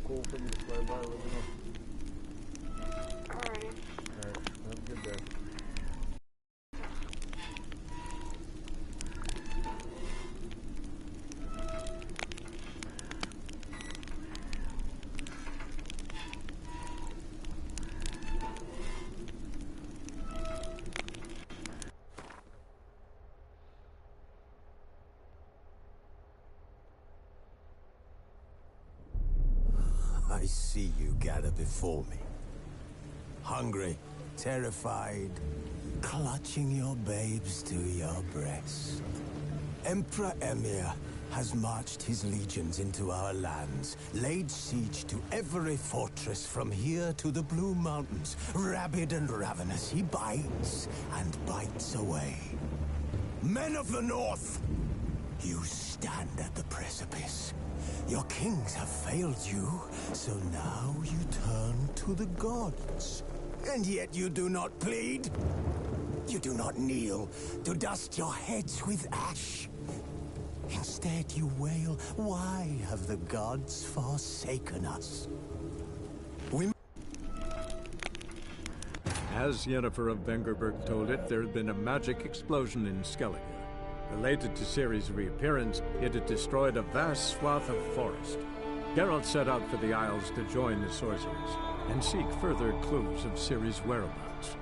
cool for you to fly by, let me know. Alrighty. Alright, have a good day. I see you gather before me. Hungry, terrified, clutching your babes to your breast. Emperor Emir has marched his legions into our lands, laid siege to every fortress from here to the Blue Mountains. Rabid and ravenous, he bites and bites away. Men of the North, you stand at the precipice. Your kings have failed you, so now you turn to the gods. And yet you do not plead. You do not kneel to dust your heads with ash. Instead you wail, why have the gods forsaken us? As Yennefer of Vengerberg told it, there had been a magic explosion in Skellige. Related to Ciri's reappearance, it had destroyed a vast swath of forest. Geralt set out for the Isles to join the sorcerers and seek further clues of Ciri's whereabouts.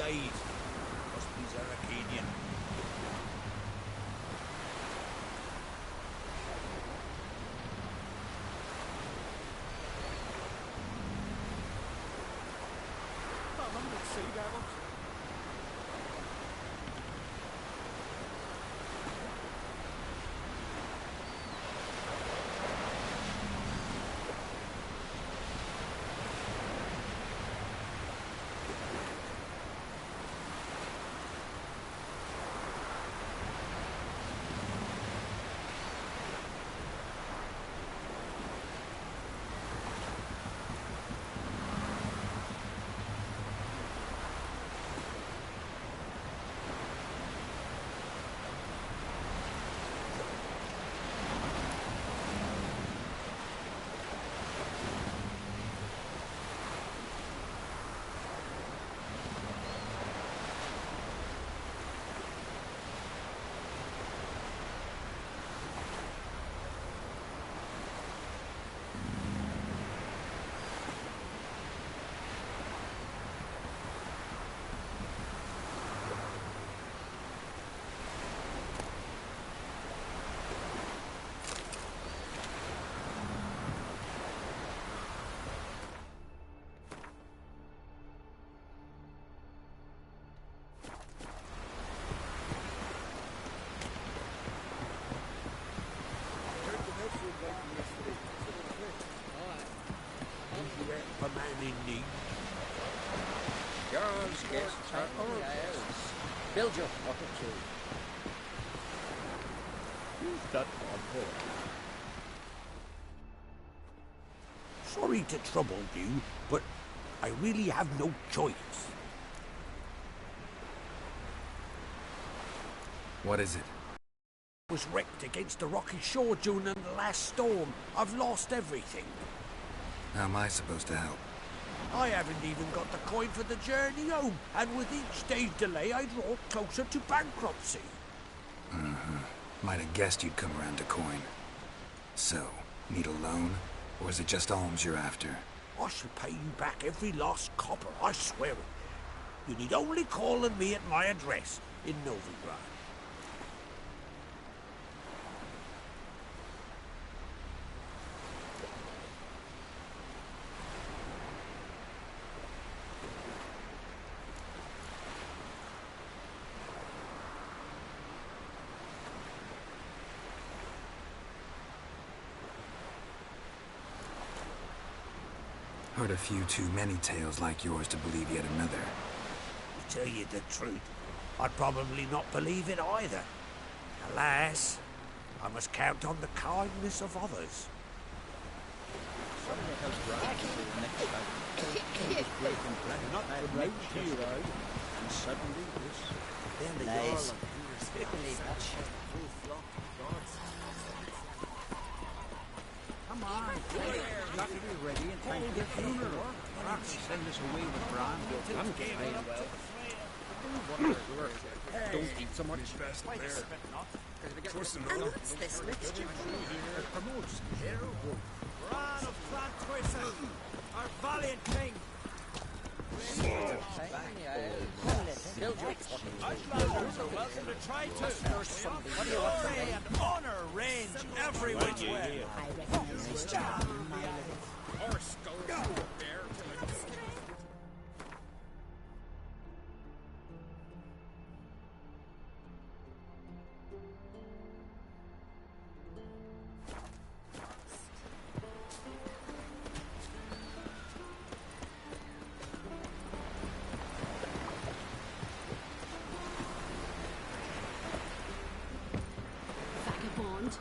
Must be Zaracadian. A man in need. Yours guests are orders. Build your water too. Sorry to trouble you, but I really have no choice. What is it? Was wrecked against a rocky shore during the last storm. I've lost everything. How am I supposed to help? I haven't even got the coin for the journey home, and with each day's delay I draw closer to bankruptcy. Might have guessed you'd come around to coin. So, need a loan? Or is it just alms you're after? I shall pay you back every lost copper, I swear it. You need only call on me at my address in Novigrad. Heard a few too many tales like yours to believe yet another. To tell you the truth, I'd probably not believe it either. Alas, I must count on the kindness of others. And suddenly this... There they are. Believe that shit. Full flock of gods. Come on, you got to be ready in time for the funeral. Send us away with Bran. I'm game. Don't eat so much. And what's this mixture? It promotes Bran of Clan Twissa, our valiant king. Outlanders are welcome to try too. Glory and honor reigns every which way. I recognize John Miles. Our skulls will bear till it goes. Vagabond.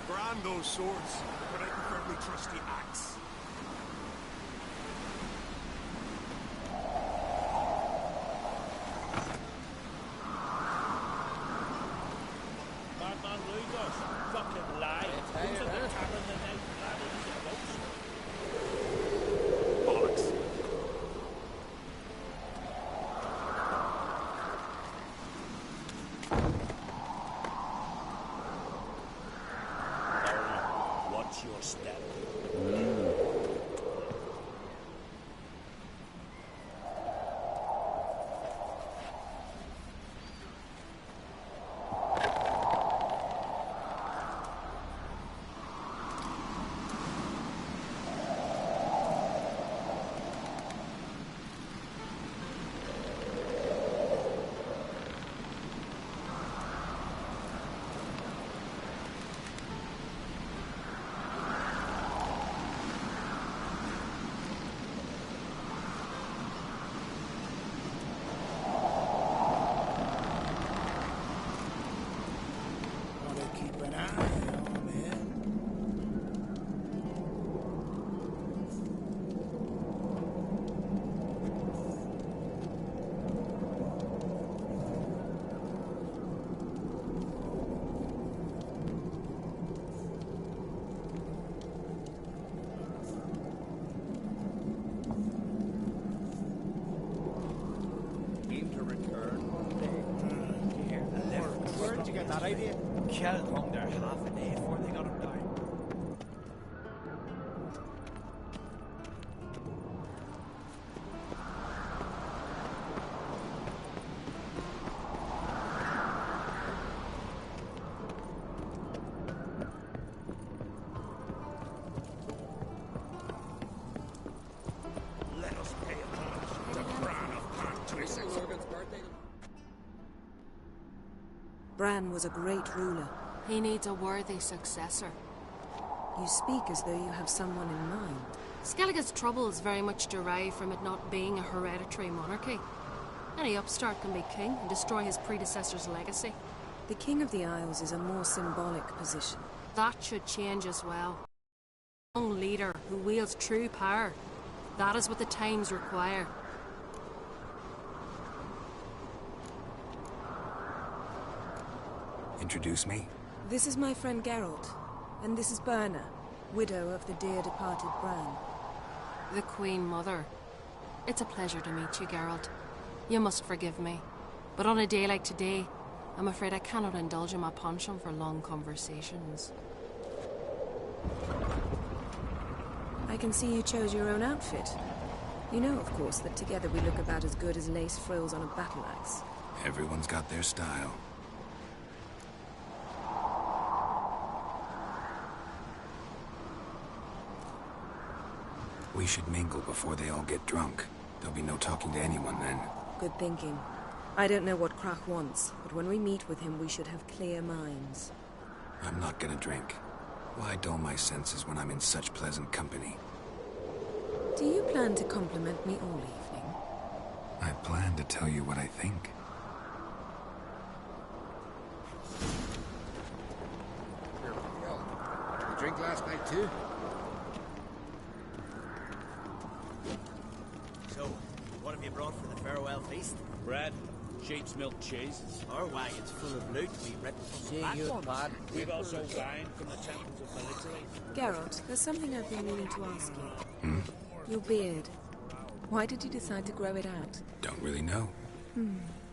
Brand those swords, but I prefer my trusty axe. Madman Lugos, fucking lie. Who's at the tavern the night lad in the boats? Bollocks. What's your step? Keep an eye on him. Aim to return one day. Where'd you get that idea? Killed hung there half a day before they got him down. Let us pay homage to Bran of Clan Twissa. Bran was a great ruler. He needs a worthy successor. You speak as though you have someone in mind. Skellige's troubles very much derive from it not being a hereditary monarchy. Any upstart can be king and destroy his predecessor's legacy. The King of the Isles is a more symbolic position. That should change as well. A young leader who wields true power. That is what the times require. Introduce me? This is my friend Geralt, and this is Berna, widow of the dear departed Bran. The Queen Mother. It's a pleasure to meet you, Geralt. You must forgive me, but on a day like today, I'm afraid I cannot indulge in my penchant for long conversations. I can see you chose your own outfit. You know, of course, that together we look about as good as lace frills on a battle axe. Everyone's got their style. We should mingle before they all get drunk. There'll be no talking to anyone then. Good thinking. I don't know what Krach wants, but when we meet with him, we should have clear minds. I'm not gonna drink. Why dull my senses when I'm in such pleasant company? Do you plan to compliment me all evening? I plan to tell you what I think. Here we go. Did you drink last night too? So, what have you brought for the farewell feast? Bread, sheep's milk cheese. Our wagon's full of loot we've written from the platforms. We've also wine from the temples of Military. Geralt, there's something I've been meaning to ask you. Your beard. Why did you decide to grow it out? Don't really know.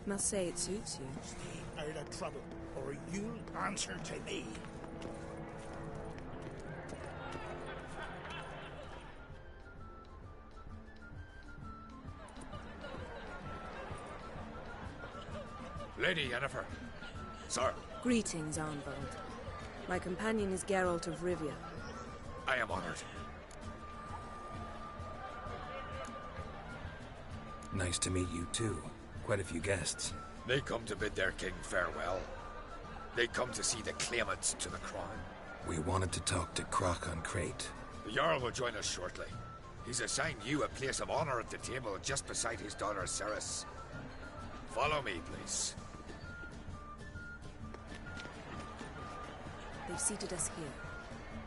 Must say it suits you. Stay out of trouble, or you'll answer to me. Lady Yennefer. Sir, Greetings, Arnvald. My companion is Geralt of Rivia. I am honored. Nice to meet you too. Quite a few guests. They come to bid their king farewell. They come to see the claimants to the crown. We wanted to talk to Krach on Crate. The Jarl will join us shortly. He's assigned you a place of honor at the table just beside his daughter Ceres. Follow me, please. They've seated us here.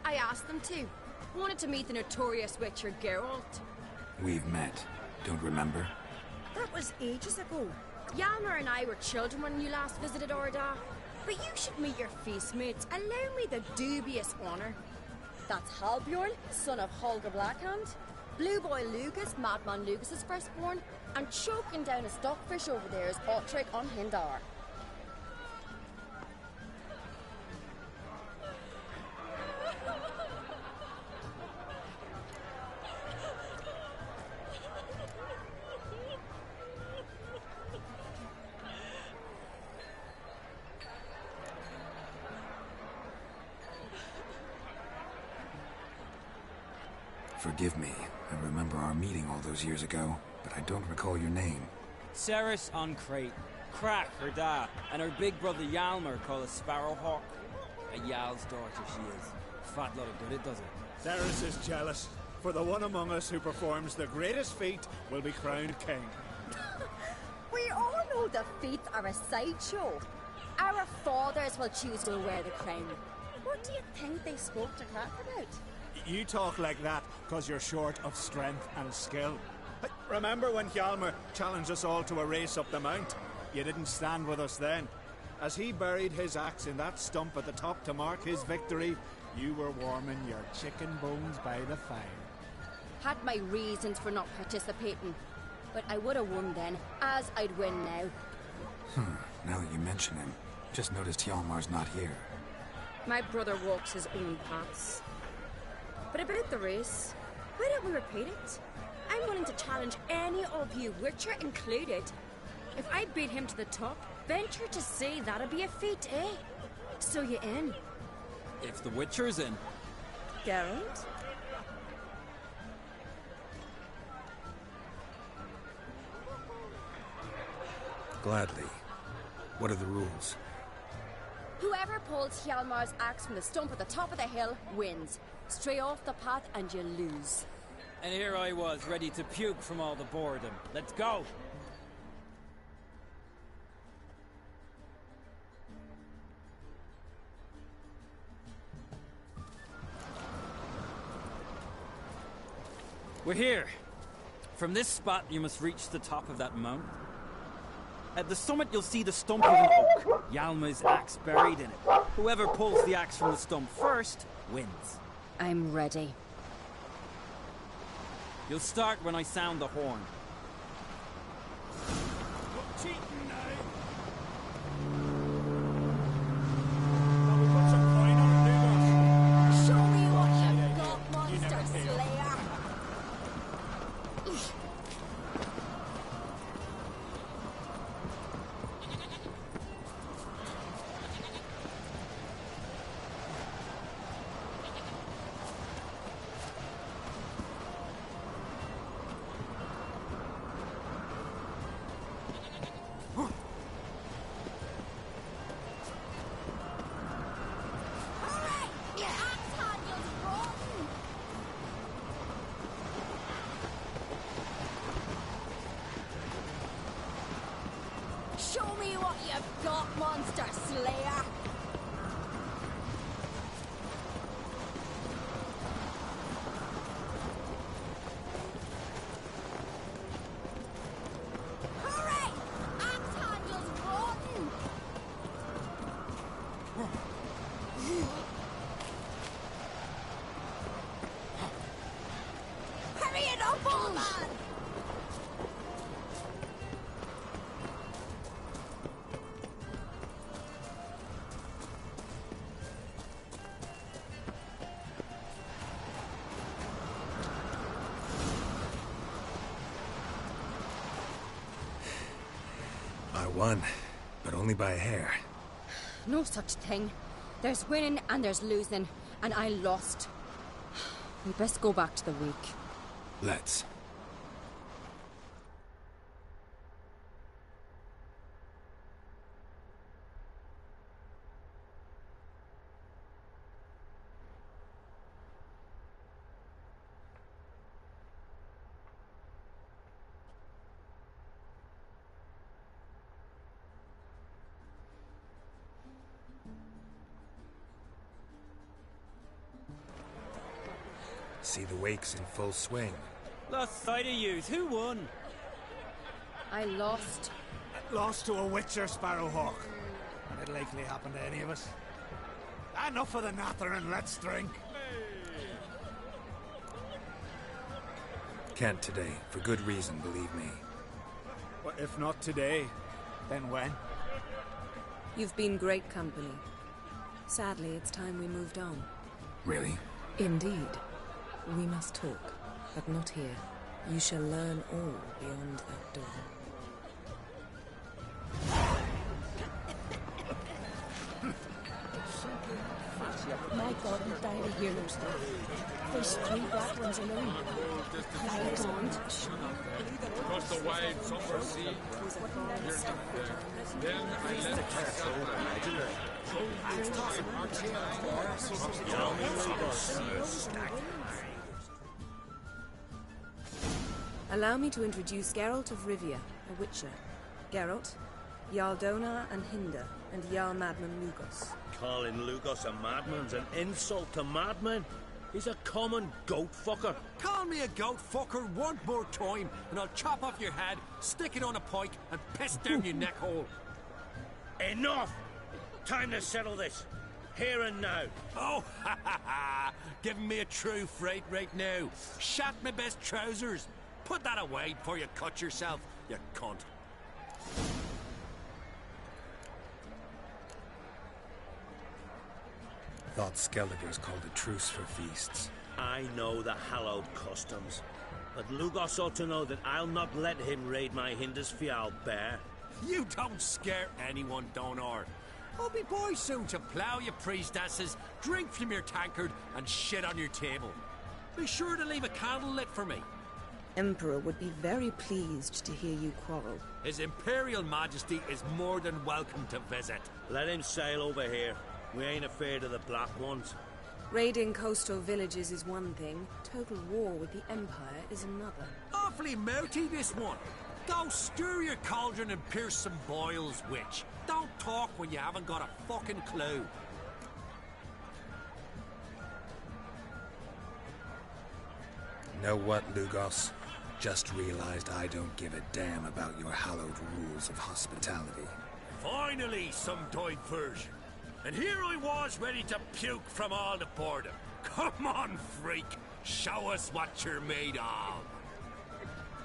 I asked them to. Wanted to meet the notorious witcher Geralt. We've met. Don't remember? That was ages ago. Yalmer and I were children when you last visited Orda. But you should meet your feast mates. Allow me the dubious honor. That's Halbjorn, son of Holger Blackhand. Blue Boy Lucas, Madman Lucas's firstborn. And choking down a stockfish over there is Otric on Hindar. Forgive me. I remember our meeting all those years ago, but I don't recall your name. Ceres on Crate, Krach her da, and her big brother Yalmer called a Sparrowhawk. A Yal's daughter she is. Fat lot of good it does it. Ceres is jealous, for the one among us who performs the greatest feat will be crowned king. We all know the feet are a sideshow. Our fathers will choose to wear the crown. What do you think they spoke to Krach about? You talk like that because you're short of strength and skill. Remember when Hjalmar challenged us all to a race up the mount? You didn't stand with us then. As he buried his axe in that stump at the top to mark his victory, you were warming your chicken bones by the fire. Had my reasons for not participating, but I would have won then, as I'd win now. Now that you mention him, just noticed Hjalmar's not here. My brother walks his own paths. But about the race, why don't we repeat it? I'm willing to challenge any of you, Witcher included. If I beat him to the top, venture to say that'd be a feat, eh? So you in? If the Witcher's in. Geralt? Gladly. What are the rules? Whoever pulls Hjalmar's axe from the stump at the top of the hill wins. Stray off the path and you lose. And here I was, ready to puke from all the boredom. Let's go! We're here. From this spot, you must reach the top of that mountain. At the summit, you'll see the stump of an oak. Hjalmar's axe buried in it. Whoever pulls the axe from the stump first wins. I'm ready. You'll start when I sound the horn. Show me what you've got, monster slayer! Show me what you've got, monster slayer! Hooray! Axe handle's rotten! Hurry it up, old man! I won, but only by a hair. No such thing. There's winning and there's losing, and I lost. We best go back to the week. Let's. See the wakes in full swing. Lost sight of yous. Who won? I lost. Lost to a witcher, Sparrowhawk. And it likely happen to any of us. Enough of the nattering, let's drink. Can't today, for good reason, believe me. Well, if not today, then when? You've been great company. Sadly, it's time we moved on. Really? Indeed. We must talk, but not here. You shall learn all beyond that door. My God, we died of hero stuff. There's 3 black ones alone. I don't. Across the wide summer sea. Then I let Allow me to introduce Geralt of Rivia, a witcher. Geralt, Jarl Donar and Hinder, and Jarl Madman Lugos. Calling Lugos a madman's an insult to madmen. He's a common goat fucker. Call me a goat fucker one more time, and I'll chop off your head, stick it on a pike, and piss down your neck hole. Enough! Time to settle this. Here and now. Oh, ha ha ha! Giving me a true fright right now. Shat my best trousers. Put that away before you cut yourself, you cunt. Thought Skellige's called a truce for feasts. I know the hallowed customs, but Lugos ought to know that I'll not let him raid my Hindisfial bear. You don't scare anyone, Donar. I'll be boy soon to plough you priestesses, drink from your tankard, and shit on your table. Be sure to leave a candle lit for me. Emperor would be very pleased to hear you quarrel. His Imperial Majesty is more than welcome to visit. Let him sail over here. We ain't afraid of the Black Ones. Raiding coastal villages is one thing. Total war with the Empire is another. Awfully mouthy, this one. Go stir your cauldron and pierce some boils, witch. Don't talk when you haven't got a fucking clue. Know what, Lugos? Just realized I don't give a damn about your hallowed rules of hospitality. Finally, some diversion. And here I was ready to puke from all the boredom. Come on, freak. Show us what you're made of.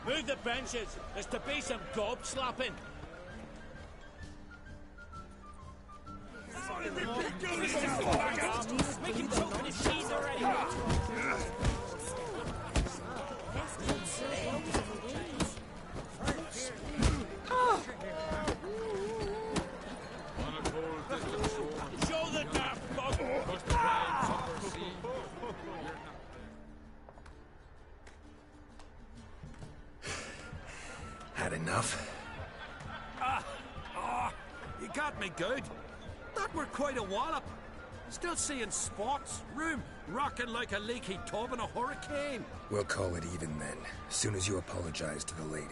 Move the benches. There's to be some gob slapping. Had enough? You got me good. That were quite a wallop. Still seeing spots, room rocking like a leaky tub in a hurricane. We'll call it even then, as soon as you apologize to the lady.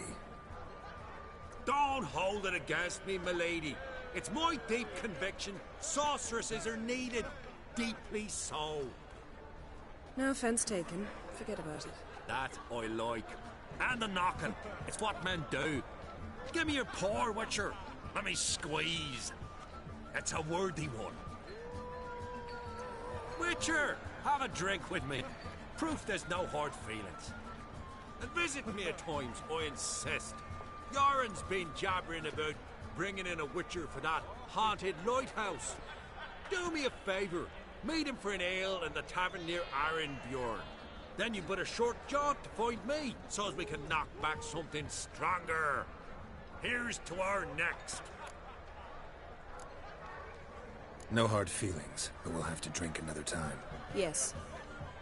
Don't hold it against me, milady. It's my deep conviction sorceresses are needed. Deeply so. No offense taken. Forget about it. That I like. And the knocking. It's what men do. Give me your paw, Witcher. Let me squeeze. It's a worthy one. Witcher, have a drink with me. Proof there's no hard feelings. And visit me at times, I insist. Yoren's been jabbering about bringing in a Witcher for that haunted lighthouse. Do me a favour. Meet him for an ale in the tavern near Arenbjorn. Then you but a short jaunt to find me, so as we can knock back something stronger. Here's to our next. No hard feelings, but we'll have to drink another time. Yes.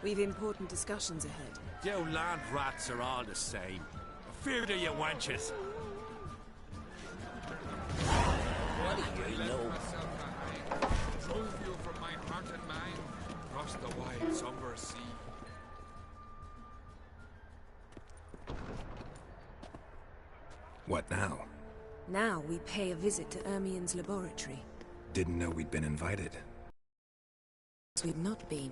We've important discussions ahead. You land rats are all the same. Fear to you wenches. What do you know? Drove you from my heart and mind across the wide, somber sea. What now? Now we pay a visit to Ermien's laboratory. Didn't know we'd been invited. We've not been.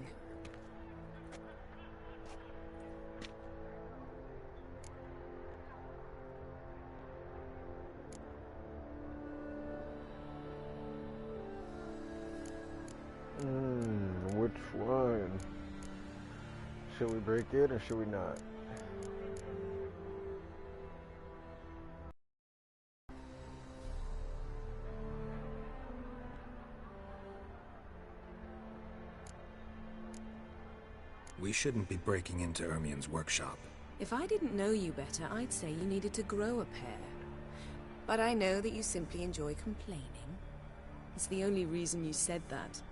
Which one? Should we break it or should we not? We shouldn't be breaking into Ermien's workshop. If I didn't know you better, I'd say you needed to grow a pair. But I know that you simply enjoy complaining. It's the only reason you said that.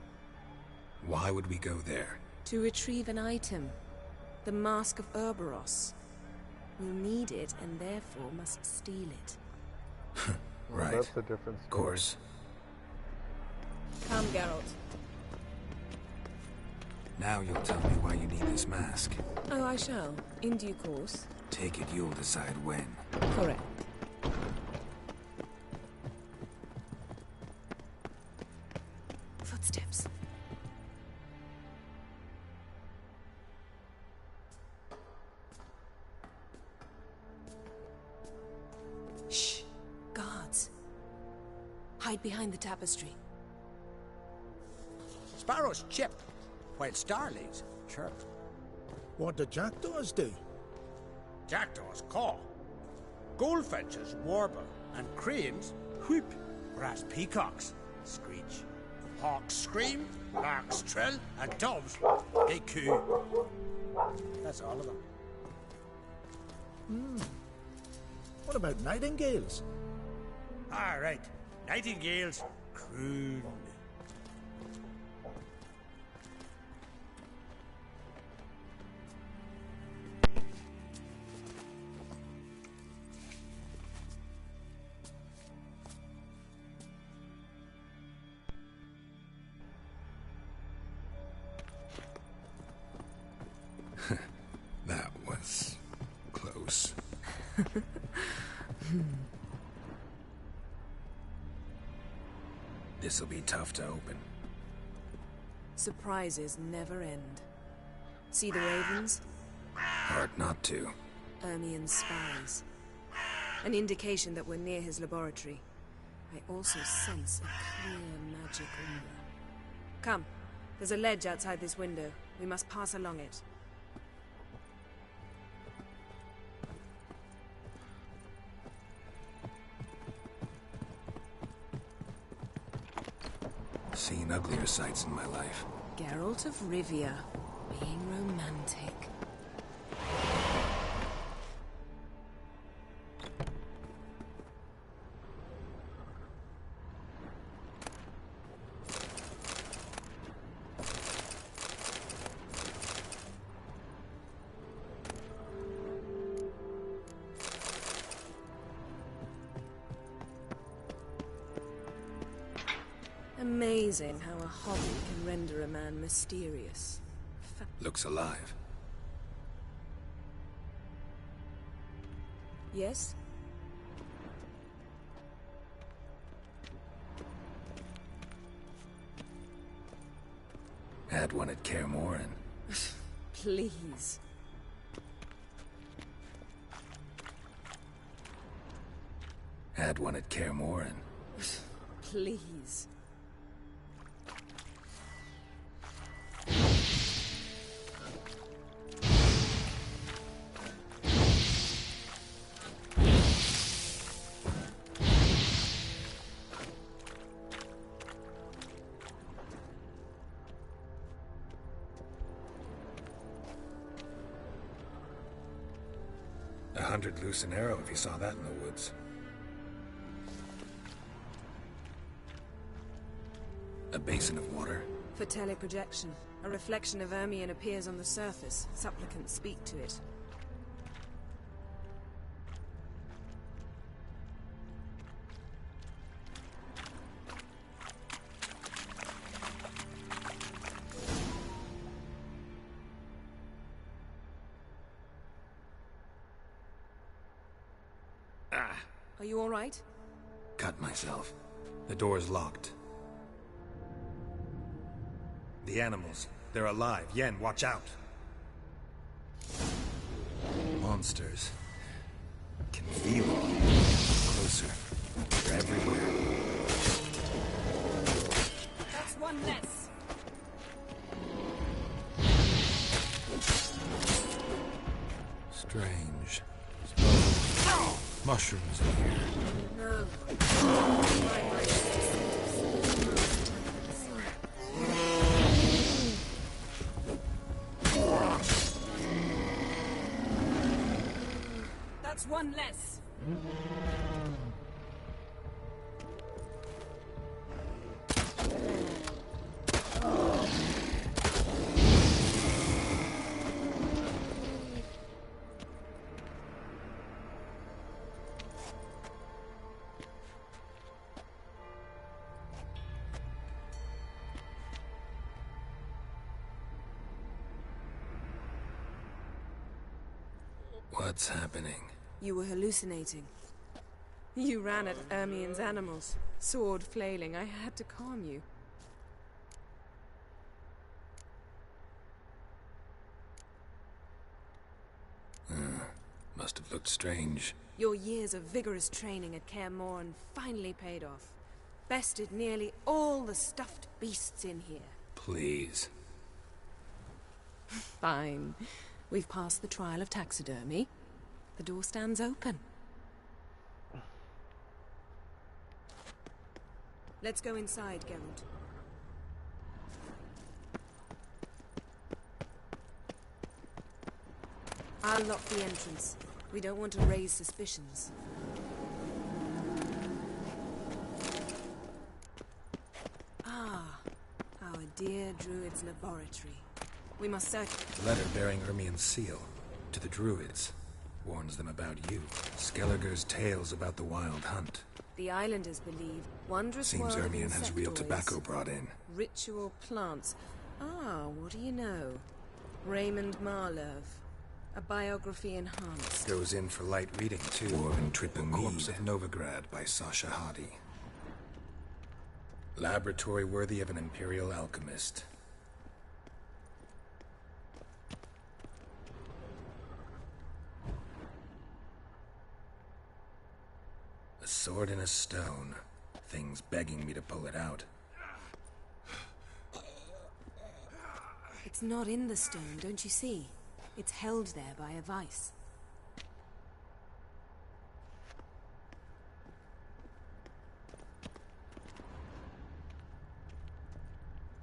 Why would we go there? To retrieve an item. The Mask of Urboros. We'll need it and therefore must steal it. Right. That's a different story. Of course. Come, Geralt. Now you'll tell me why you need this mask. Oh, I shall. In due course. Take it you'll decide when. Correct. Footsteps. Shh. Guards. Hide behind the tapestry. Sparrows chip, while starlings chirp. What do jackdaws do? Jackdaws caw. Goldfinches warble, and cranes whoop, whereas peacocks screech. Hawks scream, larks trill, and doves, they coo. That's all of them. What about nightingales? All right, nightingales croon. Gross. This'll be tough to open. Surprises never end. See the ravens? Hard not to. Ermian's spies. An indication that we're near his laboratory. I also sense a clear magic aura. Come, there's a ledge outside this window. We must pass along it. Seen uglier sights in my life. Geralt of Rivia, being romantic. Amazing how a hobby can render a man mysterious. Looks alive. Yes? Had one at Kaer Morhen. Please. Had one at Kaer Morhen. Please. $100 loose an arrow if you saw that in the woods. A basin of water. For teleprojection. A reflection of Ermion appears on the surface. Supplicants speak to it. Are you all right? Cut myself. The door's locked. The animals. They're alive. Yen, watch out. Monsters. Can feel them. Closer. They're everywhere. That's one less. Strange. Mushrooms in here. No. That's one less. What's happening? You were hallucinating. You ran at Ermion's animals, sword flailing. I had to calm you. Must have looked strange. Your years of vigorous training at Kaer Morhen finally paid off. Bested nearly all the stuffed beasts in here. Please. Fine. We've passed the trial of taxidermy. The door stands open. Let's go inside, Geralt. I'll lock the entrance. We don't want to raise suspicions. Ah, our dear druid's laboratory. We must search. The letter bearing Ermion's seal to the druids warns them about you. Skelliger's tales about the wild hunt. The islanders believe wondrous Seems world of Ermion has real insectoids, tobacco brought in. Ritual plants. Ah, what do you know? Raymond Marlove. A biography enhanced. Goes in for light reading, too. Dwarven triple Corpse mead. of Novigrad by Sasha Hadi. Laboratory worthy of an Imperial alchemist. A sword in a stone. Thing's begging me to pull it out. It's not in the stone, don't you see? It's held there by a vice.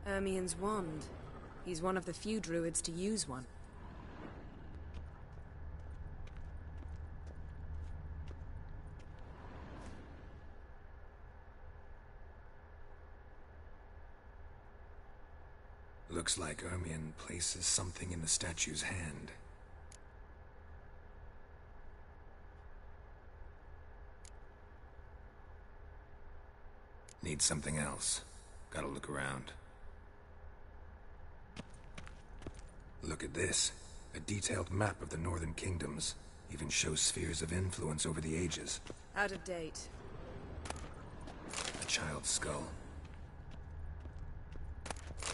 Ermien's wand. He's one of the few druids to use one. Looks like Ermien places something in the statue's hand. Need something else. Gotta look around. Look at this. A detailed map of the Northern Kingdoms. Even shows spheres of influence over the ages. Out of date. A child's skull.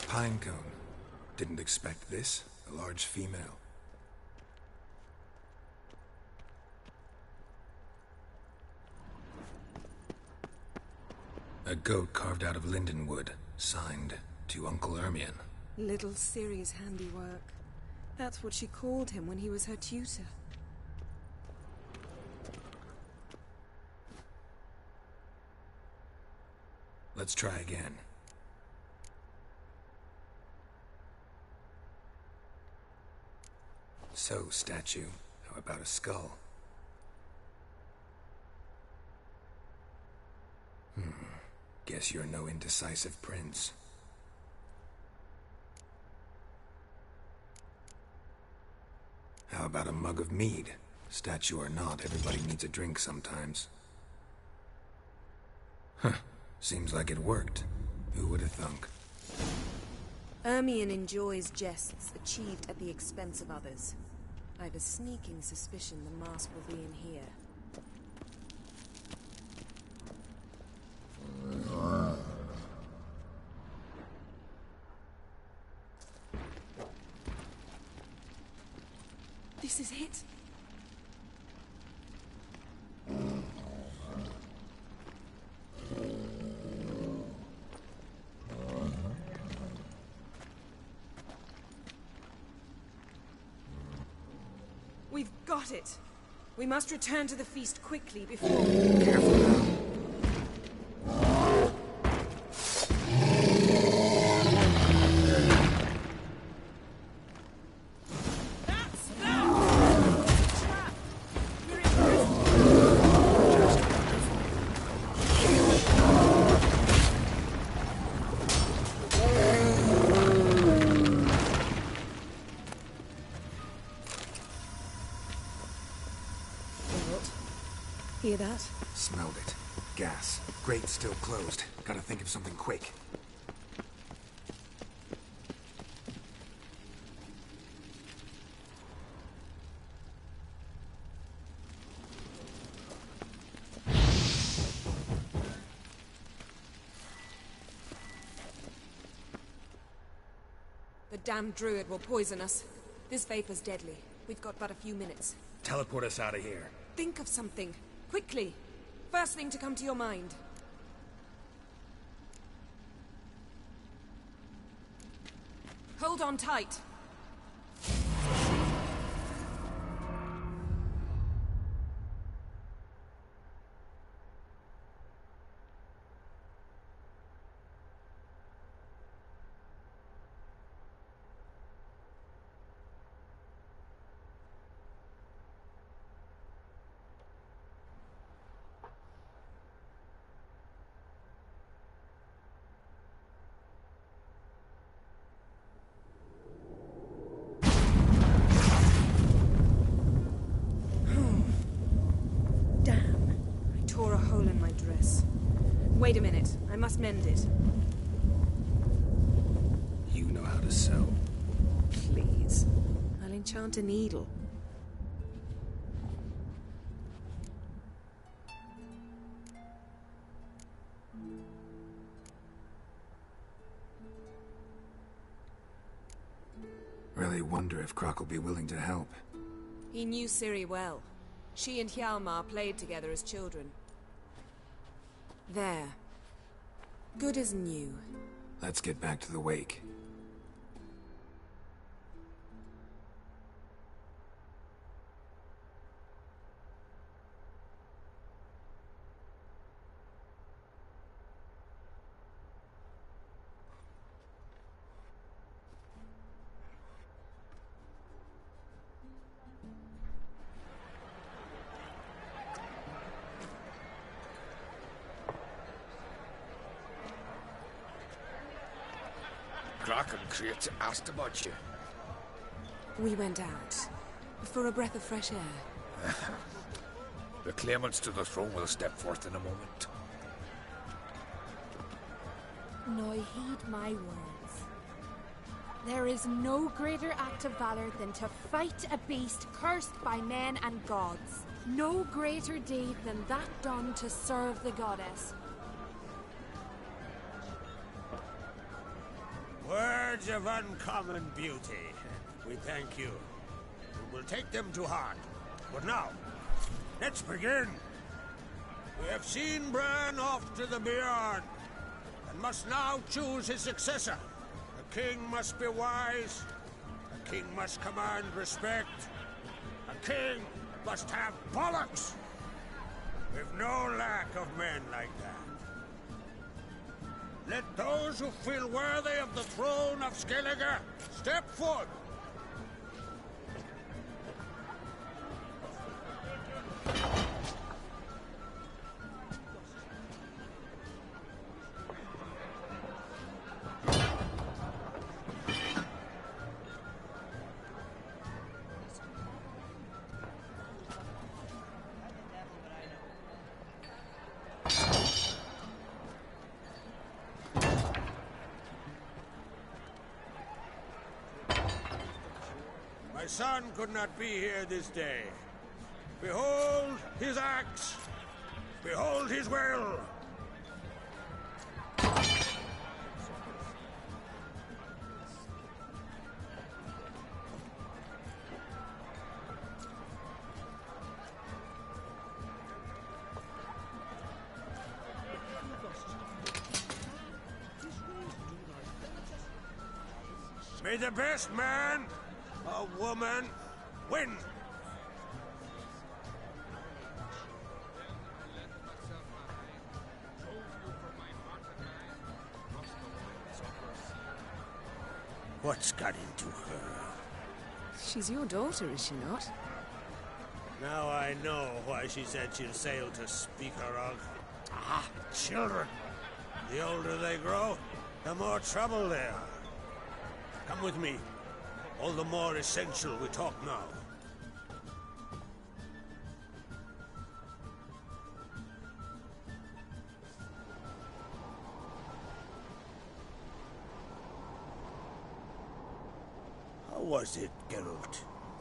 Pine cone. Didn't expect this. A large female. A goat carved out of linden wood. Signed, to Uncle Ermien. Little Ciri's handiwork. That's what she called him when he was her tutor. Let's try again. So, statue, how about a skull? Guess you're no indecisive prince. How about a mug of mead? Statue or not, everybody needs a drink sometimes. Huh. Seems like it worked. Who would have thunk? Ermien enjoys jests achieved at the expense of others. I have a sneaking suspicion the mask will be in here. This is it. We've got it. We must return to the feast quickly before... Careful now. Hear that? Smelled it. Gas. Grate still closed. Gotta think of something quick. The damned druid will poison us. This vapor's deadly. We've got but a few minutes. Teleport us out of here. Think of something. Quickly. First thing to come to your mind. Hold on tight. Wait a minute. I must mend it. You know how to sew. Please. I'll enchant a needle. Really wonder if Croc will be willing to help. He knew Ciri well. She and Hjalmar played together as children. There. Good as new. Let's get back to the wake. Croc and Create asked about you. We went out. For a breath of fresh air. The claimants to the throne will step forth in a moment. Now heed my words. There is no greater act of valor than to fight a beast cursed by men and gods. No greater deed than that done to serve the goddess. Words of uncommon beauty. We thank you. We will take them to heart. But now, let's begin. We have seen Bran off to the Beyond, and must now choose his successor. A king must be wise. A king must command respect. A king must have bollocks. We've no lack of men like that. Let those who feel worthy of the throne of Skellige step forth. My son could not be here this day. Behold his axe. Behold his will. May the best man or woman win. What's got into her? She's your daughter, is she not? Now I know why she said she'll sail to speak her of. Ah, children. The older they grow, the more trouble they are. Come with me. All the more essential we talk now. How was it, Geralt,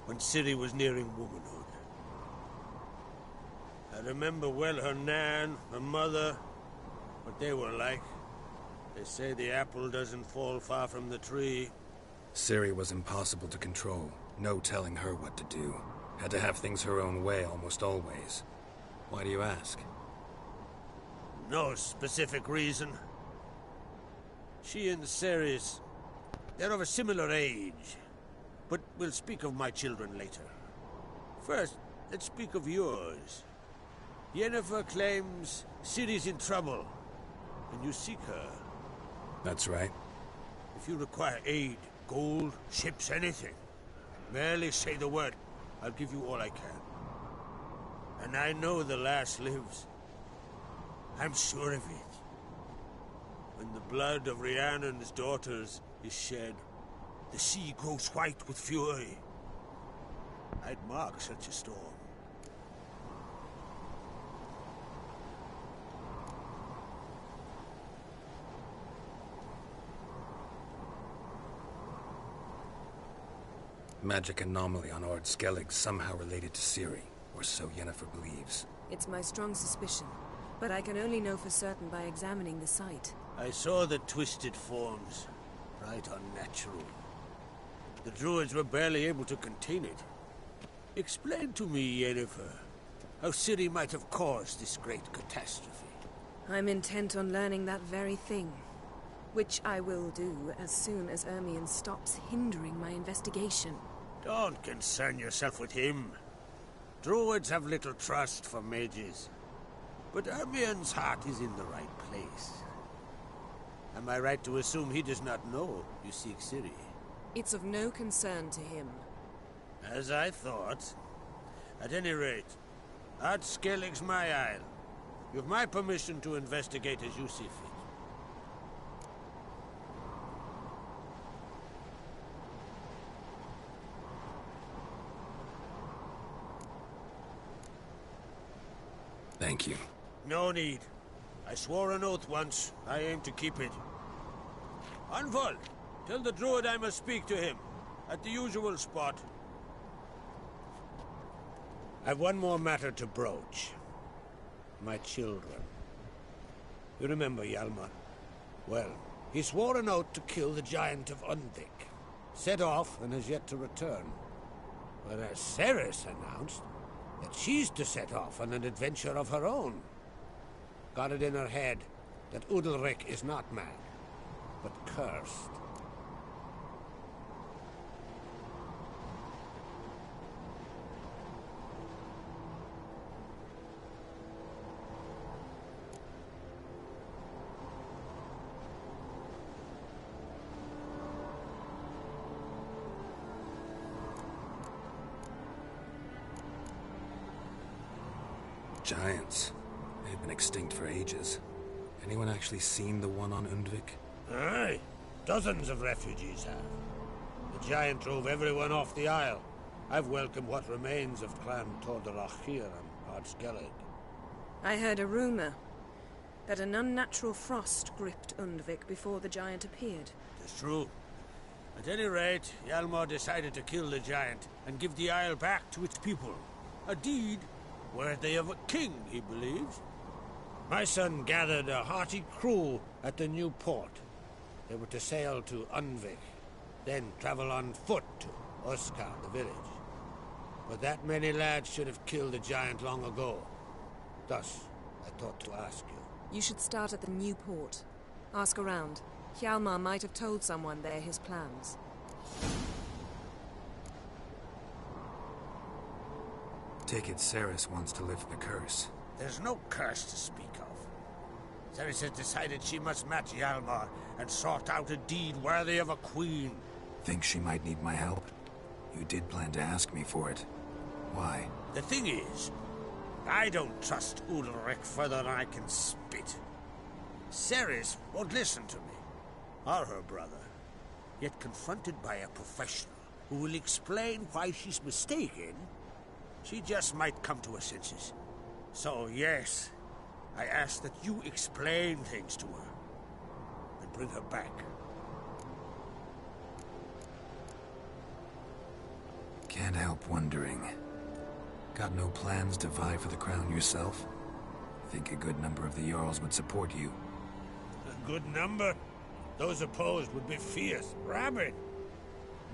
when Ciri was nearing womanhood? I remember well her nan, her mother, what they were like. They say the apple doesn't fall far from the tree. Ciri was impossible to control. No telling her what to do. Had to have things her own way almost always. Why do you ask? No specific reason. She and Ceres, they're of a similar age. But we'll speak of my children later. First, let's speak of yours. Yennefer claims Ciri's in trouble, and you seek her. That's right. If you require aid, gold, ships, anything, merely say the word. I'll give you all I can. And I know the lass lives. I'm sure of it. When the blood of Rhiannon's daughters is shed, the sea grows white with fury. I'd mark such a storm. Magic anomaly on Ord Skellig somehow related to Ciri, or so Yennefer believes. It's my strong suspicion, but I can only know for certain by examining the site. I saw the twisted forms. Right unnatural. The druids were barely able to contain it. Explain to me, Yennefer, how Ciri might have caused this great catastrophe. I'm intent on learning that very thing. Which I will do as soon as Ermion stops hindering my investigation. Don't concern yourself with him. Druids have little trust for mages. But Ermion's heart is in the right place. Am I right to assume he does not know you seek Ciri? It's of no concern to him. As I thought. At any rate, Ard Skellig's my isle. You've my permission to investigate as you see fit. Thank you. No need. I swore an oath once. I aim to keep it. Anvol, tell the druid I must speak to him. At the usual spot. I've one more matter to broach. My children. You remember Hjalmar? Well, he swore an oath to kill the giant of Undvik. Set off and has yet to return. Whereas Ceres announced that she's to set off on an adventure of her own. Got it in her head that Udalric is not mad, but cursed. Giants. They've been extinct for ages. Anyone actually seen the one on Undvik? Aye. Dozens of refugees have. The giant drove everyone off the isle. I've welcomed what remains of Clan Tordarach here and Ard Skellig. I heard a rumor that an unnatural frost gripped Undvik before the giant appeared. It's true. At any rate, Hjalmar decided to kill the giant and give the isle back to its people. A deed worthy of a king, he believes. My son gathered a hearty crew at the new port. They were to sail to Undvik, then travel on foot to Uskar, the village. But that many lads should have killed the giant long ago. Thus, I thought to ask you. You should start at the new port. Ask around. Hjalmar might have told someone there his plans. Take it Ceres wants to lift the curse. There's no curse to speak of. Ceres has decided she must match Hjalmar and sort out a deed worthy of a queen. Think she might need my help? You did plan to ask me for it. Why? The thing is, I don't trust Udalric further than I can spit. Ceres won't listen to me, or her brother. Yet confronted by a professional who will explain why she's mistaken, she just might come to her senses. So yes, I ask that you explain things to her and bring her back. Can't help wondering. Got no plans to vie for the crown yourself? Think a good number of the Jarls would support you. A good number? Those opposed would be fierce, rabid.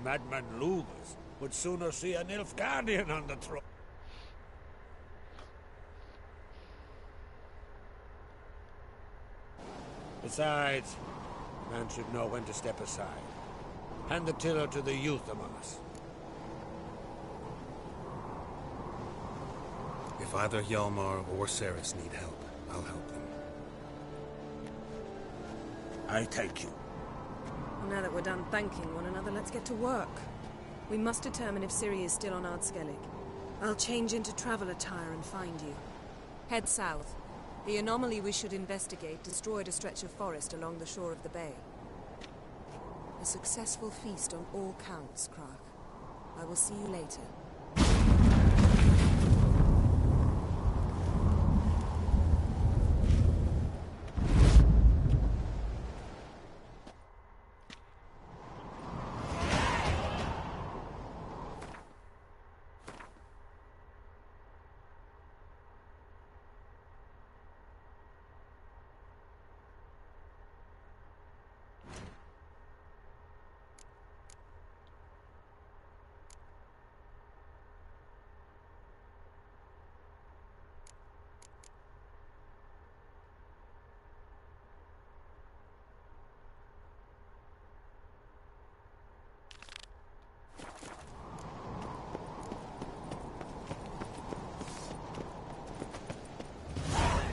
Madman Lugas would sooner see an Nilfgaardian on the throne. Besides, a man should know when to step aside. Hand the tiller to the youth among us. If either Hjalmar or Ceres need help, I'll help them. I thank you. Well, now that we're done thanking one another, let's get to work. We must determine if Ciri is still on Ard Skellig. I'll change into travel attire and find you. Head south. The anomaly we should investigate destroyed a stretch of forest along the shore of the bay. A successful feast on all counts, Krach. I will see you later.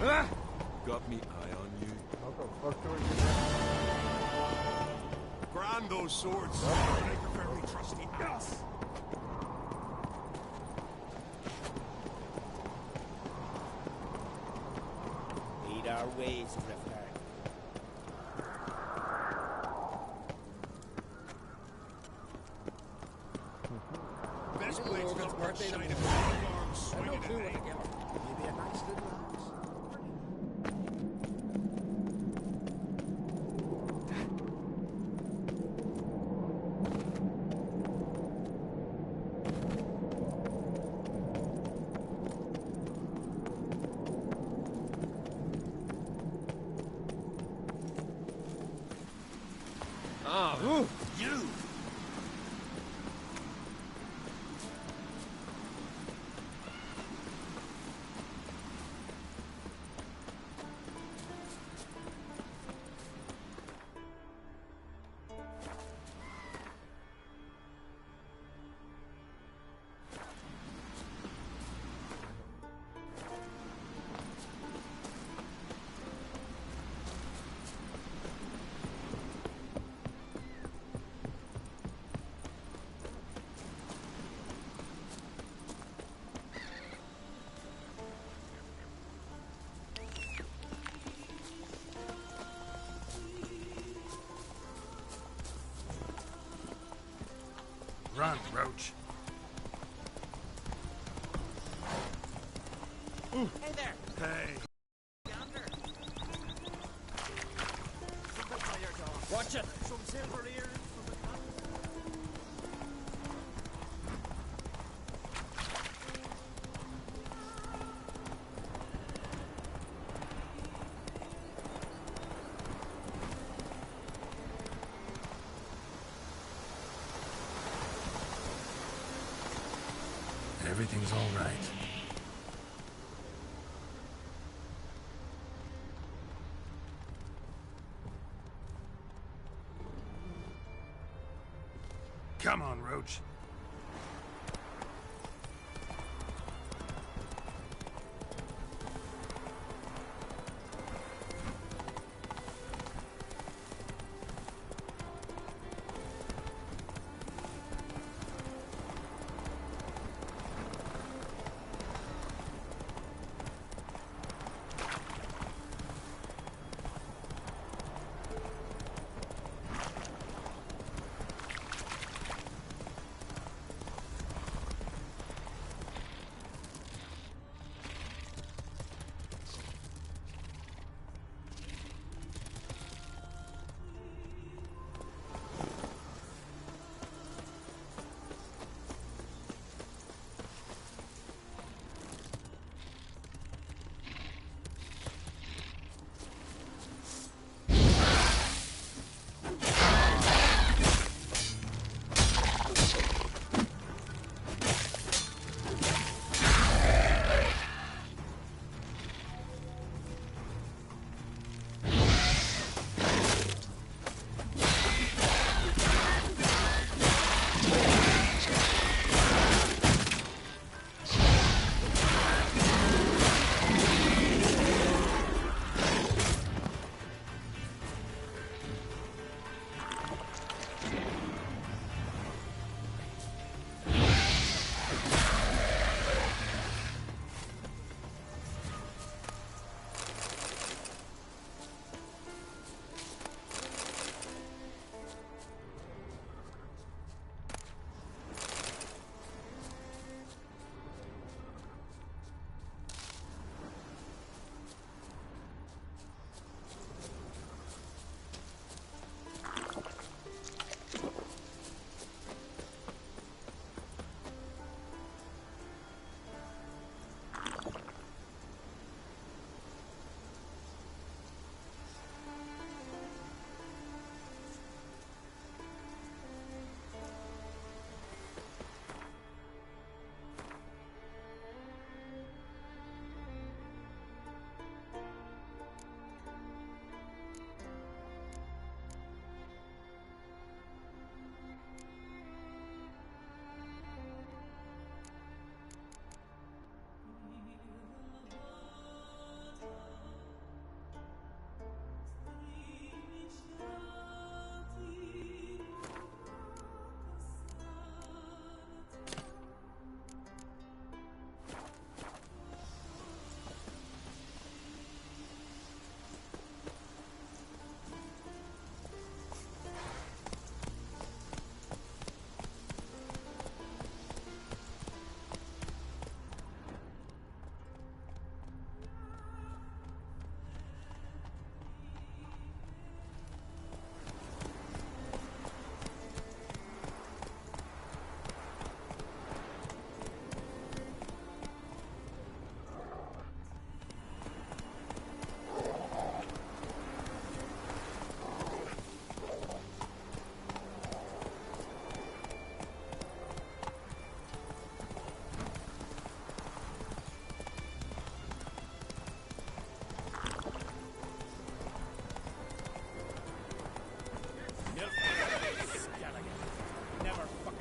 Got me eye on you. How the fuck do I Grand those swords. I prefer me trusty axe. Lead our ways, Drifter. Best place for birthday to be. I know too what to get. Maybe a nice little axe. Oh, You! Run, Roach. Hey there! Hey. Yonder! Watch it! Some silver earrings from the top. Everything's all right. Come on, Roach.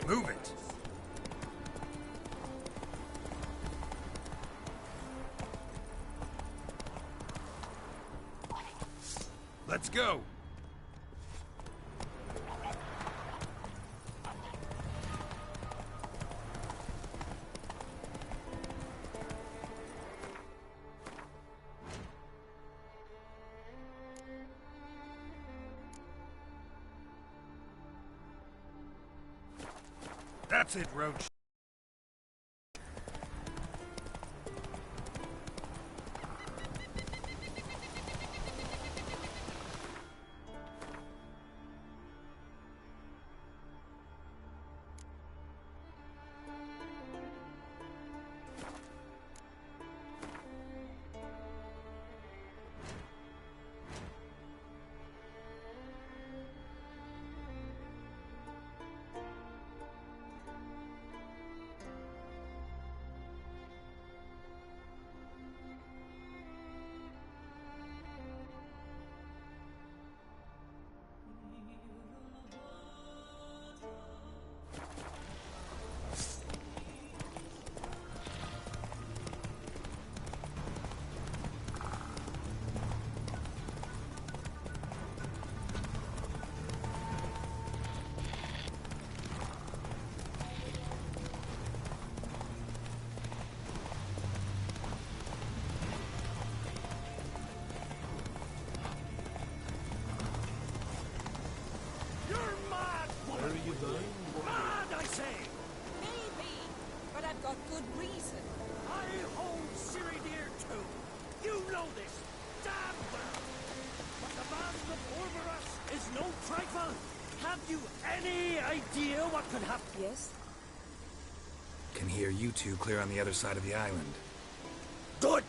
Move it! Let's go! That's it, Roach. Mad, I say! Maybe, but I've got good reason. I hold Ciri dear too. You know this. Damn well. But the band of Orberus is no trifle. Have you any idea what could happen? Yes? Can hear you two clear on the other side of the island. Good!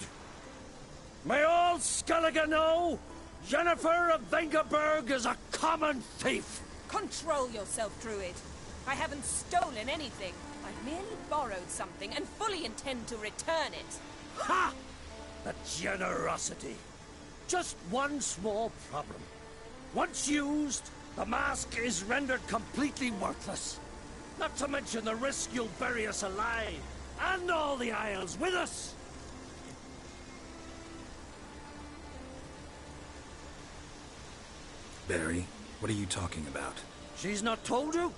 May all Skellige know Jennifer of Vengerberg is a common thief! Control yourself, Druid. I haven't stolen anything. I've merely borrowed something and fully intend to return it. Ha! The generosity. Just one small problem. Once used, the mask is rendered completely worthless. Not to mention the risk you'll bury us alive, and all the Isles with us! Barry, what are you talking about? She's not told you?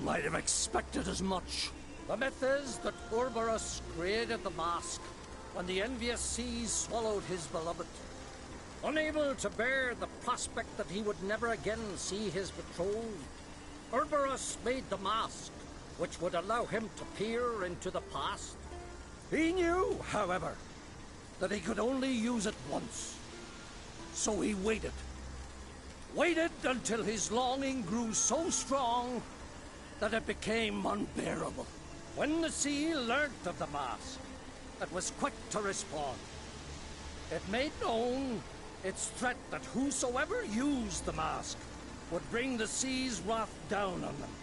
Might have expected as much. The myth is that Orberus created the mask when the envious seas swallowed his beloved. Unable to bear the prospect that he would never again see his betrothed, Orberus made the mask, which would allow him to peer into the past. He knew, however, that he could only use it once. So he waited. Waited until his longing grew so strong that it became unbearable. When the sea learnt of the mask, it was quick to respond. It made known its threat that whosoever used the mask would bring the sea's wrath down on them.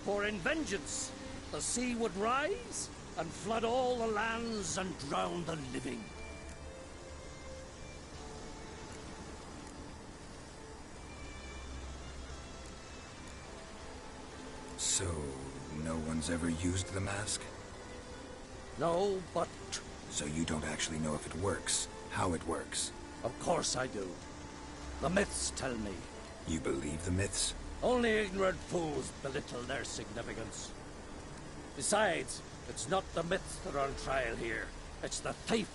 For in vengeance, the sea would rise and flood all the lands and drown the living. So, no one's ever used the mask? No, but... So you don't actually know if it works, how it works? Of course I do. The myths tell me. You believe the myths? Only ignorant fools belittle their significance. Besides, it's not the myths that are on trial here. It's the thief.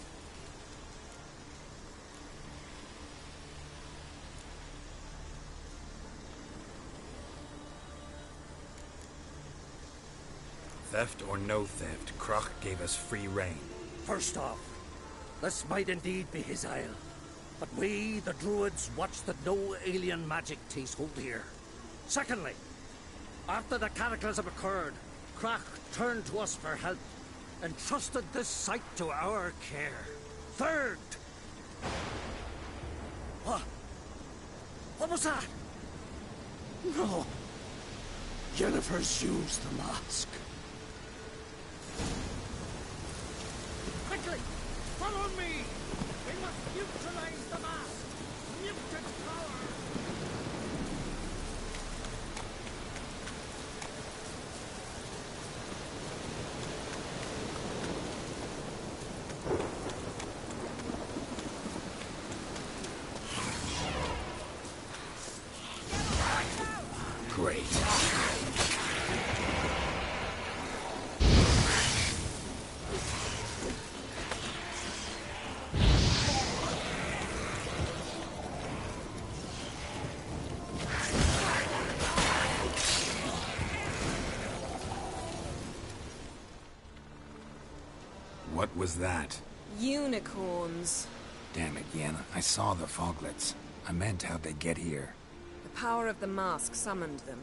Theft or no theft, Kroch gave us free rein. First off, this might indeed be his isle. But we, the Druids, watch that no alien magic takes hold here. Secondly, after the cataclysm occurred, Kroch turned to us for help and trusted this site to our care. Third... What was that? No. Jennifer's used the mask. Quickly! Follow me! We must neutralize the mask! Mutant power! What was that? Unicorns. Damn it, Yen. I saw the foglets. I meant how'd they get here. The power of the mask summoned them.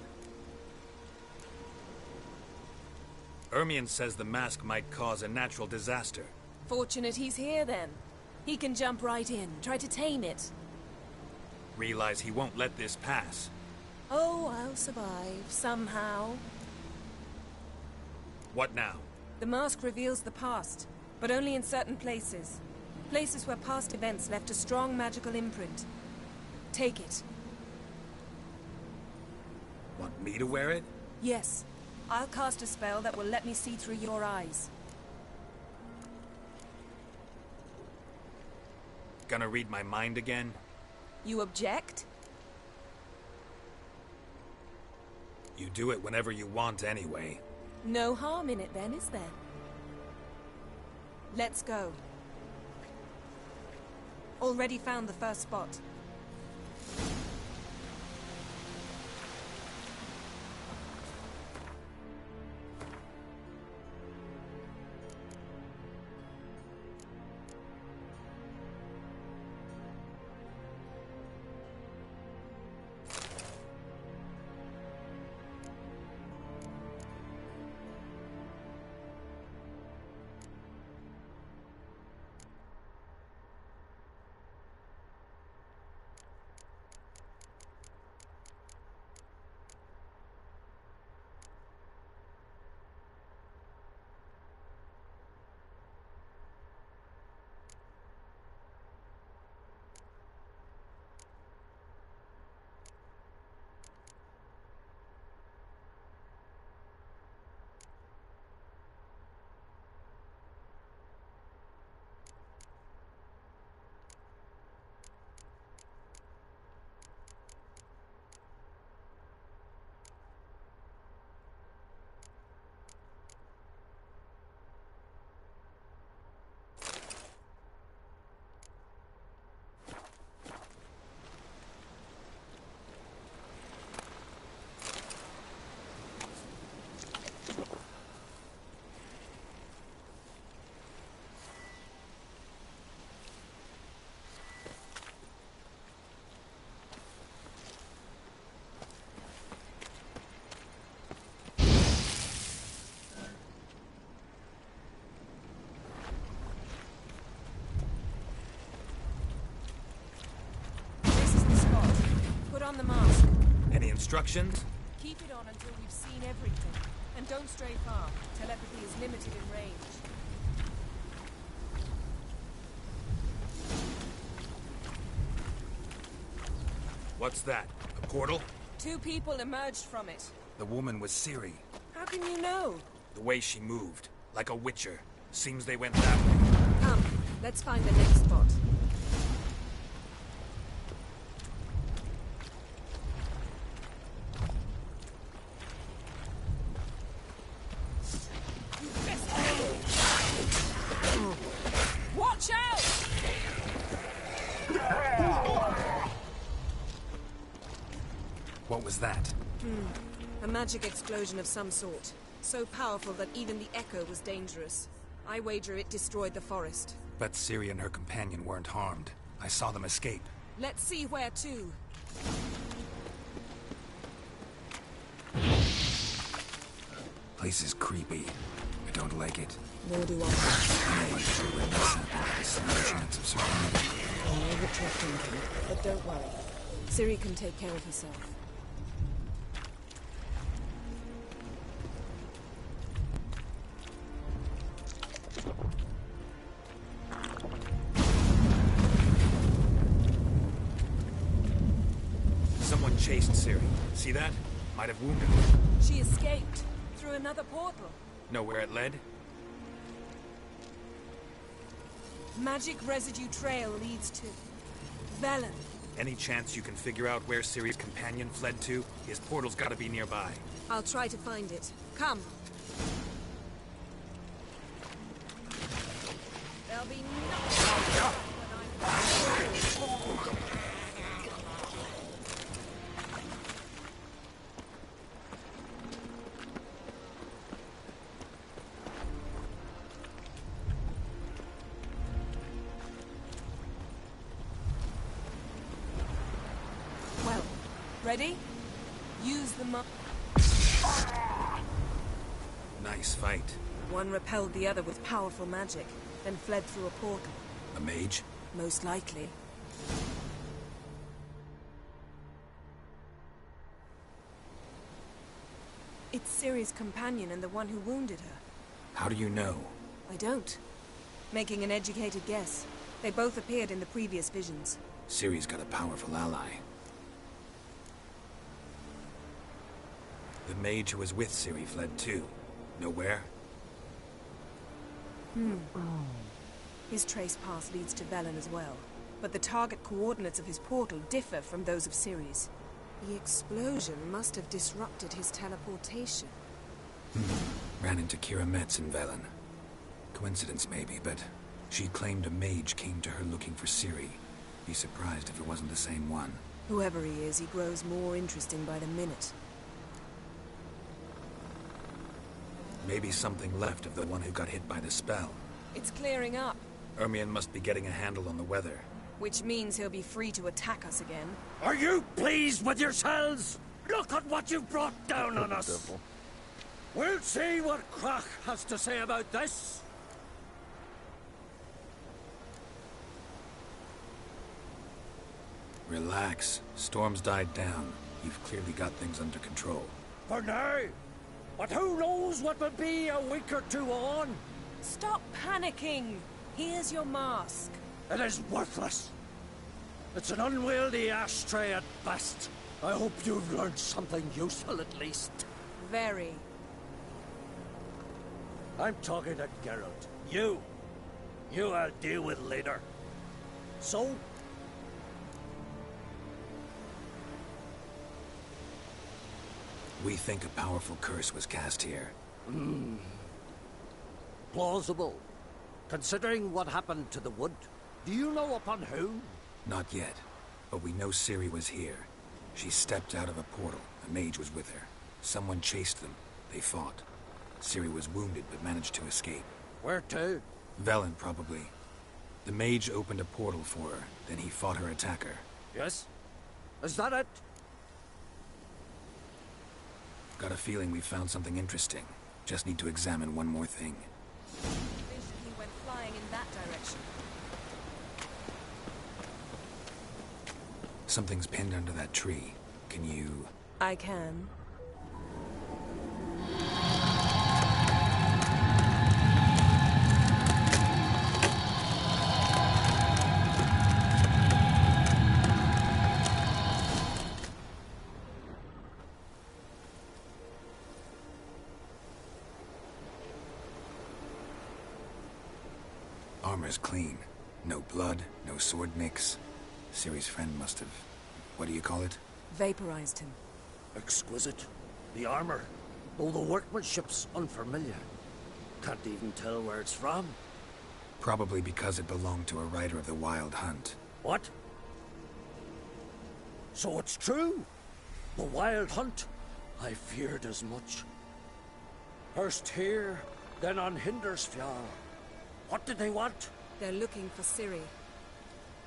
Ermion says the mask might cause a natural disaster. Fortunate he's here, then. He can jump right in, try to tame it. Realize he won't let this pass. Oh, I'll survive, somehow. What now? The mask reveals the past, but only in certain places. Places where past events left a strong magical imprint. Take it. Want me to wear it? Yes. I'll cast a spell that will let me see through your eyes. Gonna read my mind again? You object? You do it whenever you want anyway. No harm in it then, is there? Let's go. Already found the first spot. On the mask. Any instructions? Keep it on until we've seen everything. And don't stray far. Telepathy is limited in range. What's that? A portal? 2 people emerged from it. The woman was Ciri. How can you know? The way she moved. Like a witcher. Seems they went that way. Come, let's find the next spot. Watch out! What was that? A magic explosion of some sort. So powerful that even the echo was dangerous. I wager it destroyed the forest. Bet Ciri and her companion weren't harmed. I saw them escape. Let's see where to. Place is creepy. I don't like it. Nor do I. Anyone should witness it. There's no chance of surviving. I know what you're thinking, but don't worry. Ciri can take care of herself. Someone chased Ciri. See that? Might have wounded her. She escaped through another portal. Know where it led? Magic residue trail leads to Velen. Any chance you can figure out where Ciri's companion fled to? His portal's gotta be nearby. I'll try to find it. Come. There'll be nothing. Ready? Use the Nice fight. One repelled the other with powerful magic, then fled through a portal. A mage? Most likely. It's Ciri's companion and the one who wounded her. How do you know? I don't. Making an educated guess. They both appeared in the previous visions. Ciri's got a powerful ally. The mage who was with Ciri fled too. Nowhere? His trace path leads to Velen as well. But the target coordinates of his portal differ from those of Ciri's. The explosion must have disrupted his teleportation. Ran into Kira Metz in Velen. Coincidence maybe, but she claimed a mage came to her looking for Ciri. Be surprised if it wasn't the same one. Whoever he is, he grows more interesting by the minute. Maybe something left of the one who got hit by the spell. It's clearing up, Ermion must be getting a handle on the weather. which means he'll be free to attack us again. Are you pleased with yourselves? Look at what you've brought down on us. We'll see what Krach has to say about this. Relax. Storm's died down. You've clearly got things under control. For now. But who knows what will be a week or two on? Stop panicking! Here's your mask. It is worthless. It's an unwieldy ashtray at best. I hope you've learned something useful at least. Very. I'm talking to Geralt. You I'll deal with later. So? We think a powerful curse was cast here. Plausible. Considering what happened to the wood, do you know upon whom? Not yet, but we know Ciri was here. She stepped out of a portal. A mage was with her. Someone chased them. They fought. Ciri was wounded but managed to escape. Where to? Velen, probably. The mage opened a portal for her, then he fought her attacker. Yes? Is that it? Got a feeling we found something interesting. Just need to examine one more thing. He went flying in that direction. Something's pinned under that tree. Can you... I can. Armor's clean. No blood, no sword nicks. Ciri's friend must have... what do you call it? Vaporized him. Exquisite. The armor, though the workmanship's unfamiliar. Can't even tell where it's from. Probably because it belonged to a rider of the Wild Hunt. What? So it's true? The Wild Hunt? I feared as much. First here, then on Hindersfjall. What did they want? They're looking for Ciri.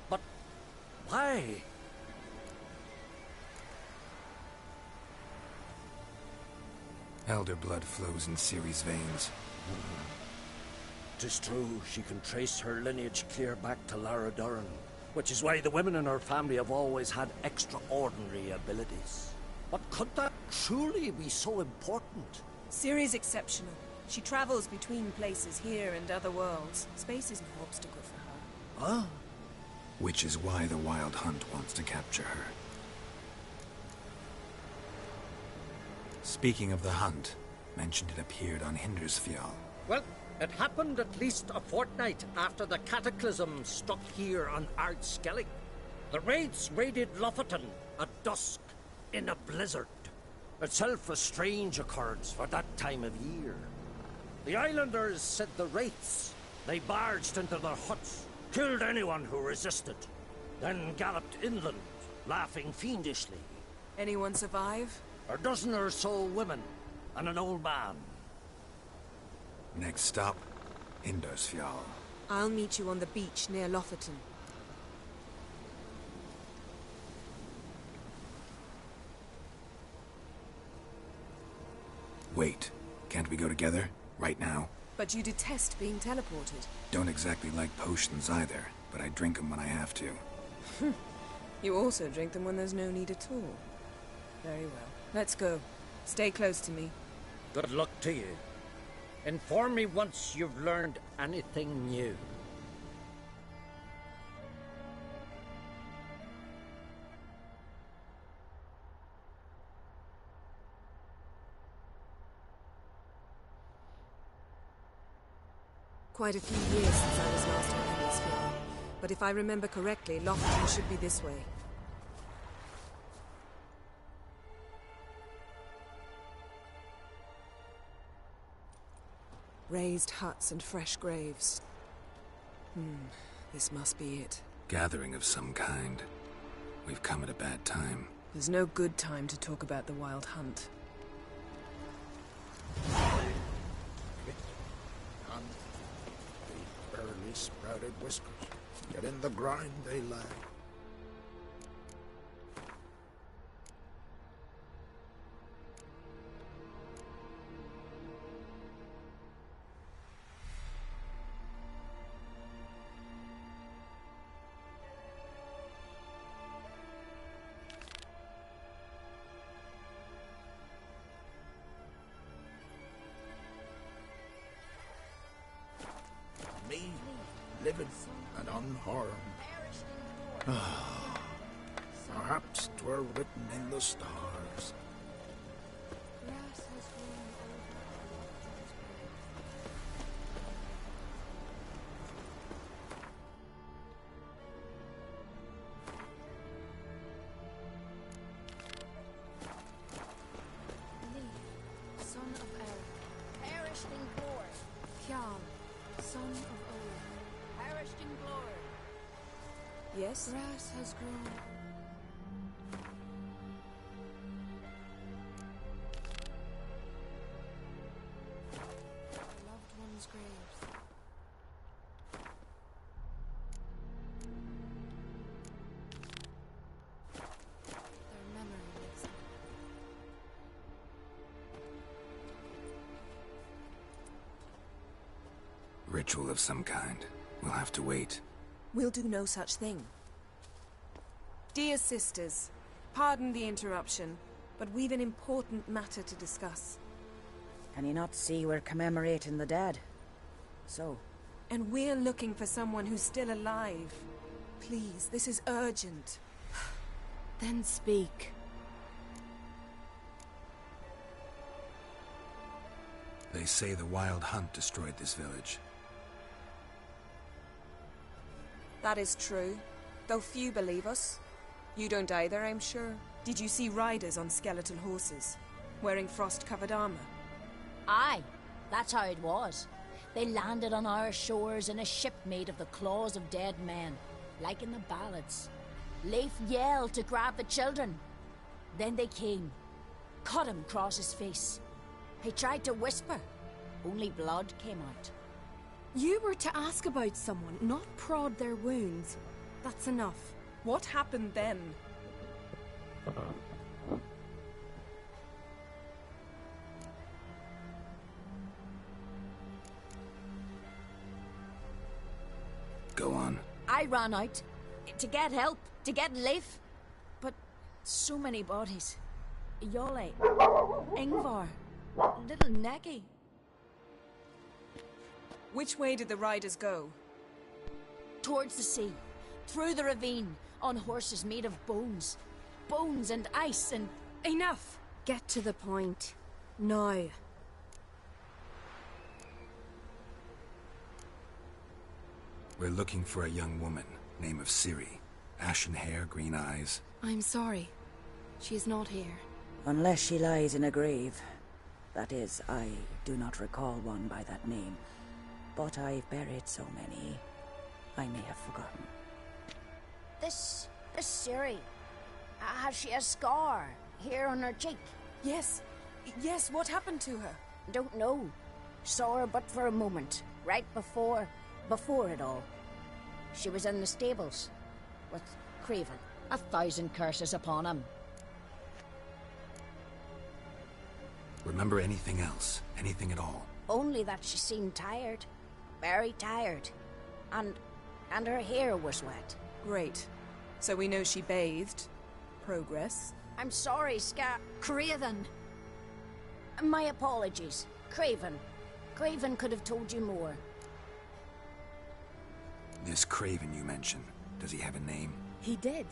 But why? Elder blood flows in Ciri's veins. 'Tis true, she can trace her lineage clear back to Lara Duran, which is why the women in her family have always had extraordinary abilities. But could that truly be so important? Ciri's exceptional. She travels between places here and other worlds. Space is no obstacle for her. Huh? Which is why the Wild Hunt wants to capture her. Speaking of the hunt, mentioned it appeared on Hindersfjall. Well, it happened at least a fortnight after the cataclysm struck here on Ardskellig. The raids raided Lofoten at dusk in a blizzard. Itself a strange occurrence for that time of year. The islanders said the wraiths. They barged into their huts, killed anyone who resisted, then galloped inland, laughing fiendishly. Anyone survive? A dozen or so women, and an old man. Next stop, Hindersfjall. I'll meet you on the beach near Lofoten. Wait, can't we go together? Right now? But you detest being teleported. Don't exactly like potions either, but I drink them when I have to. You also drink them when there's no need at all. Very well. Let's go. Stay close to me. Good luck to you. Inform me once you've learned anything new. Quite a few years since I was last on Hemisphere. But if I remember correctly, Lofton should be this way. Raised huts and fresh graves. This must be it. Gathering of some kind. We've come at a bad time. There's no good time to talk about the Wild Hunt. The early sprouted whiskers, yet in the grind they lie. Me, living and unharmed. Perhaps 'twere written in the stars. Son of Er, perished in glory. Kyan, son of Ola, perished in glory. Yes? Grass has grown. Loved ones' graves. Their memory lives on. Ritual of some kind. We'll have to wait. We'll do no such thing. Dear sisters, pardon the interruption, but we've an important matter to discuss. Can you not see we're commemorating the dead? So? And we're looking for someone who's still alive. Please, this is urgent. Then speak. They say the Wild Hunt destroyed this village. That is true, though few believe us. You don't either, I'm sure. Did you see riders on skeletal horses, wearing frost-covered armor? Aye, that's how it was. They landed on our shores in a ship made of the claws of dead men, like in the ballads. Leif yelled to grab the children. Then they came, cut him across his face. He tried to whisper, only blood came out. You were to ask about someone, not prod their wounds. That's enough. What happened then? Go on. I ran out to get help, to get Leif. But so many bodies. Yolle, Ingvar, little Necky. Which way did the riders go? Towards the sea, through the ravine, on horses made of bones. Bones and ice and... Enough! Get to the point. Now. We're looking for a young woman, name of Ciri. Ashen hair, green eyes. I'm sorry. She is not here. Unless she lies in a grave. That is, I do not recall one by that name. But I've buried so many, I may have forgotten. This Ciri, has she a scar here on her cheek? Yes, what happened to her? Don't know. Saw her but for a moment, right before it all. She was in the stables, with Craven. 1,000 curses upon him. Remember anything else? Anything at all? Only that she seemed tired. Very tired. And her hair was wet. Great. So we know she bathed. Progress. I'm sorry, Craven! My apologies. Craven. Craven could have told you more. This Craven you mentioned, does he have a name? He did.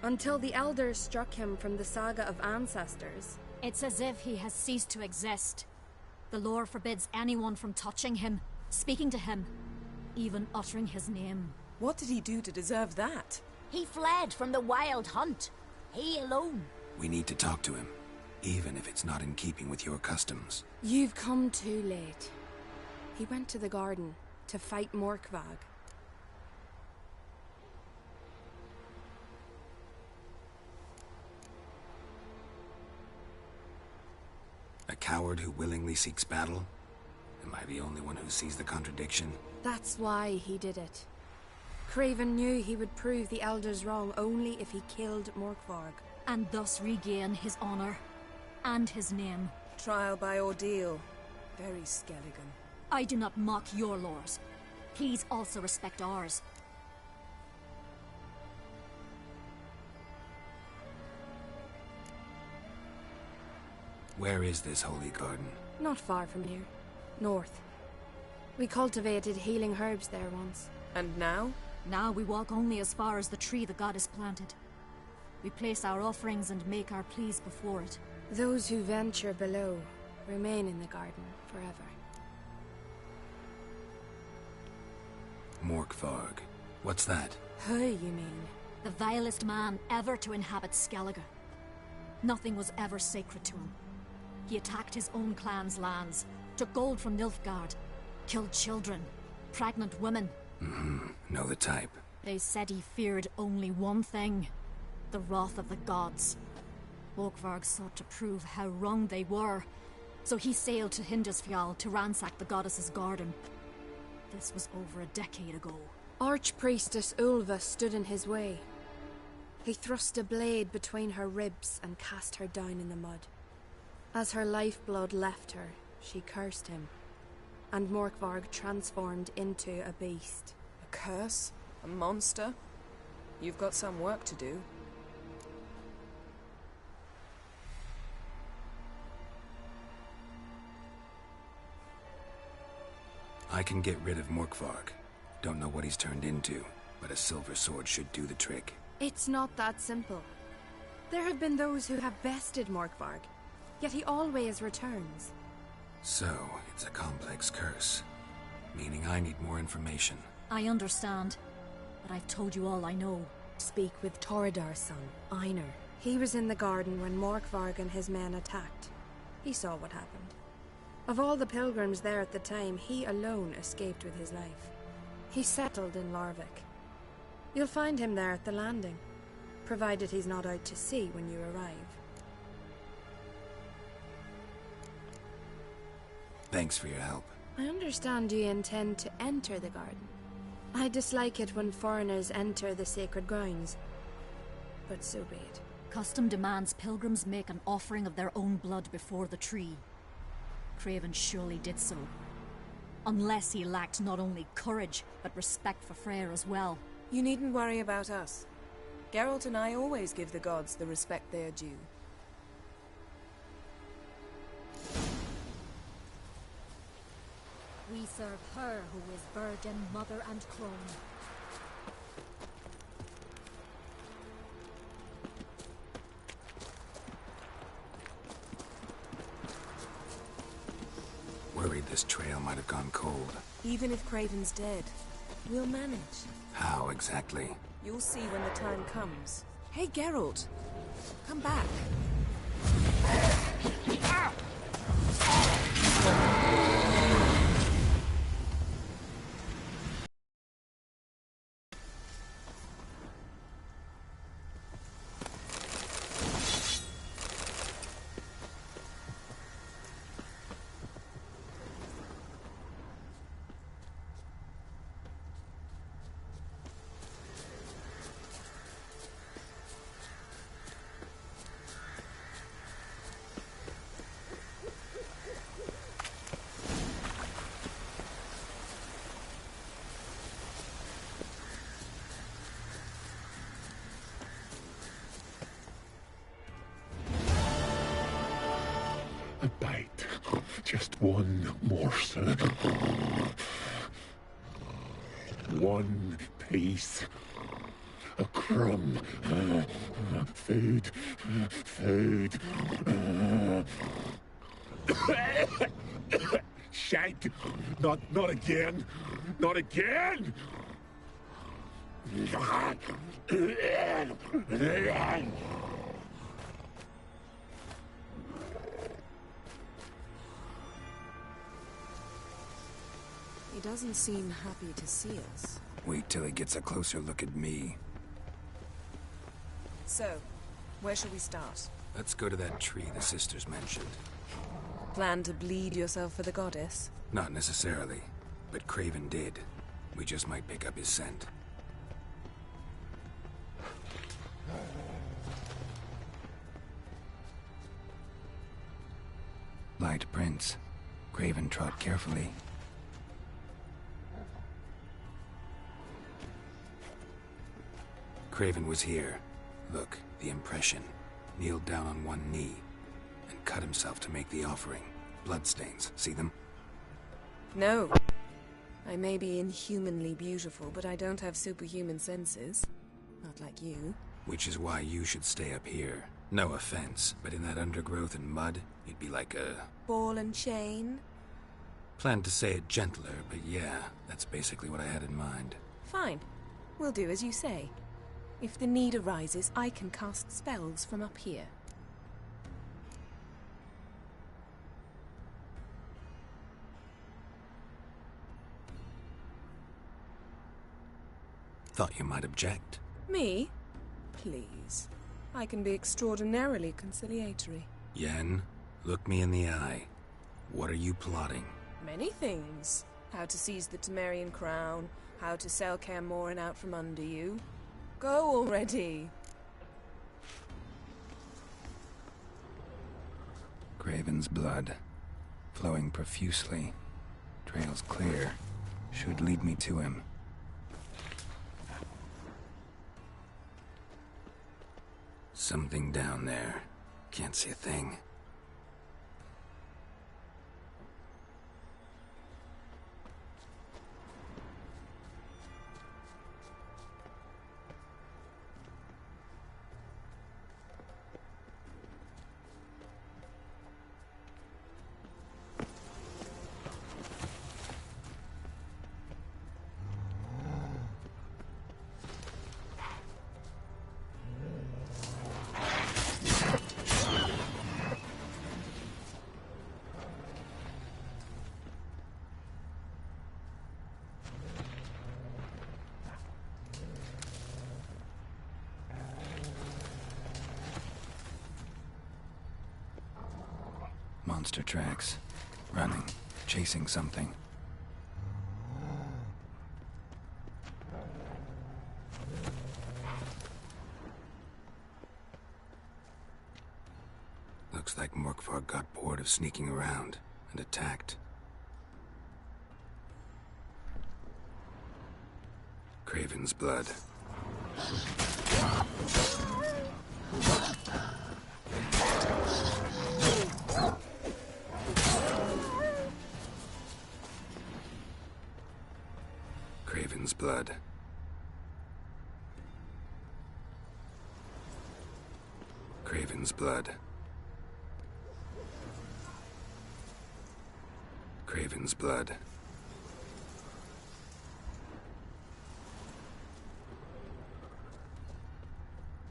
Until the elders struck him from the saga of ancestors. It's as if he has ceased to exist. The lore forbids anyone from touching him, speaking to him, even uttering his name. What did he do to deserve that? He fled from the wild hunt. He alone. We need to talk to him, even if it's not in keeping with your customs. You've come too late. He went to the garden to fight Morkvag. A coward who willingly seeks battle? Am I the only one who sees the contradiction? That's why he did it. Craven knew he would prove the elders wrong only if he killed Morkvarg. And thus regain his honor and his name. Trial by ordeal. Very Skelligan. I do not mock your laws. Please also respect ours. Where is this holy garden? Not far from here. North. We cultivated healing herbs there once. And now? Now we walk only as far as the tree the goddess planted. We place our offerings and make our pleas before it. Those who venture below remain in the garden forever. Morkvarg. What's that? Who, you mean? The vilest man ever to inhabit Skellige. Nothing was ever sacred to him. He attacked his own clan's lands, took gold from Nilfgaard, killed children, pregnant women. Know the type. They said he feared only one thing, the wrath of the gods. Morkvarg sought to prove how wrong they were, so he sailed to Hindisfjall to ransack the goddess's garden. This was over a decade ago. Archpriestess Ulva stood in his way. He thrust a blade between her ribs and cast her down in the mud. As her lifeblood left her, she cursed him, and Morkvarg transformed into a beast. A curse? A monster? You've got some work to do. I can get rid of Morkvarg. Don't know what he's turned into, but a silver sword should do the trick. It's not that simple. There have been those who have bested Morkvarg, yet he always returns. So, it's a complex curse, meaning I need more information. I understand, but I've told you all I know. Speak with Torridar's son, Einar. He was in the garden when Morkvarg and his men attacked. He saw what happened. Of all the pilgrims there at the time, he alone escaped with his life. He settled in Larvik. You'll find him there at the landing, provided he's not out to sea when you arrive. Thanks for your help. I understand you intend to enter the garden. I dislike it when foreigners enter the sacred grounds, but so be it. Custom demands pilgrims make an offering of their own blood before the tree. Craven surely did so. Unless he lacked not only courage, but respect for Freyr as well. You needn't worry about us. Geralt and I always give the gods the respect they are due. We serve her who is virgin, mother, and crone. Worried this trail might have gone cold. Even if Craven's dead, we'll manage. How exactly? You'll see when the time comes. Hey, Geralt! Come back. one morsel. One piece. A crumb. Food. Food. Shank. Not again. Not again. He doesn't seem happy to see us. Wait till he gets a closer look at me. So, where shall we start? Let's go to that tree the sisters mentioned. Plan to bleed yourself for the goddess? Not necessarily, but Craven did. We just might pick up his scent. Light prints. Craven trod carefully. Craven was here. Look, the impression. Kneeled down on one knee and cut himself to make the offering. Bloodstains. See them? No. I may be inhumanly beautiful, but I don't have superhuman senses. Not like you. Which is why you should stay up here. No offense, but in that undergrowth and mud, you'd be like a... Ball and chain? Planned to say it gentler, but yeah, that's basically what I had in mind. Fine. We'll do as you say. If the need arises, I can cast spells from up here. Thought you might object. Me? Please. I can be extraordinarily conciliatory. Yen, look me in the eye. What are you plotting? Many things. How to seize the Temerian crown, how to sell Kaer Morhen out from under you. Go already! Craven's blood, flowing profusely. Trails clear. Should lead me to him. Something down there. Can't see a thing. Monster tracks. Running. Chasing something. Looks like Morkvarg got bored of sneaking around and attacked. Craven's blood. Craven's blood. Craven's blood. Craven's blood.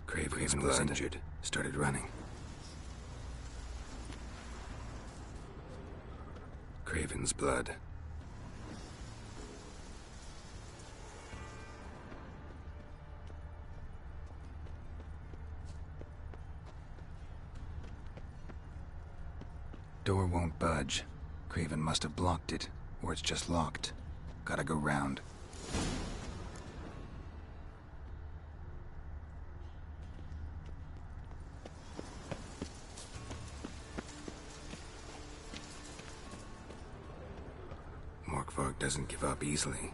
Craven was injured. Started running. Craven's blood. Door won't budge. Craven must have blocked it, or it's just locked. Gotta go round. Morkvarg doesn't give up easily.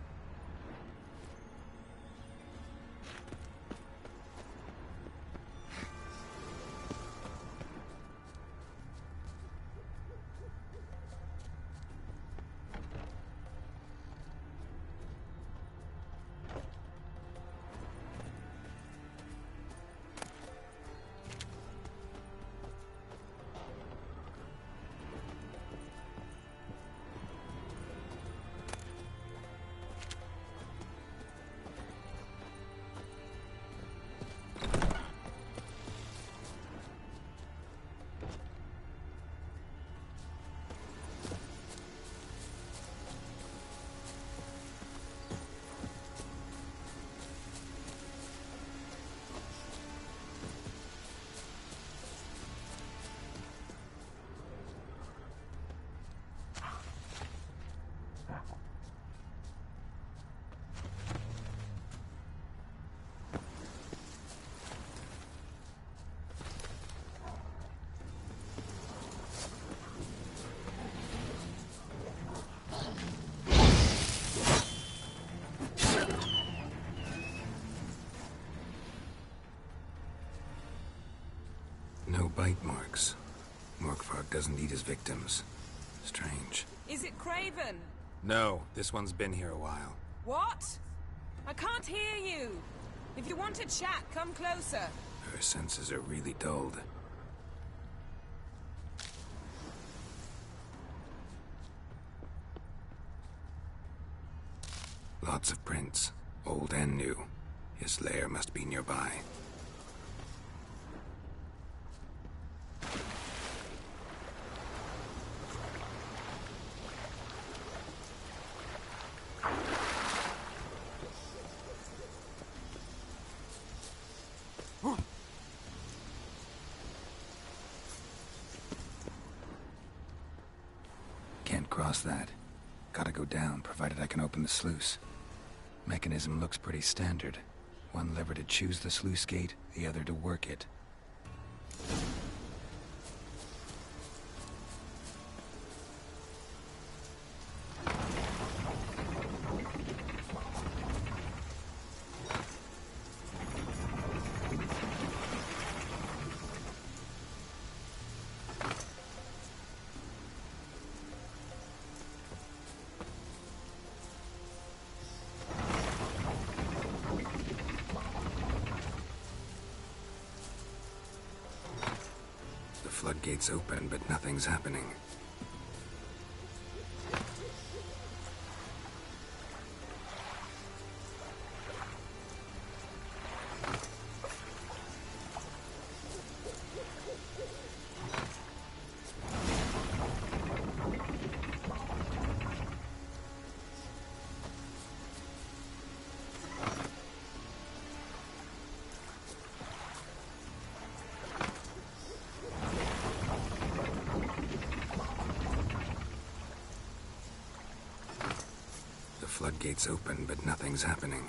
bite marks. Morkvarg doesn't eat his victims. Strange. Is it Craven? No, this one's been here a while. What? I can't hear you. If you want to chat, come closer. Her senses are really dulled. Lots of prints, old and new. His lair must be nearby. Can't cross that. Gotta go down, provided I can open the sluice. Mechanism looks pretty standard. One lever to choose the sluice gate, the other to work it. Floodgates open, but nothing's happening. Floodgates open, but nothing's happening.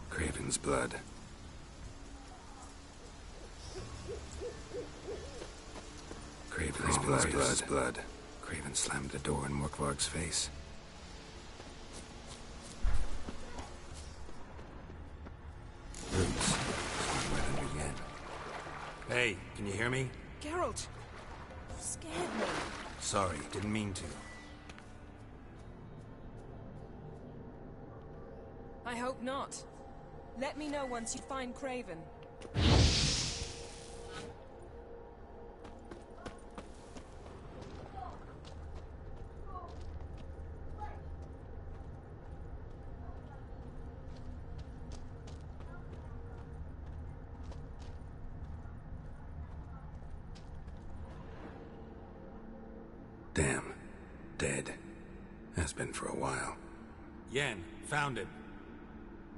Craven's blood. Craven's blood. Craven slammed the door in Morkvarg's face. Roots. Right under Yen. Hey, can you hear me? Geralt, you scared me. Sorry, didn't mean to. I hope not. Let me know once you find Craven. Damn. Dead. Has been for a while. Yen, found it.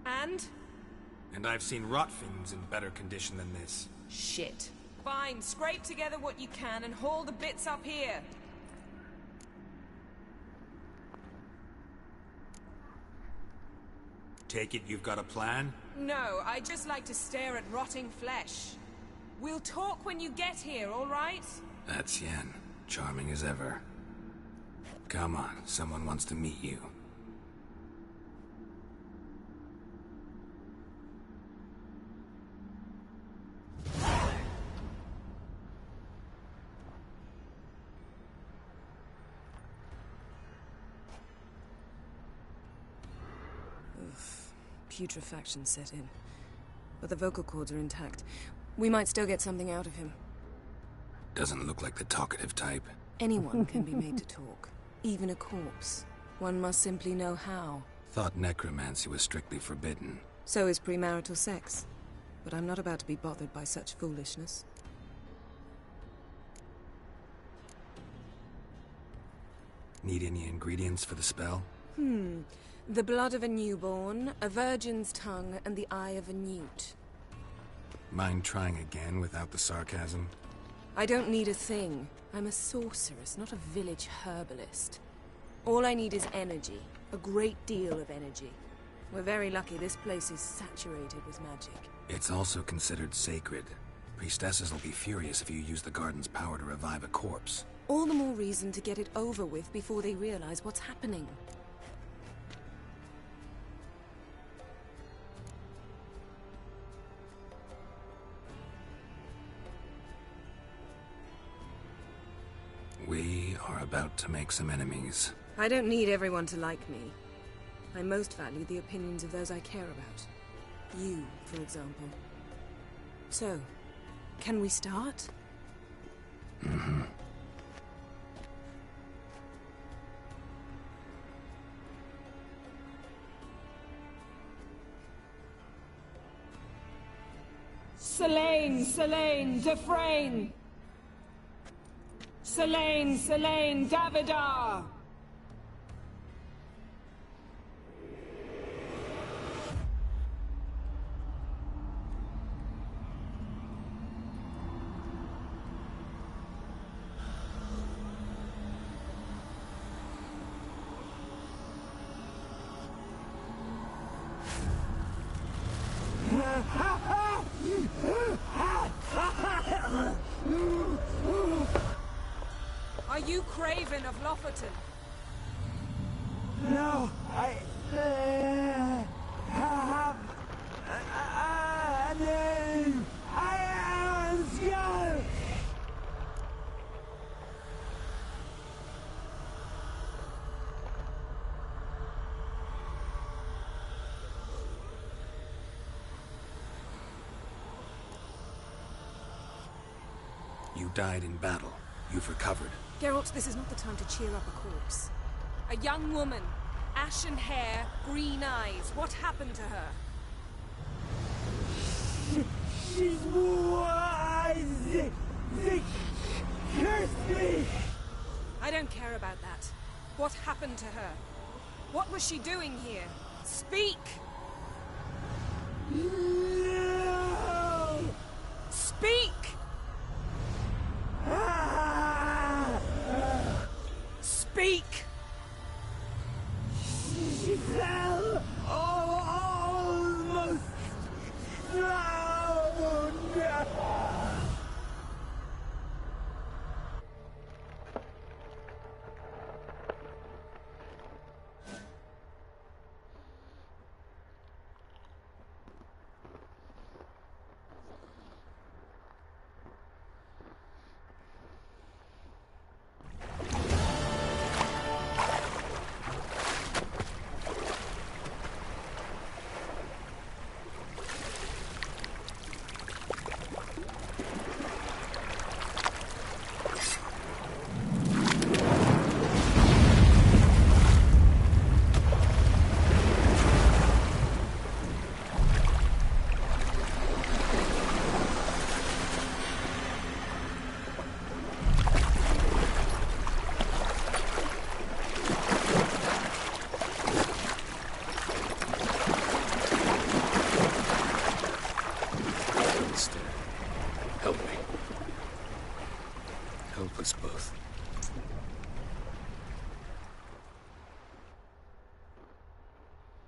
And? And I've seen rot fiends in better condition than this. Shit. Fine, scrape together what you can and haul the bits up here. Take it you've got a plan? No, I just like to stare at rotting flesh. We'll talk when you get here, all right? That's Yen. Charming as ever. Come on, someone wants to meet you. Putrefaction set in. But the vocal cords are intact. We might still get something out of him. Doesn't look like the talkative type. Anyone can be made to talk. Even a corpse. One must simply know how. Thought necromancy was strictly forbidden. So is premarital sex. But I'm not about to be bothered by such foolishness. Need any ingredients for the spell? The blood of a newborn, a virgin's tongue, and the eye of a newt. Mind trying again without the sarcasm? I don't need a thing. I'm a sorceress, not a village herbalist. All I need is energy. A great deal of energy. We're very lucky this place is saturated with magic. It's also considered sacred. Priestesses will be furious if you use the garden's power to revive a corpse. All the more reason to get it over with before they realize what's happening. We are about to make some enemies. I don't need everyone to like me. I most value the opinions of those I care about. You, for example. So, can we start? Mm-hmm. Selene, Defrain! Selene, Davidar! Are you Craven of Lofoten? No, I have a name. I am Skull. You died in battle. You've recovered. Geralt, this is not the time to cheer up a corpse. A young woman. Ashen hair, green eyes. What happened to her? She's wise. They cursed me. I don't care about that. What happened to her? What was she doing here? Speak! No! Speak! Speak! She fell almost drowned.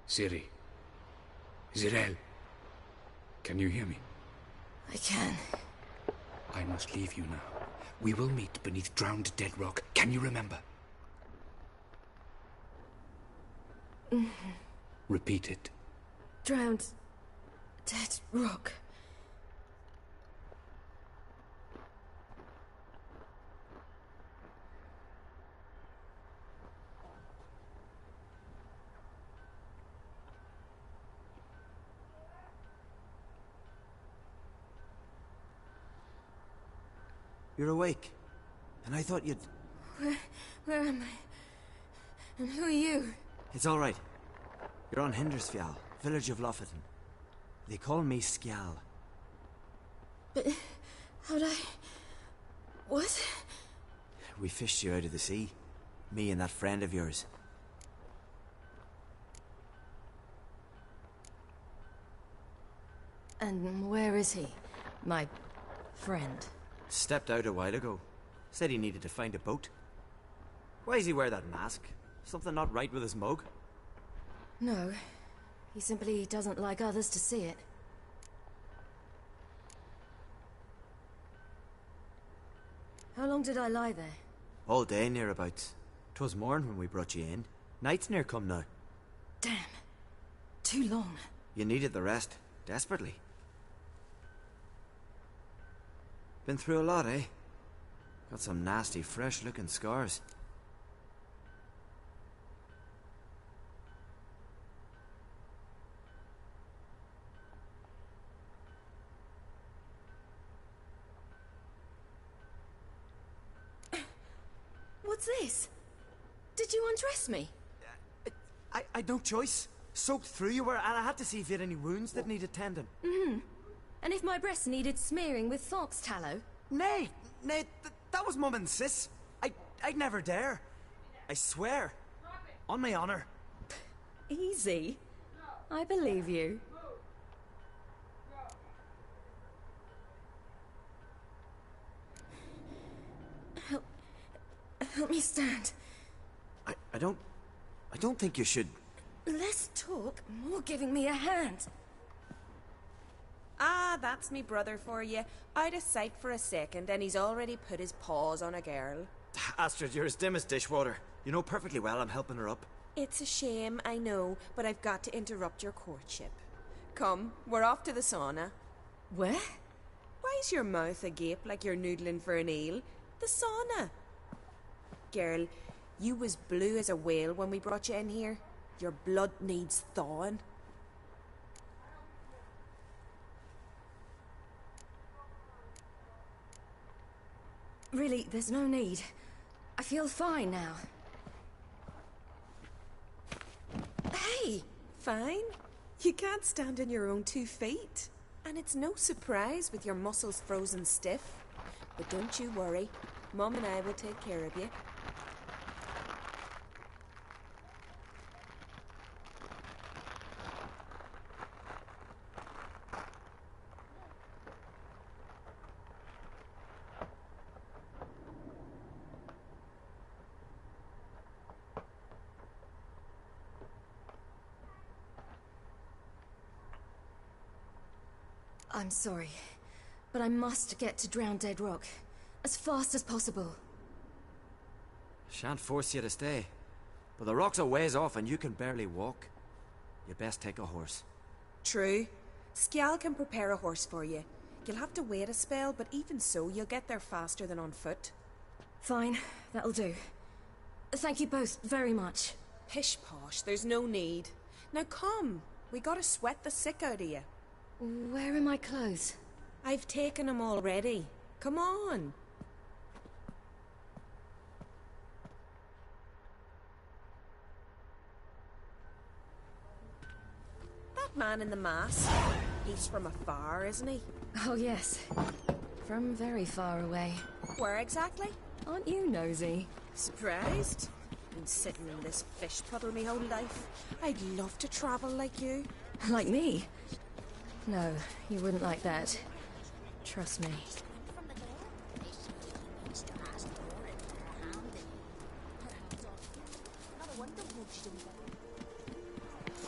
Ciri. Zirel. Can you hear me? I can. I must leave you now. We will meet beneath drowned dead rock. Can you remember? Repeat it. Drowned. Dead rock. You're awake. And I thought you'd... Where am I? And who are you? It's all right. You're on Hindersfjall, village of Lofoten. They call me Skjal. But how'd I... What? We fished you out of the sea. Me and that friend of yours. And where is he? My friend. Stepped out a while ago. Said he needed to find a boat. Why does he wear that mask? Something not right with his mug? No. He simply doesn't like others to see it. How long did I lie there? All day nearabouts. 'Twas morn when we brought you in. Night's near come now. Damn. Too long. You needed the rest. Desperately. Been through a lot, eh? Got some nasty, fresh-looking scars. What's this? Did you undress me? I'd no choice. Soaked through you were, and I had to see if you had any wounds that needed tending. Mm-hmm. And if my breasts needed smearing with fox tallow? Nay, that was Mum and Sis. I'd never dare. I swear. On my honor. Easy. I believe you. Help me stand. I don't think you should. Less talk, more giving me a hand. Ah, that's me brother for you. Out of sight for a second, and he's already put his paws on a girl. Astrid, you're as dim as dishwater. You know perfectly well I'm helping her up. It's a shame, I know, but I've got to interrupt your courtship. Come, we're off to the sauna. Where? Why's your mouth agape like you're noodling for an eel? The sauna. Girl, you was blue as a whale when we brought you in here. Your blood needs thawing. Really, there's no need. I feel fine now. Hey! Fine? You can't stand on your own 2 feet. And it's no surprise with your muscles frozen stiff. But don't you worry. Mum and I will take care of you. I'm sorry, but I must get to Drowned Dead Rock as fast as possible. Shan't force you to stay. But the rock's a ways off and you can barely walk. You best take a horse. True. Skjal can prepare a horse for you. You'll have to wait a spell, but even so, you'll get there faster than on foot. Fine, that'll do. Thank you both very much. Pish posh, there's no need. Now come, we gotta sweat the sick out of you. Where are my clothes? I've taken them already. Come on. That man in the mask, he's from afar, isn't he? Oh yes, from very far away. Where exactly? Aren't you nosy? Surprised? Been sitting in this fish puddle me whole life. I'd love to travel like you. Like me? No, you wouldn't like that. Trust me.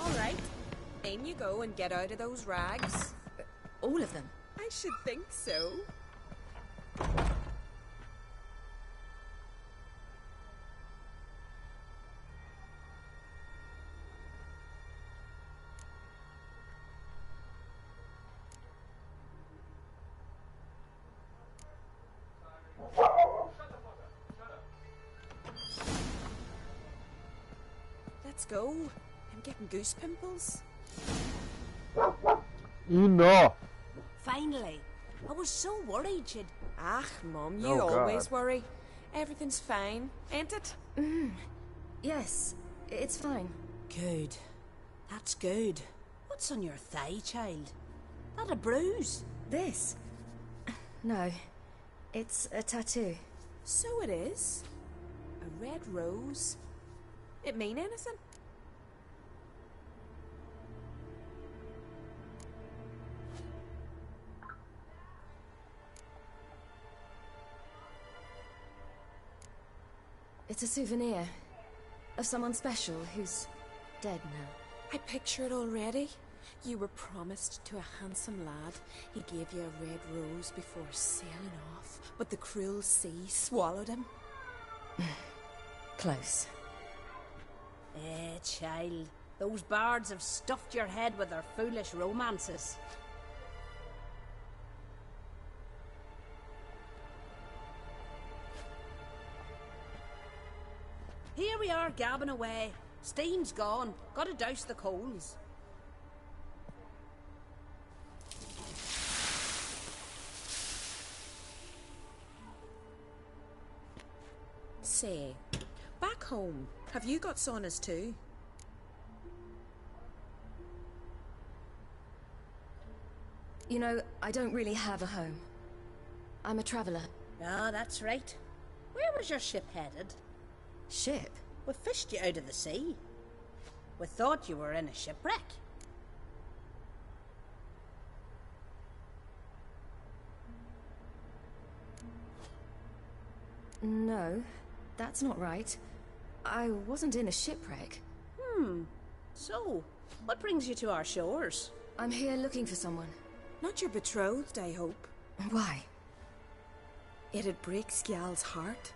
All right, in you go and get out of those rags. All of them? I should think so. Let's go. I'm getting goose pimples. Enough! Finally. I was so worried you'd... Ah, Mum, you Oh, always God. worry. Everything's fine, ain't it? Yes, it's fine. Good. That's good. What's on your thigh, child? That a bruise? This? No. It's a tattoo. So it is. A red rose. It mean anything? It's a souvenir of someone special who's dead now. I picture it already. You were promised to a handsome lad. He gave you a red rose before sailing off, but the cruel sea swallowed him. Close. Child. Those bards have stuffed your head with their foolish romances. Here we are gabbing away. Steam's gone. Gotta douse the coals. Say, back home, have you got saunas too? You know, I don't really have a home. I'm a traveller. Ah, that's right. Where was your ship headed? Ship? We fished you out of the sea. We thought you were in a shipwreck. No, that's not right. I wasn't in a shipwreck. So, what brings you to our shores? I'm here looking for someone. Not your betrothed, I hope. Why? It'd break Skjal's heart.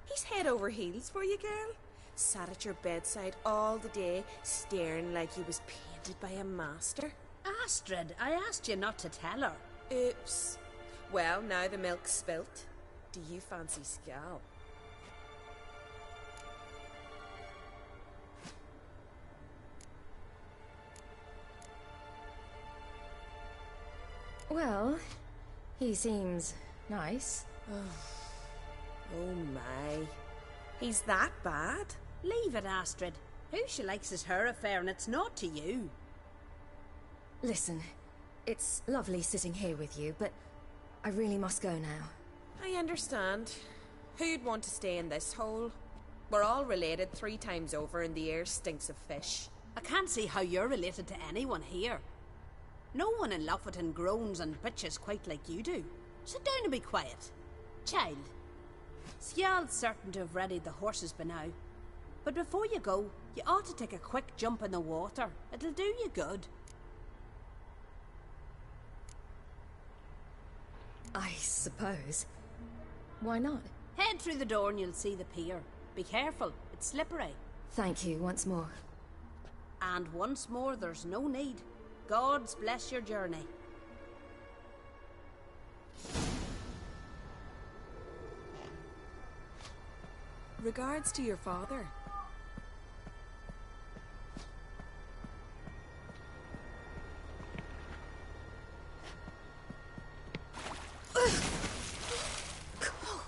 He's head over heels for you, girl. Sat at your bedside all the day, staring like he was painted by a master. Astrid, I asked you not to tell her. Oops. Well, now the milk's spilt. Do you fancy Skjal? Well, he seems nice. Oh my. He's that bad? Leave it, Astrid. Who she likes is her affair, and it's not to you. Listen, it's lovely sitting here with you, but I really must go now. I understand. Who'd want to stay in this hole? We're all related 3 times over and the air stinks of fish. I can't see how you're related to anyone here. No one in Lofoten groans and bitches quite like you do. Sit down and be quiet. Child, Skjal's certain to have readied the horses by now. But before you go, you ought to take a quick jump in the water. It'll do you good. I suppose. Why not? Head through the door and you'll see the pier. Be careful, it's slippery. Thank you once more. And once more, there's no need. Gods bless your journey. Regards to your father. Cold.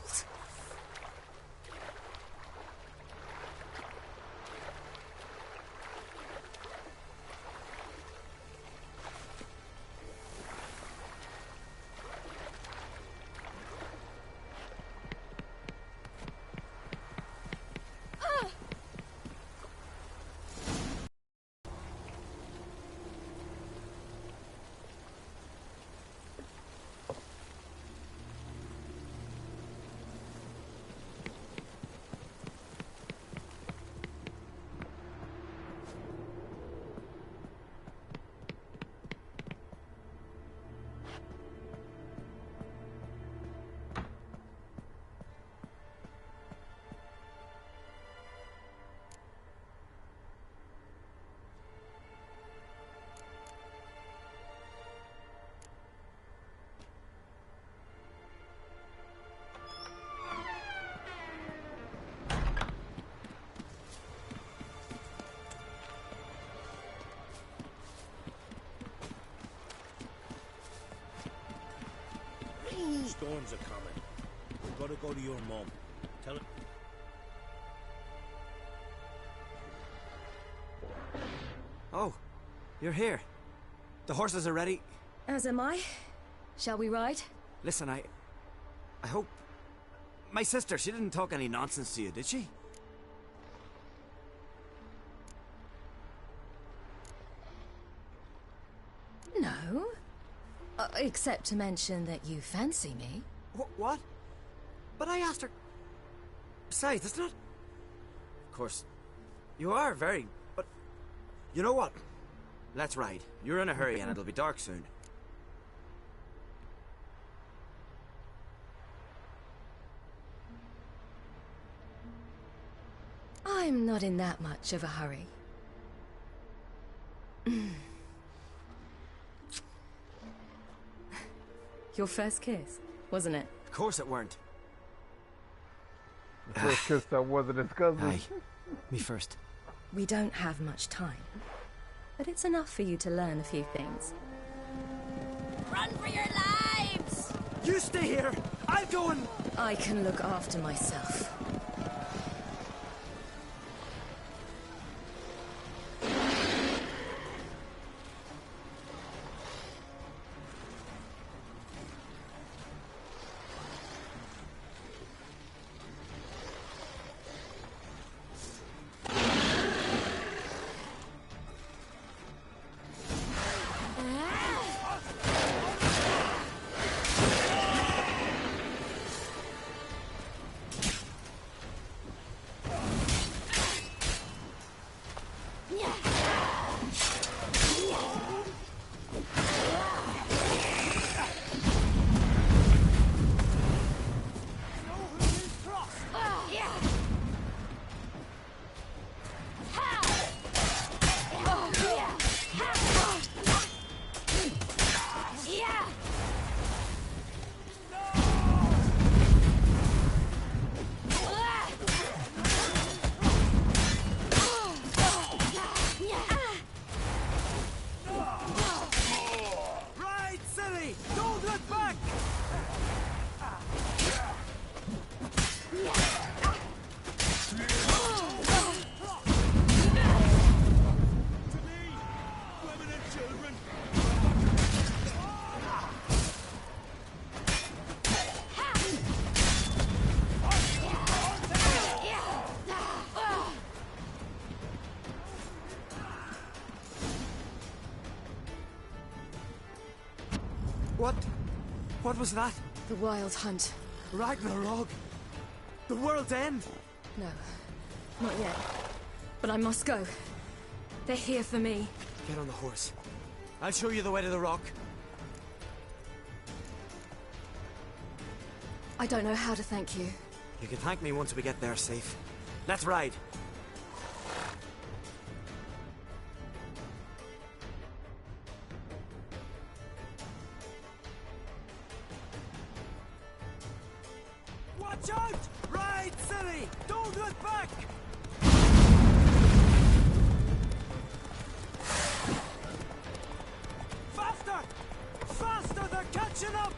Storms are coming. We've got to go to your mum. Tell her. Oh, you're here. The horses are ready. As am I. Shall we ride? Listen, I hope... My sister, she didn't talk any nonsense to you, did she? No. Except to mention that you fancy me. What? But I asked her... Besides, it's not... Of course, you are very... But... You know what? Let's ride. You're in a hurry and it'll be dark soon. I'm not in that much of a hurry. Your first kiss, wasn't it? Of course it weren't. The first kiss that wasn't his cousin. Aye. Me first. We don't have much time, but it's enough for you to learn a few things. Run for your lives! You stay here! I'll go and... I can look after myself. What was that? The Wild Hunt. Ragnarok? The world's end? No, not yet. But I must go. They're here for me. Get on the horse. I'll show you the way to the rock. I don't know how to thank you. You can thank me once we get there safe. Let's ride. Watch out! Ride, silly! Don't look back! Faster! Faster! They're catching up!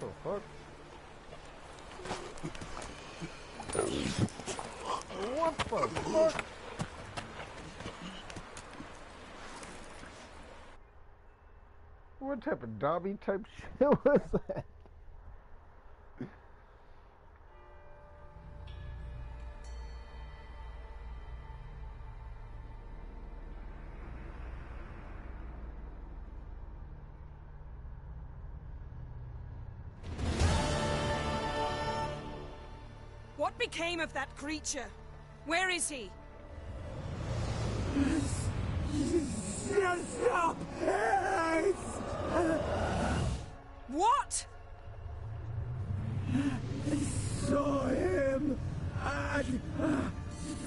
the fuck? What the fuck? What type of Dobby type shit was that? What became of that creature? Where is he? Stop! What? Saw him at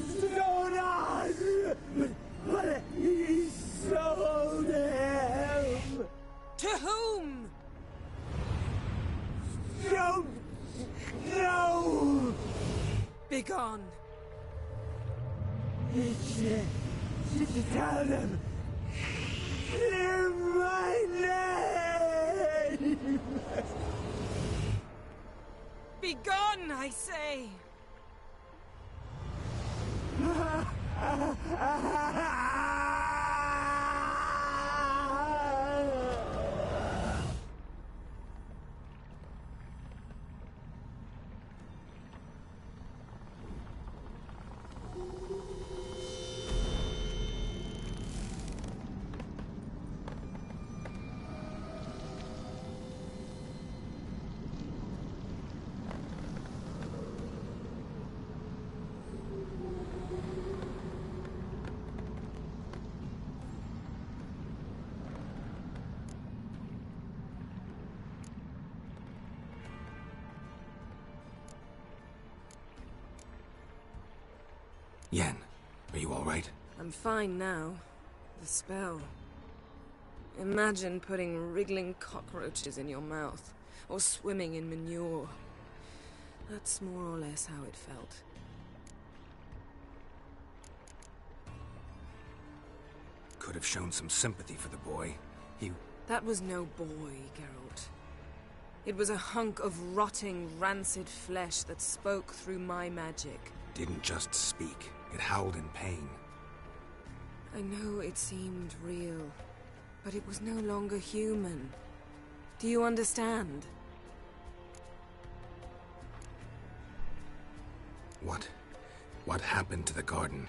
Stonas, but he sold him. To whom? Don't know. Begone. Tell them. Clear my name. Begone, I say. Yen, are you all right? I'm fine now. The spell. Imagine putting wriggling cockroaches in your mouth, or swimming in manure. That's more or less how it felt. Could have shown some sympathy for the boy. That was no boy, Geralt. It was a hunk of rotting, rancid flesh that spoke through my magic. Didn't just speak. It howled in pain. I know it seemed real, but it was no longer human. Do you understand? What happened to the garden?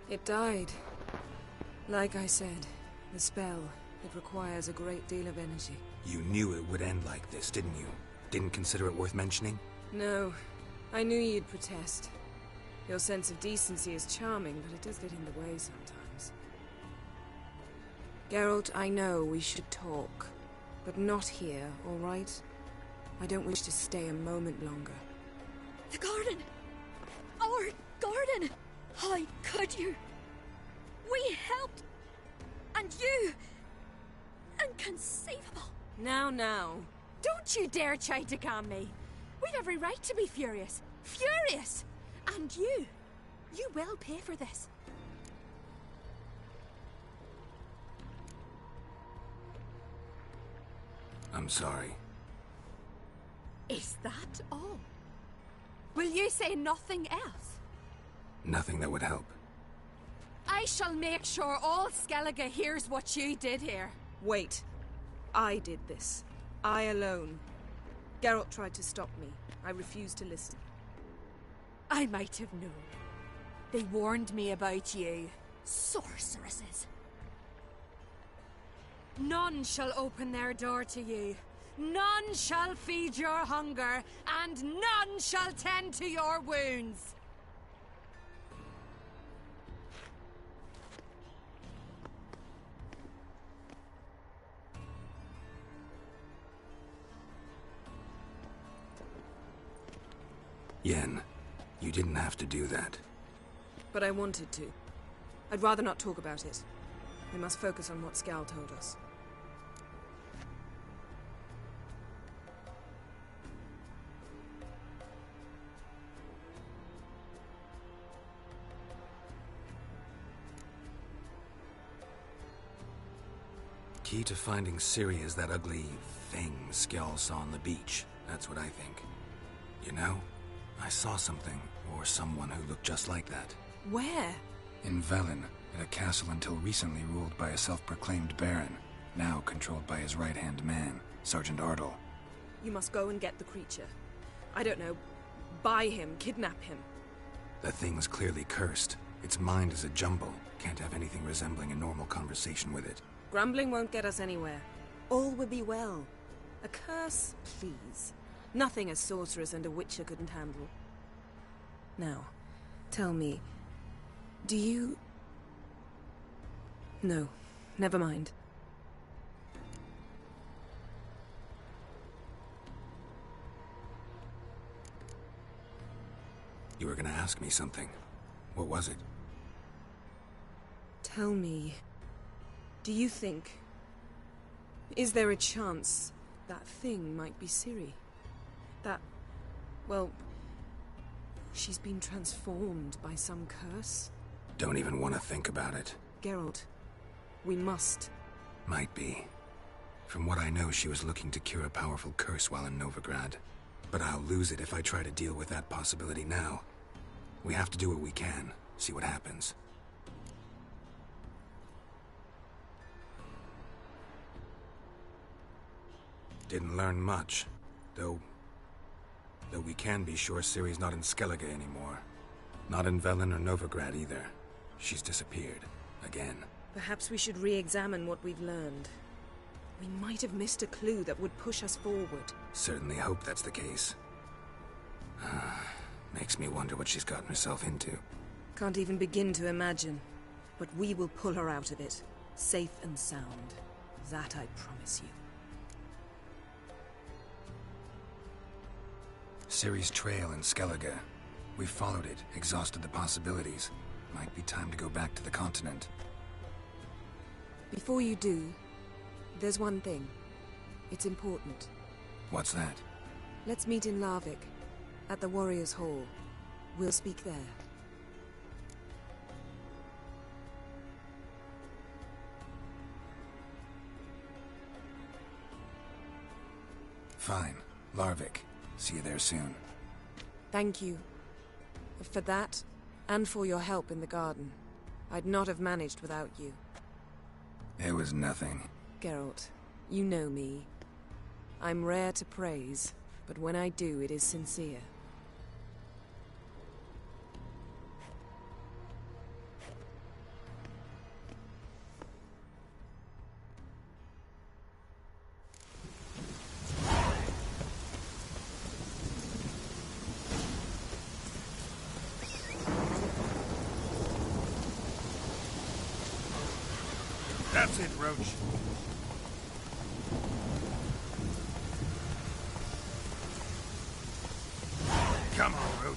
It died. Like I said, the spell, it requires a great deal of energy. You knew it would end like this, didn't you? Didn't consider it worth mentioning? No. I knew you'd protest. Your sense of decency is charming, but it does get in the way sometimes. Geralt, I know we should talk, but not here, all right? I don't wish to stay a moment longer. The garden! Our garden! How could you? We helped! And you! Inconceivable! Now. Don't you dare try to calm me. We've every right to be furious. Furious! And you will pay for this. I'm sorry. Is that all? Will you say nothing else? Nothing that would help. I shall make sure all Skellige hears what you did here. Wait. I did this. I alone. Geralt tried to stop me. I refused to listen. I might have known. They warned me about you. Sorceresses. None shall open their door to you. None shall feed your hunger, and none shall tend to your wounds. Yen, you didn't have to do that. But I wanted to. I'd rather not talk about it. We must focus on what Skal told us. key to finding Ciri is that ugly thing Skjall saw on the beach. That's what I think. You know, I saw something, or someone who looked just like that. Where? In Velen, in a castle until recently ruled by a self-proclaimed baron, now controlled by his right-hand man, Sergeant Ardle. You must go and get the creature. I don't know, buy him, kidnap him. The thing's clearly cursed. Its mind is a jumble. Can't have anything resembling a normal conversation with it. Grumbling won't get us anywhere. All will be well. A curse, please. Nothing a sorceress and a witcher couldn't handle. Now, tell me, do you... No, never mind. You were gonna ask me something. What was it? Tell me, do you think... Is there a chance that thing might be Ciri? That... well... she's been transformed by some curse? Don't even want to think about it. Geralt, we must. Might be. From what I know, she was looking to cure a powerful curse while in Novigrad. But I'll lose it if I try to deal with that possibility now. We have to do what we can, see what happens. Didn't learn much, though we can be sure Ciri's not in Skellige anymore. Not in Velen or Novigrad either. She's disappeared. Again. Perhaps we should re-examine what we've learned. We might have missed a clue that would push us forward. Certainly hope that's the case. Makes me wonder what she's gotten herself into. Can't even begin to imagine. But we will pull her out of it. Safe and sound. That I promise you. Ciri's trail in Skellige. We followed it, exhausted the possibilities. Might be time to go back to the continent. Before you do, there's one thing. It's important. What's that? Let's meet in Larvik, at the Warriors' Hall. We'll speak there. Fine. Larvik. See you there soon. Thank you. For that, and for your help in the garden. I'd not have managed without you. It was nothing. Geralt, you know me. I'm rare to praise, but when I do, it is sincere. That's it, Roach. Come on, Roach.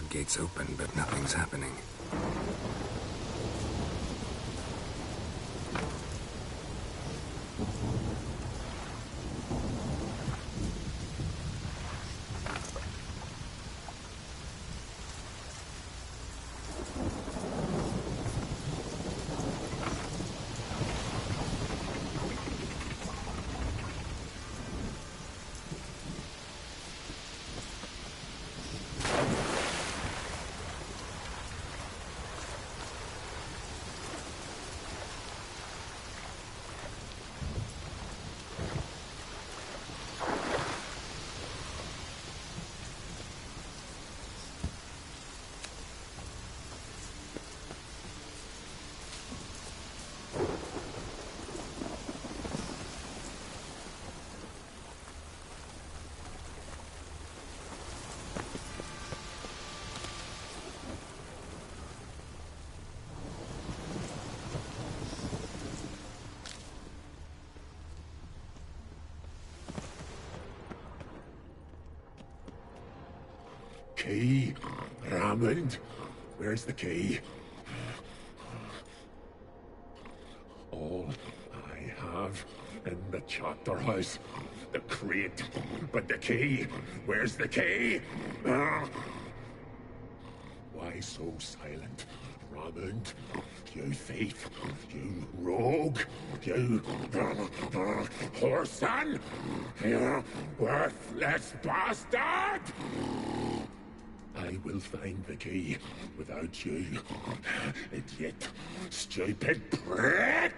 floodgates open, but nothing's happening. Key? Raymond? Where's the key? All I have in the chapter house, the crate, but the key? Where's the key? Why so silent, Raymond? You thief, you rogue, you whoreson, you worthless bastard! I will find the key without you, idiot, stupid prick!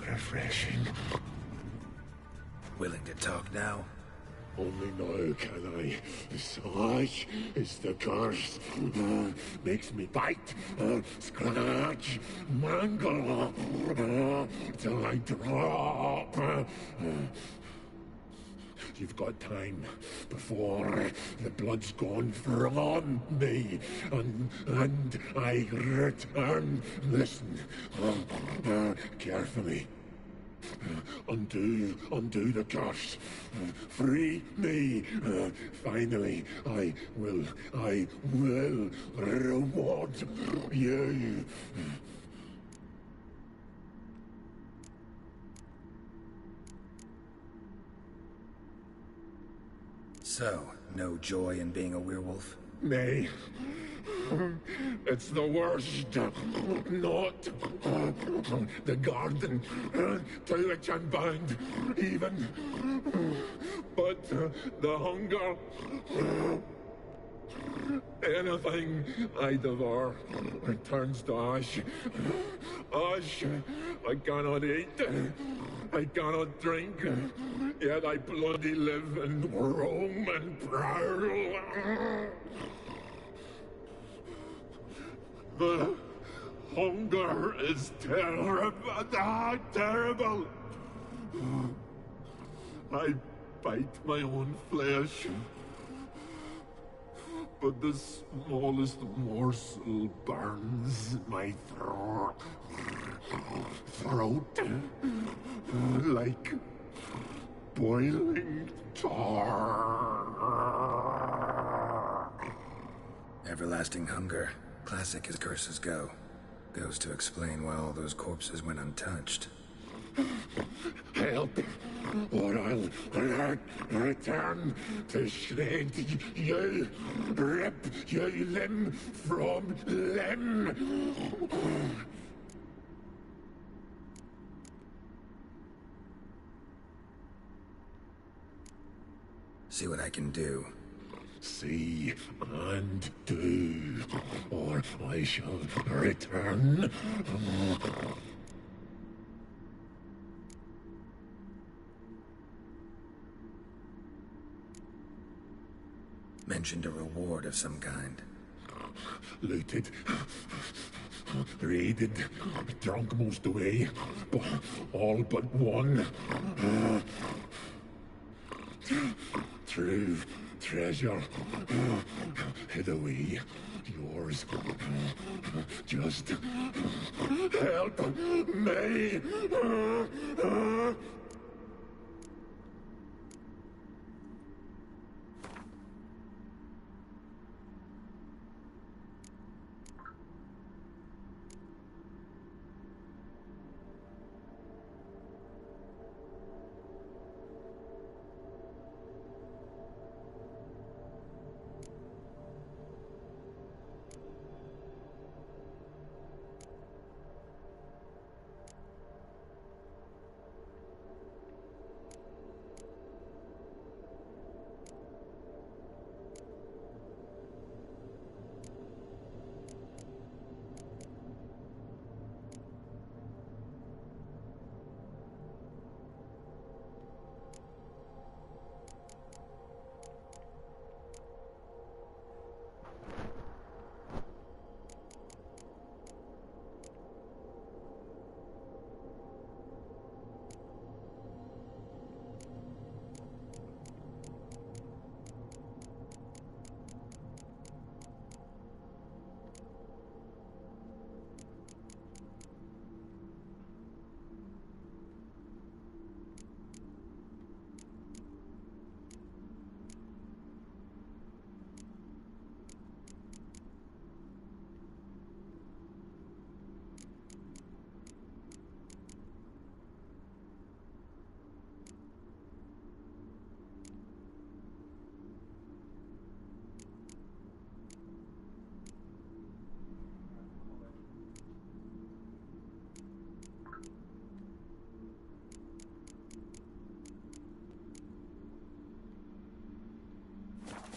Refreshing. Willing to talk now? Only now can I. Such is the curse. Makes me bite, scratch, mangle, till I drop. You've got time before the blood's gone from me, and I return. Listen, carefully. Undo the curse. Free me. Finally, I will reward you. So, no joy in being a werewolf? Nay. It's the worst. Not the garden to which I'm bound, even. But the hunger. Anything I devour turns to ash. Ash I cannot eat. I cannot drink. Yet I bloody live and roam and prowl. The hunger is terrible. Terrible. I bite my own flesh. But the smallest morsel burns my throat like boiling tar. Everlasting hunger. Classic as curses go. Goes to explain why all those corpses went untouched. Help, or I'll return to shred you, rip you limb from limb. See what I can do. See and do, or I shall return. Mentioned a reward of some kind. Looted, raided, drunk most away, but all but one. Through treasure hid away. Yours. Just help me.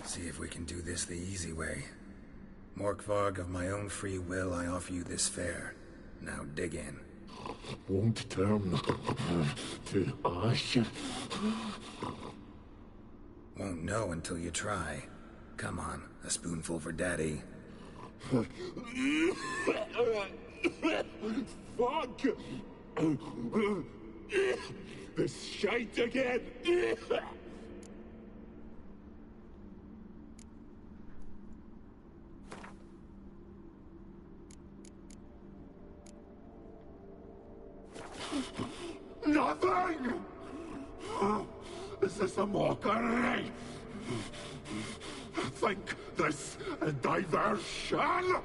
See if we can do this the easy way. Morkvarg, of my own free will, I offer you this fare. Now dig in. Won't turn to ash. Won't know until you try. Come on, a spoonful for Daddy. Fuck! This shite again! Nothing! Is this a mockery? Think this a diversion?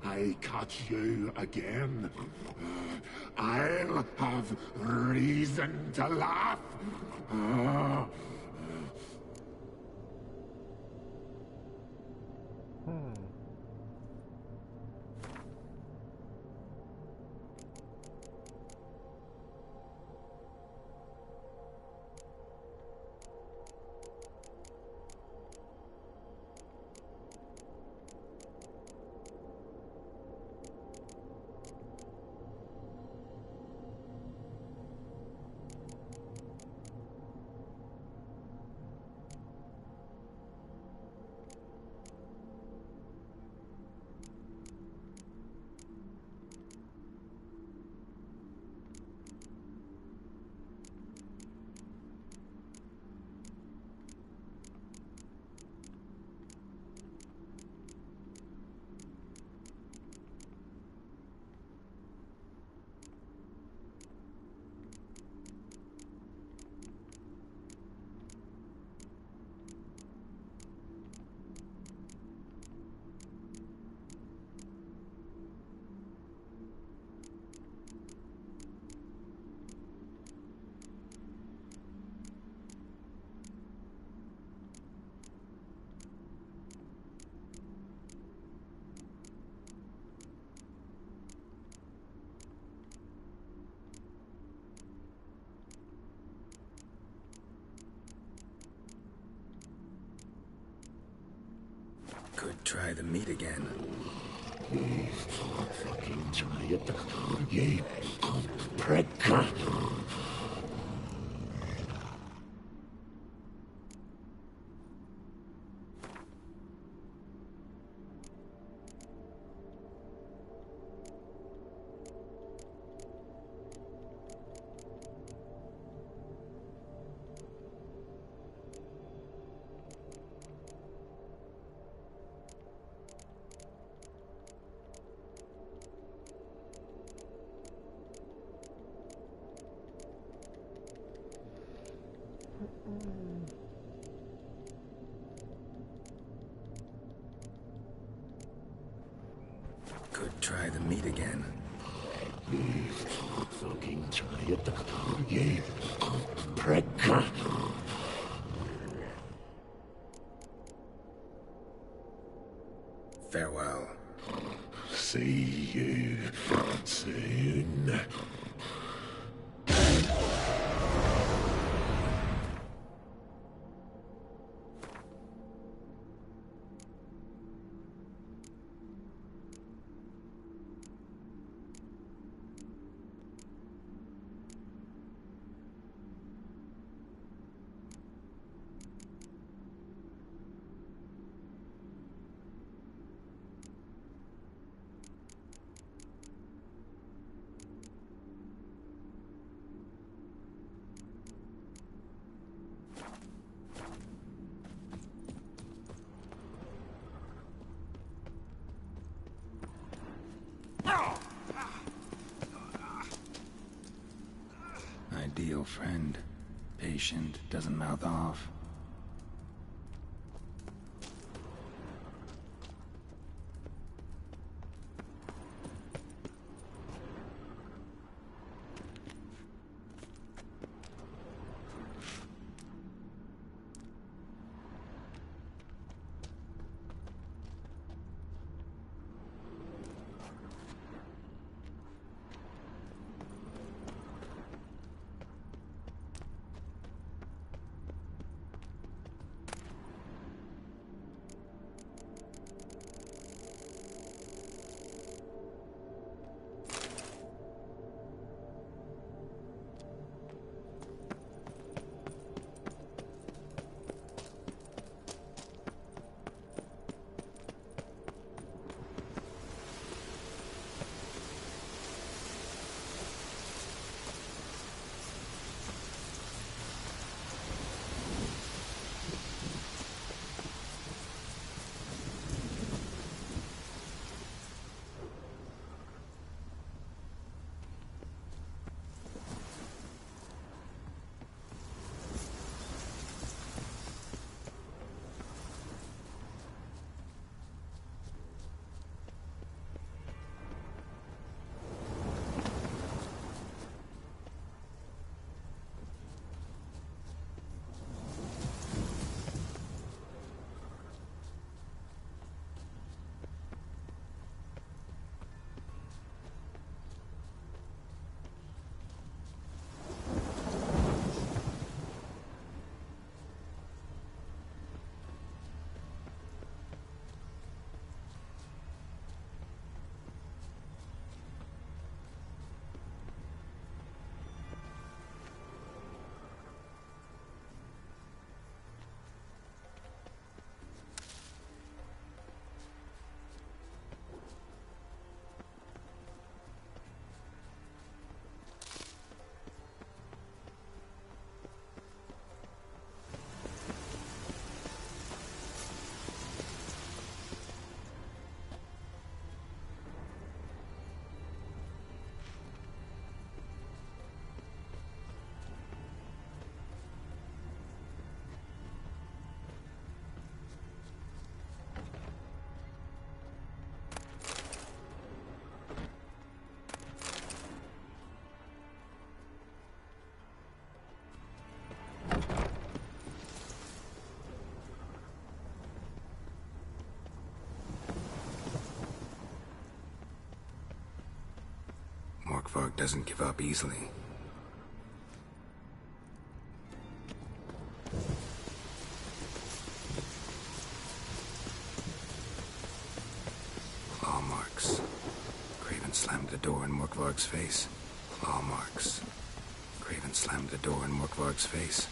I catch you again. I'll have reason to laugh. Could try the meat again. Fucking try it, ye prick. meet again. Fucking giant. You prick. Farewell. See you soon. Ideal friend. Patient, doesn't mouth off. Morkvarg doesn't give up easily. Claw marks. Craven slammed the door in Morkvarg's face. Claw marks. Craven slammed the door in Morkvarg's face.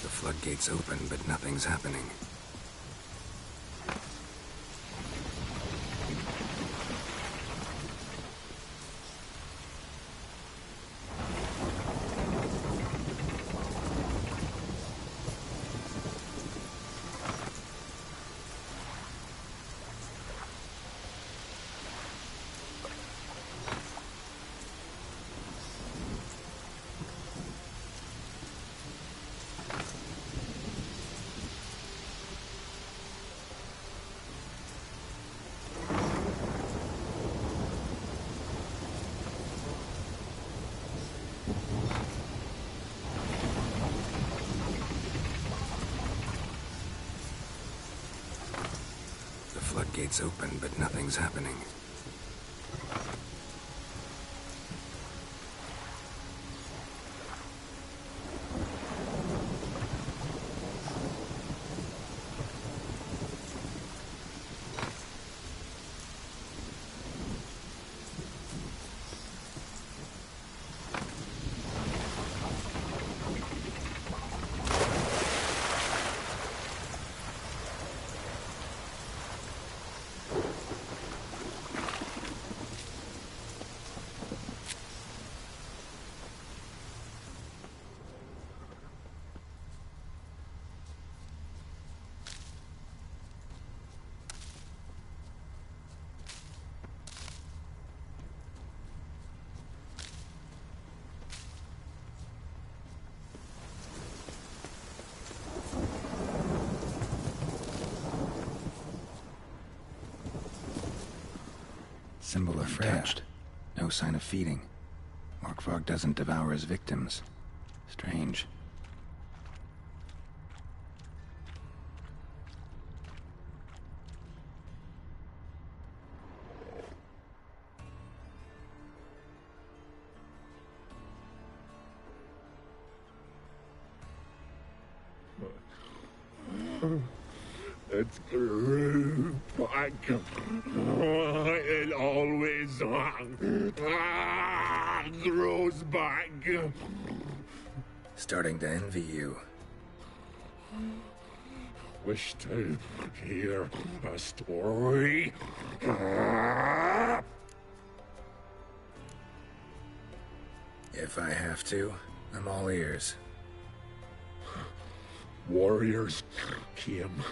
Floodgates open, but nothing's happening. floodgates open, but nothing's happening. Symbol of Freya. No sign of feeding. Morkvarg doesn't devour his victims. Strange. It's grew back. It always grows back. Starting to envy you. Wish to hear a story? If I have to, I'm all ears. Warriors came.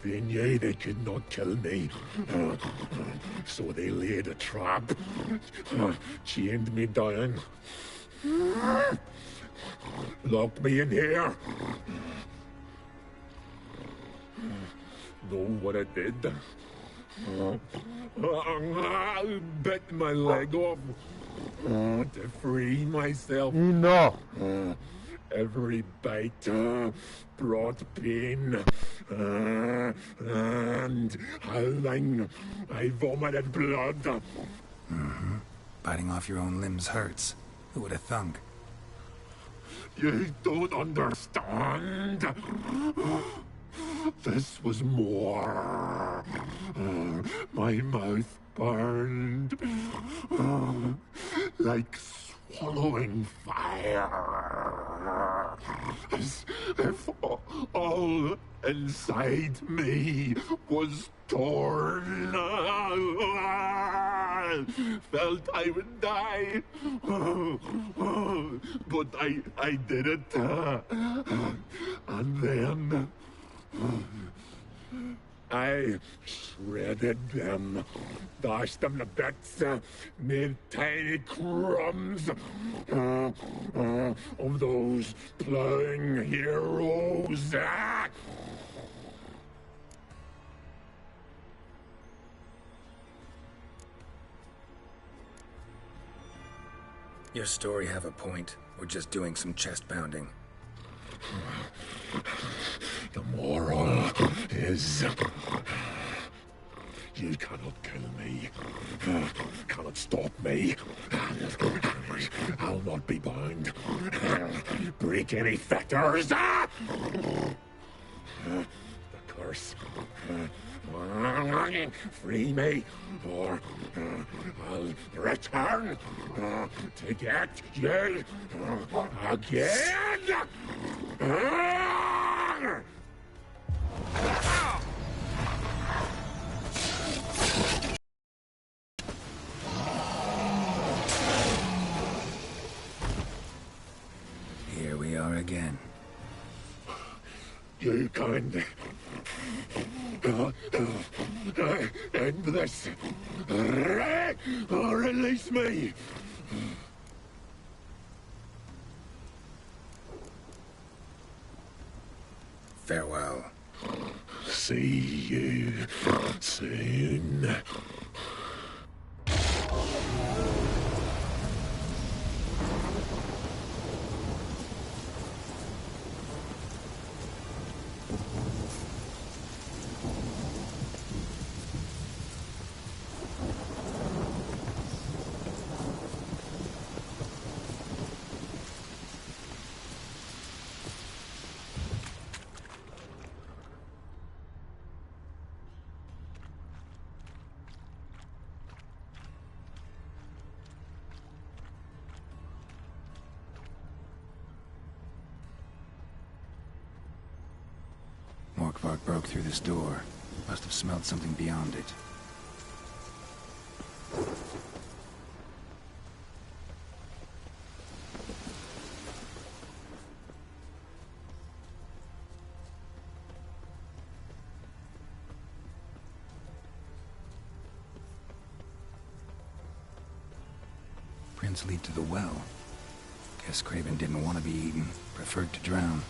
They knew they could not kill me. So they laid a trap. Chained me down. Locked me in here. Know what I did? Bit my leg off to free myself. No. Every bite brought pain, and howling, I vomited blood. Mm-hmm. Biting off your own limbs hurts. Who would have thunk? You don't understand. This was more. My mouth burned like swallowing fire, as if all inside me was torn. Felt I would die, but I did it, and then I shredded them, dashed them to bits, made tiny crumbs of those plowing heroes. Your story have a point. We're just doing some chest pounding. The moral is you cannot kill me, cannot stop me, I'll not be bound, break any fetters. The curse. Free me, or I'll return to get you again. Here we are again. You can end this, or release me. Farewell. See you soon. spark broke through this door. Must have smelled something beyond it. Prints lead to the well. Guess Craven didn't want to be eaten, preferred to drown.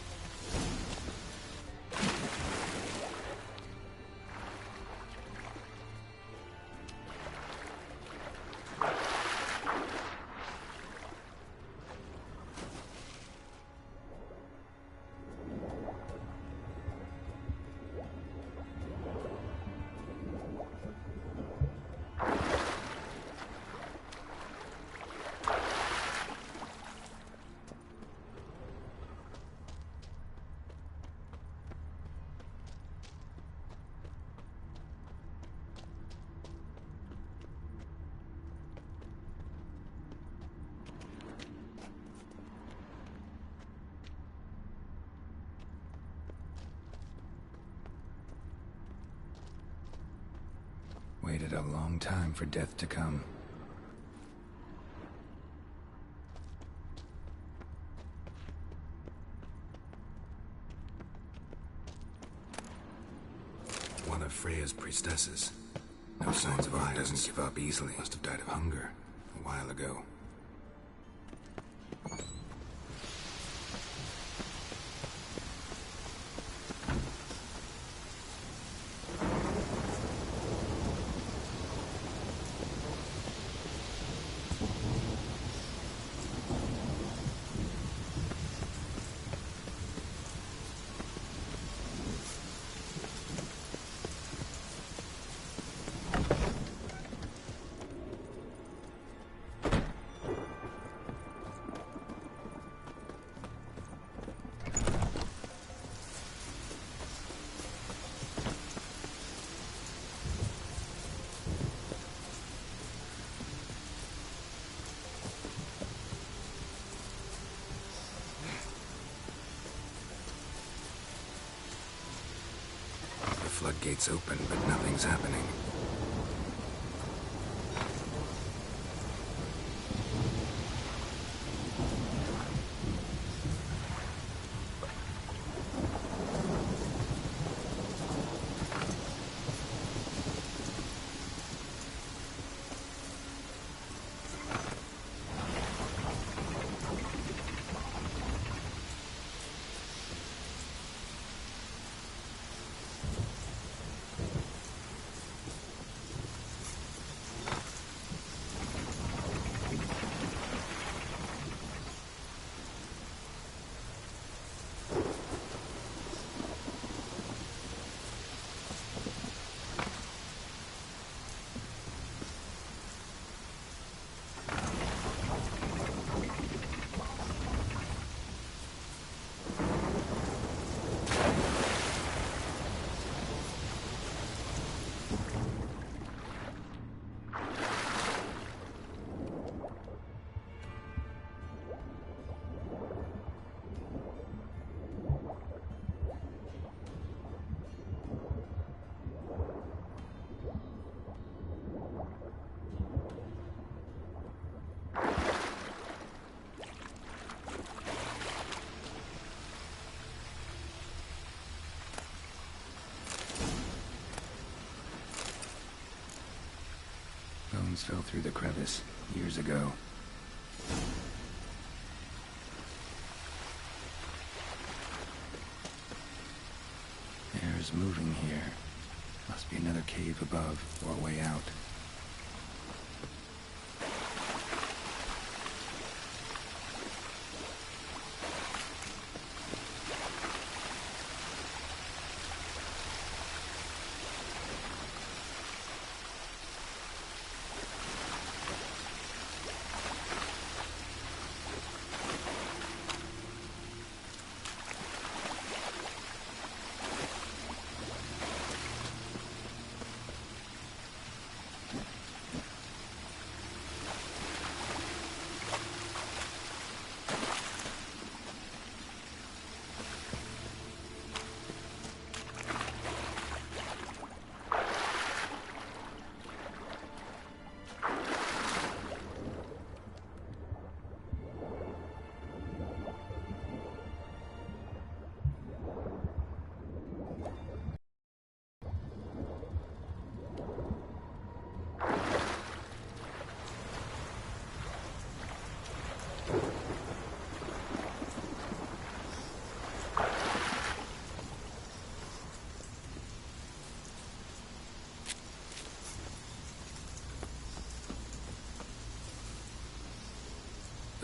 Waited a long time for death to come. One of Freya's priestesses. No signs of life. Doesn't give up easily. Must have died of hunger a while ago. Floodgates open, but nothing's happening. Bones fell through the crevice years ago. Air's moving here. Must be another cave above or a way out.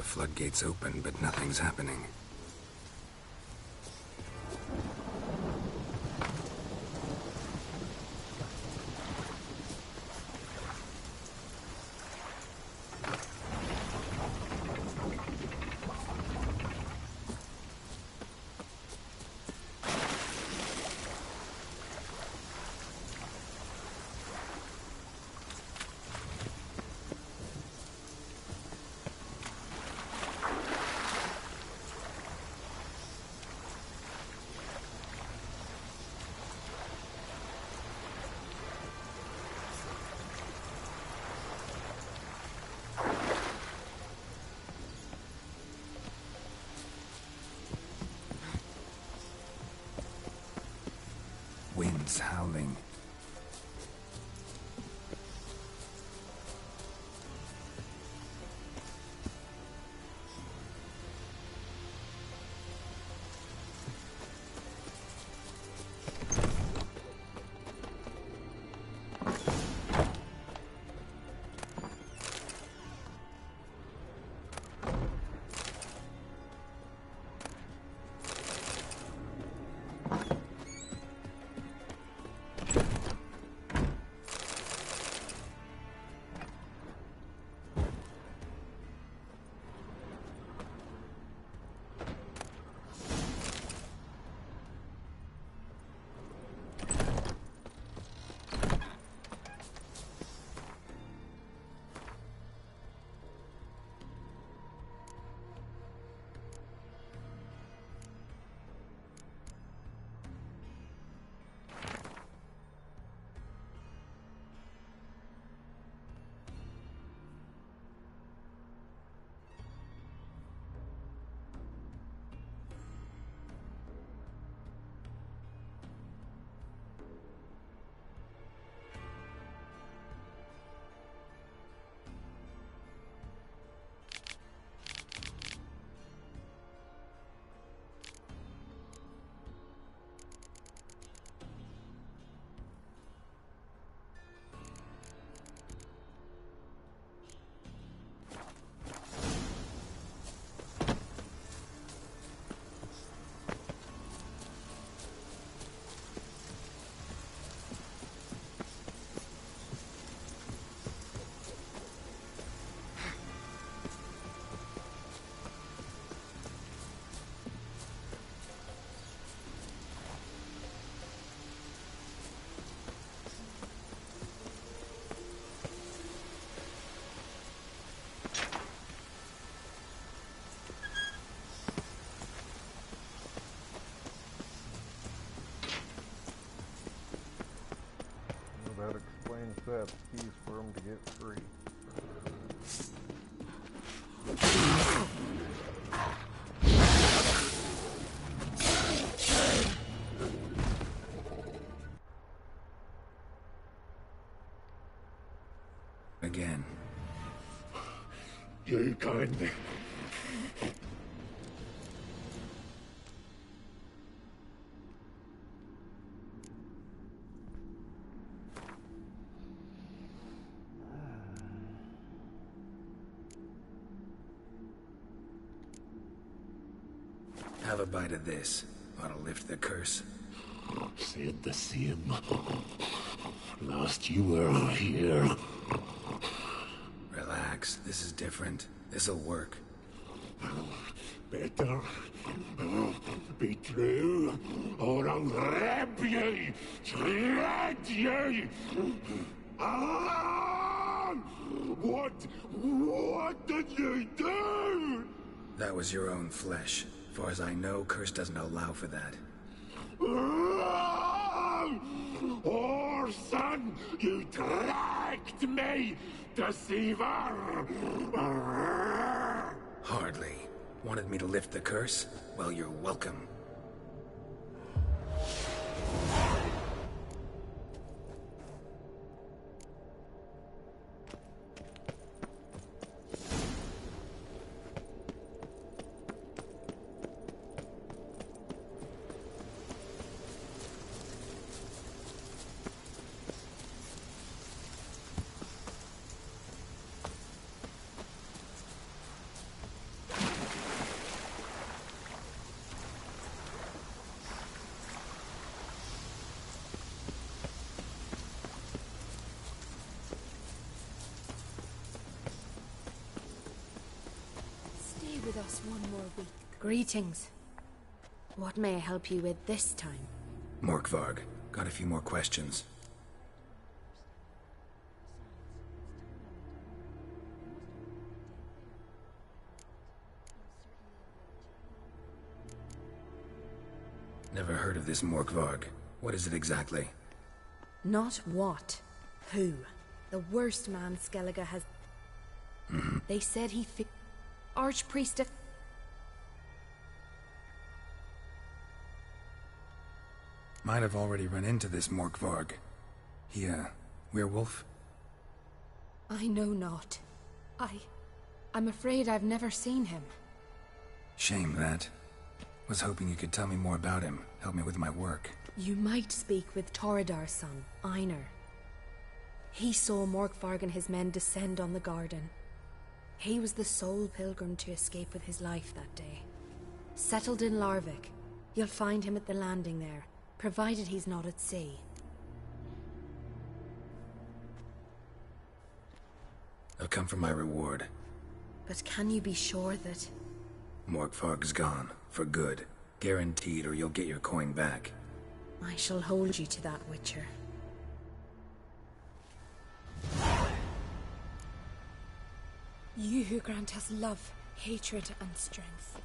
floodgates open, but nothing's happening. Winds howling. That explains that. Keys for him to get free. Again. You can. Have a bite of this. Ought to lift the curse. Said the same. Last you were here. Relax. This is different. This'll work. Better be true, or I'll rip you, shred you. Ah! What did you do? That was your own flesh. As far as I know, curse doesn't allow for that. Orson, you tracked me, deceiver! Hardly. Wanted me to lift the curse? Well, you're welcome. with us one more week. Greetings. What may I help you with this time? Morkvarg, got a few more questions. Never heard of this Morkvarg. What is it exactly? Not what. Who. The worst man Skellige has... They said he Archpriest of... Might have already run into this Morkvarg. He, werewolf? I know not. I'm afraid I've never seen him. Shame that. Was hoping you could tell me more about him, help me with my work. You might speak with Toredar's son, Einar. He saw Morkvarg and his men descend on the garden. He was the sole pilgrim to escape with his life that day. Settled in Larvik. You'll find him at the landing there, provided he's not at sea. I'll come for my reward. But can you be sure that... Morkvarg's gone, for good. Guaranteed, or you'll get your coin back. I shall hold you to that, Witcher. You who grant us love, hatred, and strength.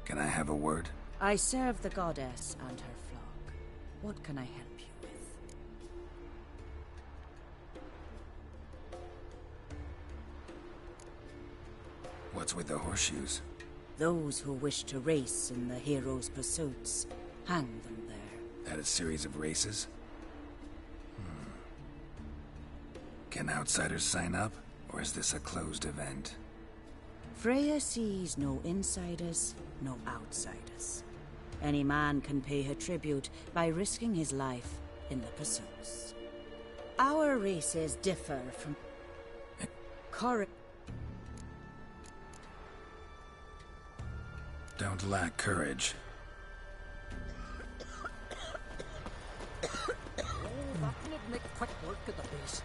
Can I have a word? I serve the goddess and her flock. What can I help you with? What's with the horseshoes? Those who wish to race in the hero's pursuits, hang them there. At a series of races? Can outsiders sign up, or is this a closed event? Freya sees no insiders, no outsiders. Any man can pay her tribute by risking his life in the pursuits. Our races differ from... Don't lack courage. That would make quick work of the beast.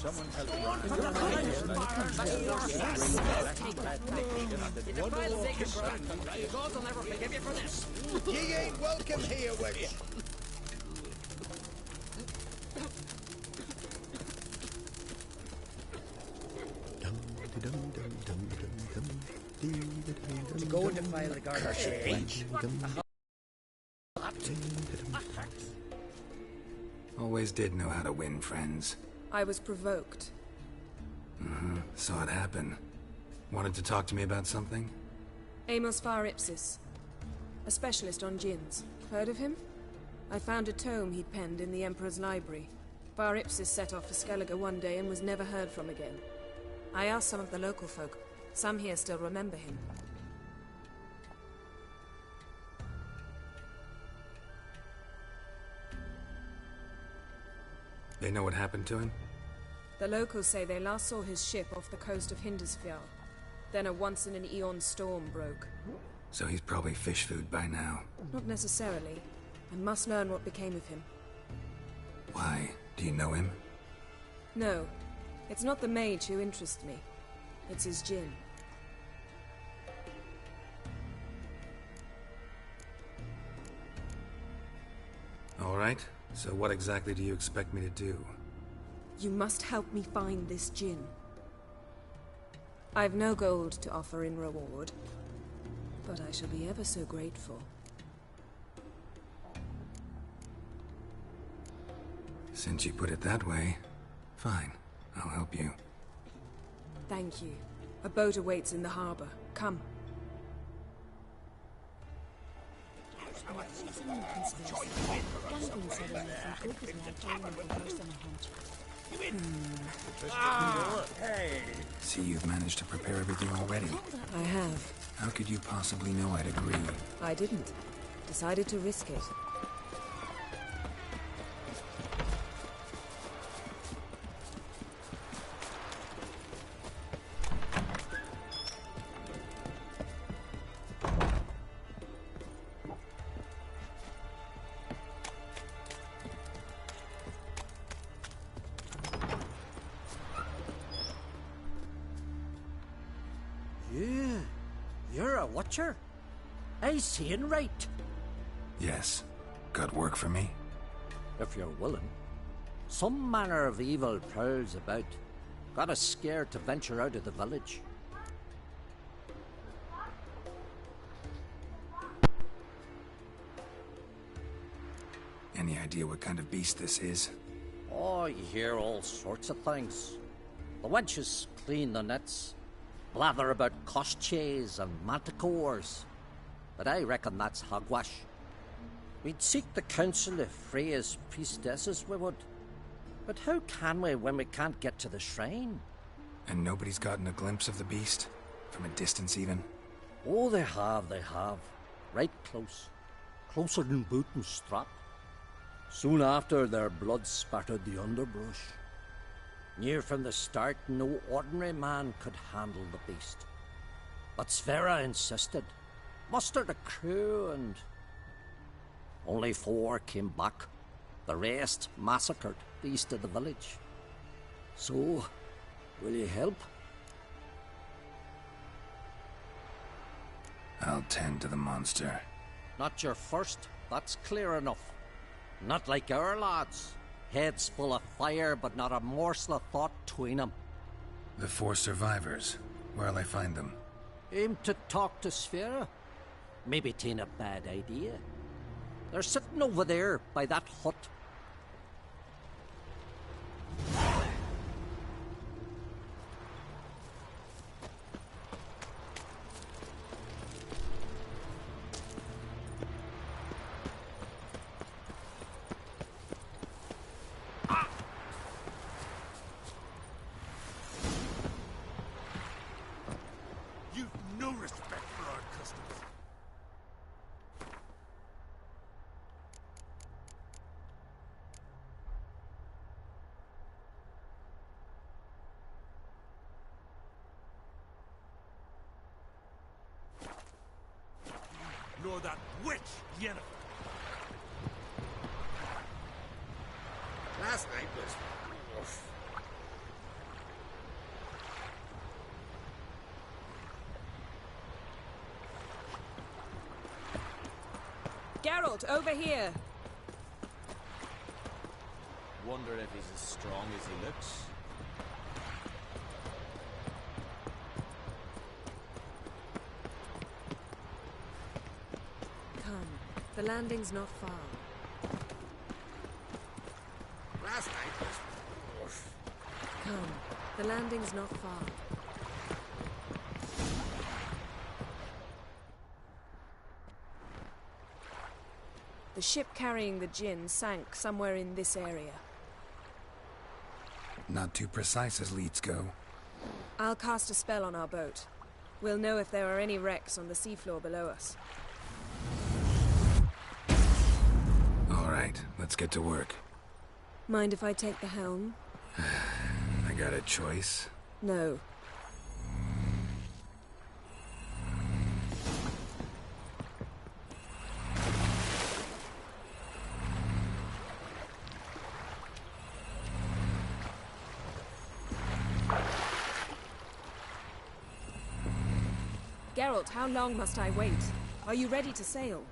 Someone help me. God will never forgive you for this. Ye ain't welcome here, wench. To go and defile the garden. Always did know how to win friends. I was provoked. Saw it happen. Wanted to talk to me about something? Amos Var Ipsis, a specialist on djinns. Heard of him? I found a tome he'd penned in the Emperor's library. Var Ipsis set off for Skellige one day and was never heard from again. I asked some of the local folk. Some here still remember him. They know what happened to him? The locals say they last saw his ship off the coast of Hindisfjall. Then a once-in-an-eon storm broke. So he's probably fish food by now. Not necessarily. I must learn what became of him. Why? Do you know him? No. It's not the mage who interests me. It's his djinn. All right. So what exactly do you expect me to do? You must help me find this djinn. I've no gold to offer in reward, but I shall be ever so grateful. Since you put it that way, fine. I'll help you. Thank you. A boat awaits in the harbor. Come. Hey. See, you've managed to prepare everything already. I have. How could you possibly know I'd agree? I didn't. Decided to risk it. You're a watcher? I seeing right? Yes. Got work for me? If you're willing. Some manner of evil prowls about. Got us scared to venture out of the village. Any idea what kind of beast this is? Oh, you hear all sorts of things. The wenches clean the nets, blather about koshchays and manticores. But I reckon that's hogwash. We'd seek the counsel of Freya's priestesses, we would. But how can we when we can't get to the shrine? And nobody's gotten a glimpse of the beast? From a distance, even? Oh, they have. Right close. Closer than boot and strap. Soon after, their blood spattered the underbrush. Near from the start, no ordinary man could handle the beast. But Sverre insisted. Mustered a crew and... only 4 came back. The rest massacred east of the village. So, will you help? I'll tend to the monster. Not your first, that's clear enough. Not like our lads. Heads full of fire, but not a morsel of thought between them. The 4 survivors. Where'll I find them? Aim to talk to Sverre? Maybe 'tain't a bad idea. They're sitting over there by that hut. You've no respect for our customs. Nor that witch, Yennefer. Last night was... Geralt, over here! Wonder if he's as strong as he looks. Come, the landing's not far. Last night was... Come, the landing's not far. The ship carrying the gin sank somewhere in this area. Not too precise as leads go. I'll cast a spell on our boat. We'll know if there are any wrecks on the seafloor below us. All right, let's get to work. Mind if I take the helm? I got a choice? No. Geralt, how long must I wait? Are you ready to sail?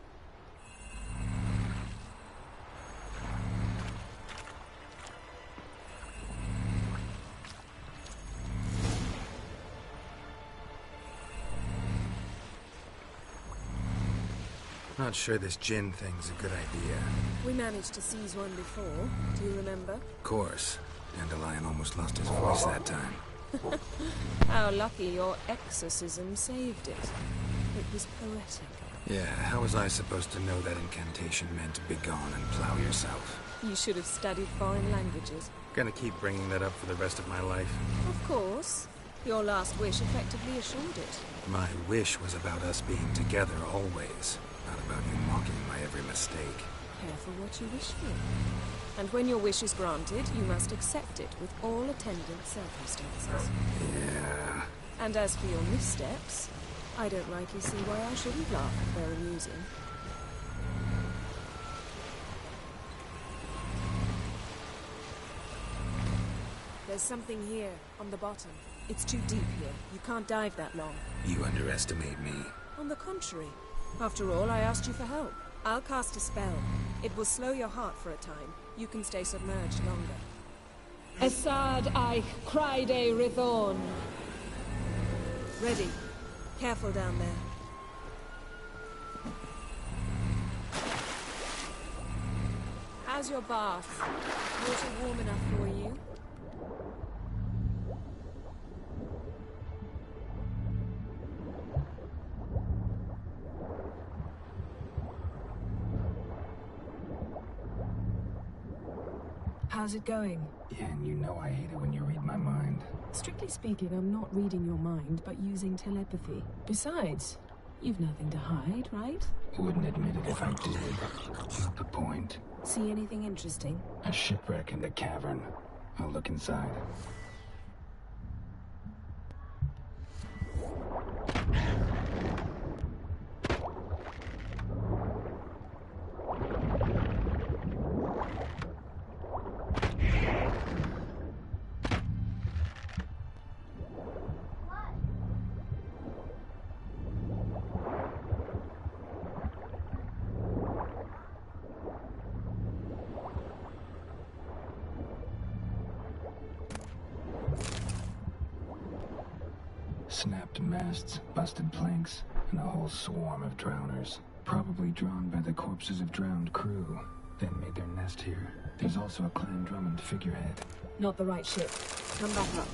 Not sure this gin thing's a good idea. We managed to seize one before. Do you remember? Of course. Dandelion almost lost his voice that time. How lucky your exorcism saved it. It was poetic. Yeah, how was I supposed to know that incantation meant begone and plow yourself? You should have studied foreign languages. Gonna keep bringing that up for the rest of my life. Of course. Your last wish effectively assured it. My wish was about us being together always, not about you mocking my every mistake. Careful what you wish for. And when your wish is granted, you must accept it with all attendant circumstances. Yeah. And as for your missteps, I don't rightly see why I shouldn't laugh if they're amusing. There's something here, on the bottom. It's too deep here. You can't dive that long. You underestimate me. On the contrary. After all, I asked you for help. I'll cast a spell. It will slow your heart for a time. You can stay submerged longer. Assad Eich Cryde Rithorn. Ready. Careful down there. How's your bath? Water warm enough for you? How's it going? Yeah, and you know I hate it when you read my mind. Strictly speaking, I'm not reading your mind, but using telepathy. Besides, you've nothing to hide, right? Wouldn't admit it if I did. Not the point. See anything interesting? A shipwreck in the cavern. I'll look inside. Snapped masts, busted planks, and a whole swarm of drowners. Probably drawn by the corpses of drowned crew. Then made their nest here. There's also a Clan Drummond figurehead. Not the right ship. Come back up.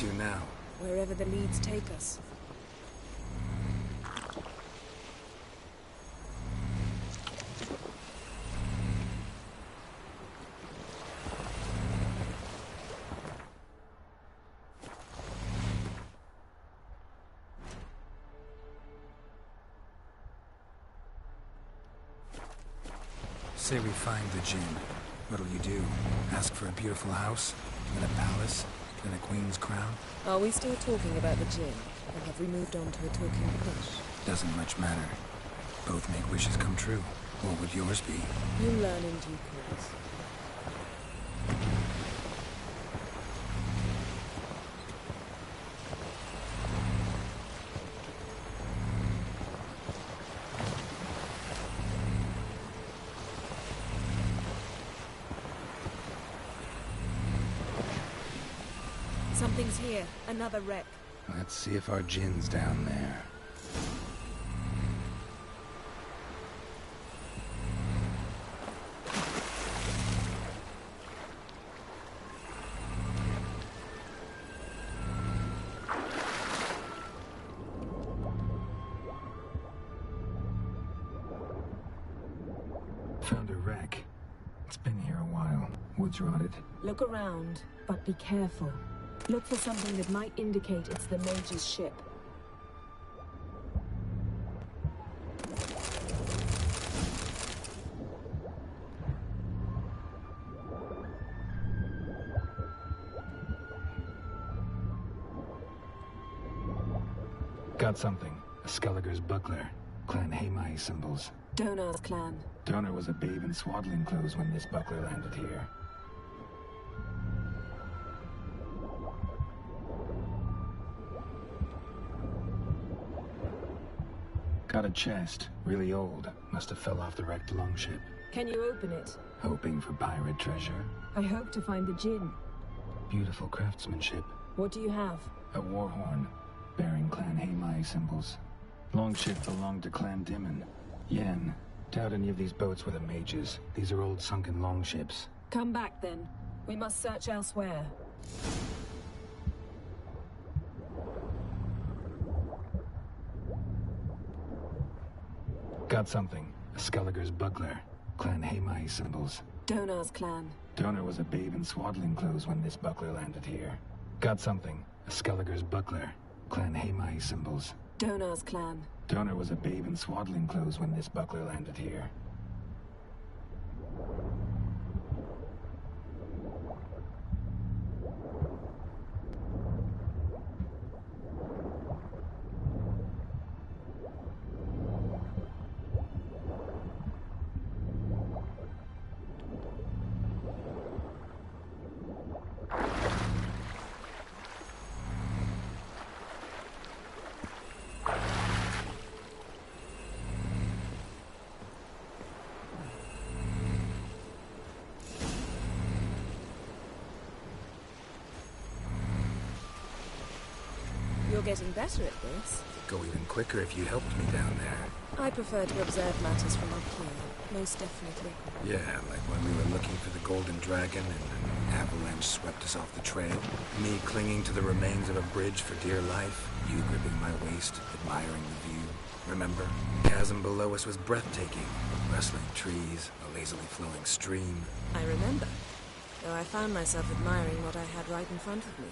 to now? Wherever the leads take us. Say we find the Jinn. What'll you do? Ask for a beautiful house? Then a palace? Then a queen's crown? Are we still talking about the Jinn? Or have we moved on to a talking fish? Doesn't much matter. Both make wishes come true. What would yours be? You learn in due course. Something's here. Another wreck. Let's see if our Jinn's down there. Found a wreck. It's been here a while. Wood's rotted. Look around, but be careful. Look for something that might indicate it's the mage's ship. Got something. A Skelliger's buckler. Clan Hamai symbols. Donar's clan. Donar was a babe in swaddling clothes when this buckler landed here. Got a chest. Really old. Must have fell off the wrecked longship. Can you open it? Hoping for pirate treasure. I hope to find the Jinn. Beautiful craftsmanship. What do you have? A war horn, bearing Clan Hamai symbols. Longship belonged to Clan Dimon. Yen. Doubt any of these boats were the mages. These are old sunken longships. Come back then. We must search elsewhere. Got something. A Skelliger's buckler. Clan Hamai symbols. Donar's clan. Donar was a babe in swaddling clothes when this buckler landed here. Got something. A Skelliger's buckler. Clan Hamai symbols. Donar's clan. Donar was a babe in swaddling clothes when this buckler landed here. You're getting better at this. Go even quicker if you helped me down there. I prefer to observe matters from up here, most definitely. Yeah, like when we were looking for the Golden Dragon and an avalanche swept us off the trail. Me clinging to the remains of a bridge for dear life. You gripping my waist, admiring the view. Remember? The chasm below us was breathtaking. Rustling trees, a lazily flowing stream. I remember, though I found myself admiring what I had right in front of me.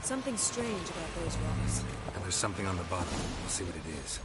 Something strange about those rocks. And there's something on the bottom. We'll see what it is.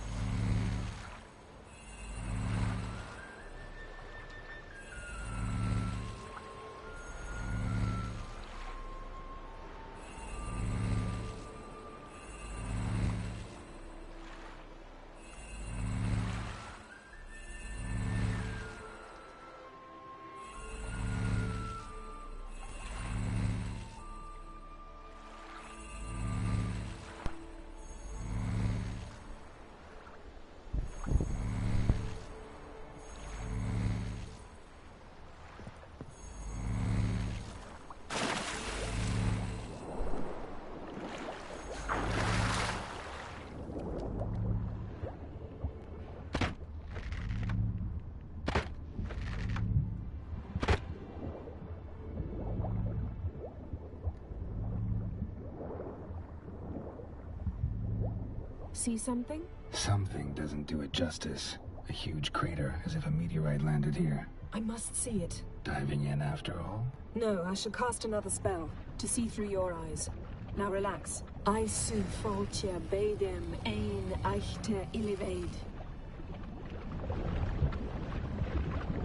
see something? Something doesn't do it justice. A huge crater, as if a meteorite landed here. I must see it. Diving in after all? No, I shall cast another spell, to see through your eyes. Now relax. I su foltia bedem ein eichte illivaid.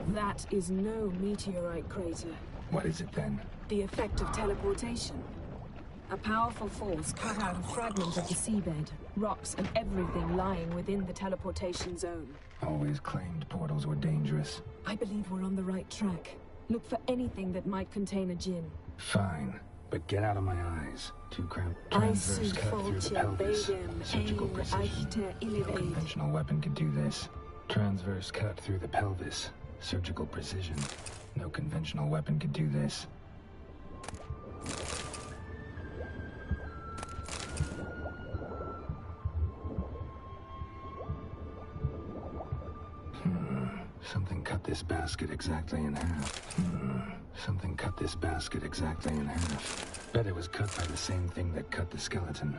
That is no meteorite crater. What is it then? The effect of teleportation. A powerful force cut out a fragment of the seabed, rocks and everything lying within the teleportation zone. Always claimed portals were dangerous. I believe we're on the right track. Look for anything that might contain a djinn. Fine, but get out of my eyes. Too cramped. Transverse cut through the pelvis. Surgical precision. No conventional weapon could do this. Transverse cut through the pelvis. Surgical precision. No conventional weapon could do this. Something cut this basket exactly in half. Something cut this basket exactly in half. Bet it was cut by the same thing that cut the skeleton.